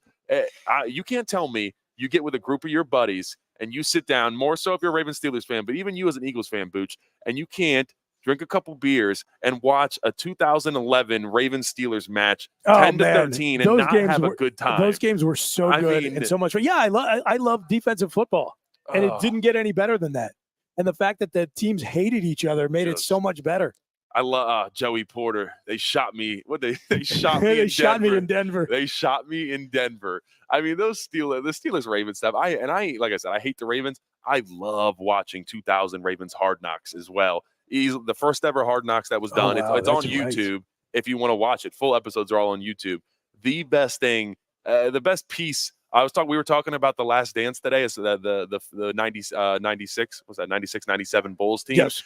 You can't tell me you get with a group of your buddies and you sit down, more so if you're a Ravens Steelers fan, but even you as an Eagles fan, Booch, and you can't drink a couple beers and watch a 2011 Ravens-Steelers match 10 to 13 and those not have a good time. Those games were so good and so much fun. Yeah, I love defensive football, and it didn't get any better than that. And the fact that the teams hated each other made it so much better. I love Joey Porter. They shot me. They shot me. They shot me in Denver. They shot me in Denver. I mean, the Steelers Ravens stuff. I like I said, I hate the Ravens. I love watching 2000 Ravens Hard Knocks as well. He's the first ever Hard Knocks that was done. It's on YouTube if you want to watch it. Full episodes are all on YouTube. The best thing, the best piece. We were talking about The Last Dance today. Is the 96 was that 96-97 Bulls team? Yes.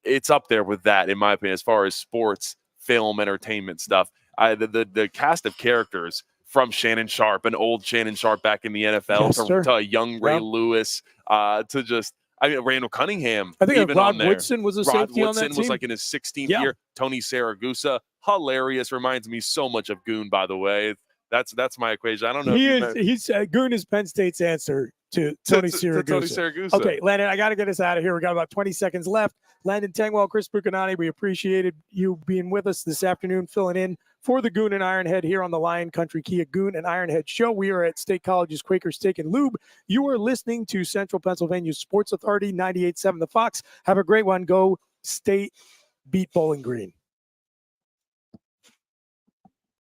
It's up there with that in my opinion as far as sports, film, entertainment stuff. The cast of characters from Shannon Sharp, an old Shannon Sharp back in the NFL, Yes, to a young Ray Lewis, to just, Randall Cunningham. I think even Rod on there. Woodson was a Rod safety Woodson on that team. was like in his 16th year. Tony Saragusa, hilarious. Reminds me so much of Goon, by the way. That's my equation. I don't know. He's Goon is Penn State's answer to Tony Saragusa. Okay, Landon, I got to get us out of here. We got about 20 seconds left. Landon Tengwall, Chris Buchignani, we appreciated you being with us this afternoon, filling in for the Goon and Ironhead here on the Lion Country Kia Goon and Ironhead Show. We are at State College's Quaker Steak and Lube. You are listening to Central Pennsylvania Sports Authority 98.7 The Fox. Have a great one. Go State, beat Bowling Green.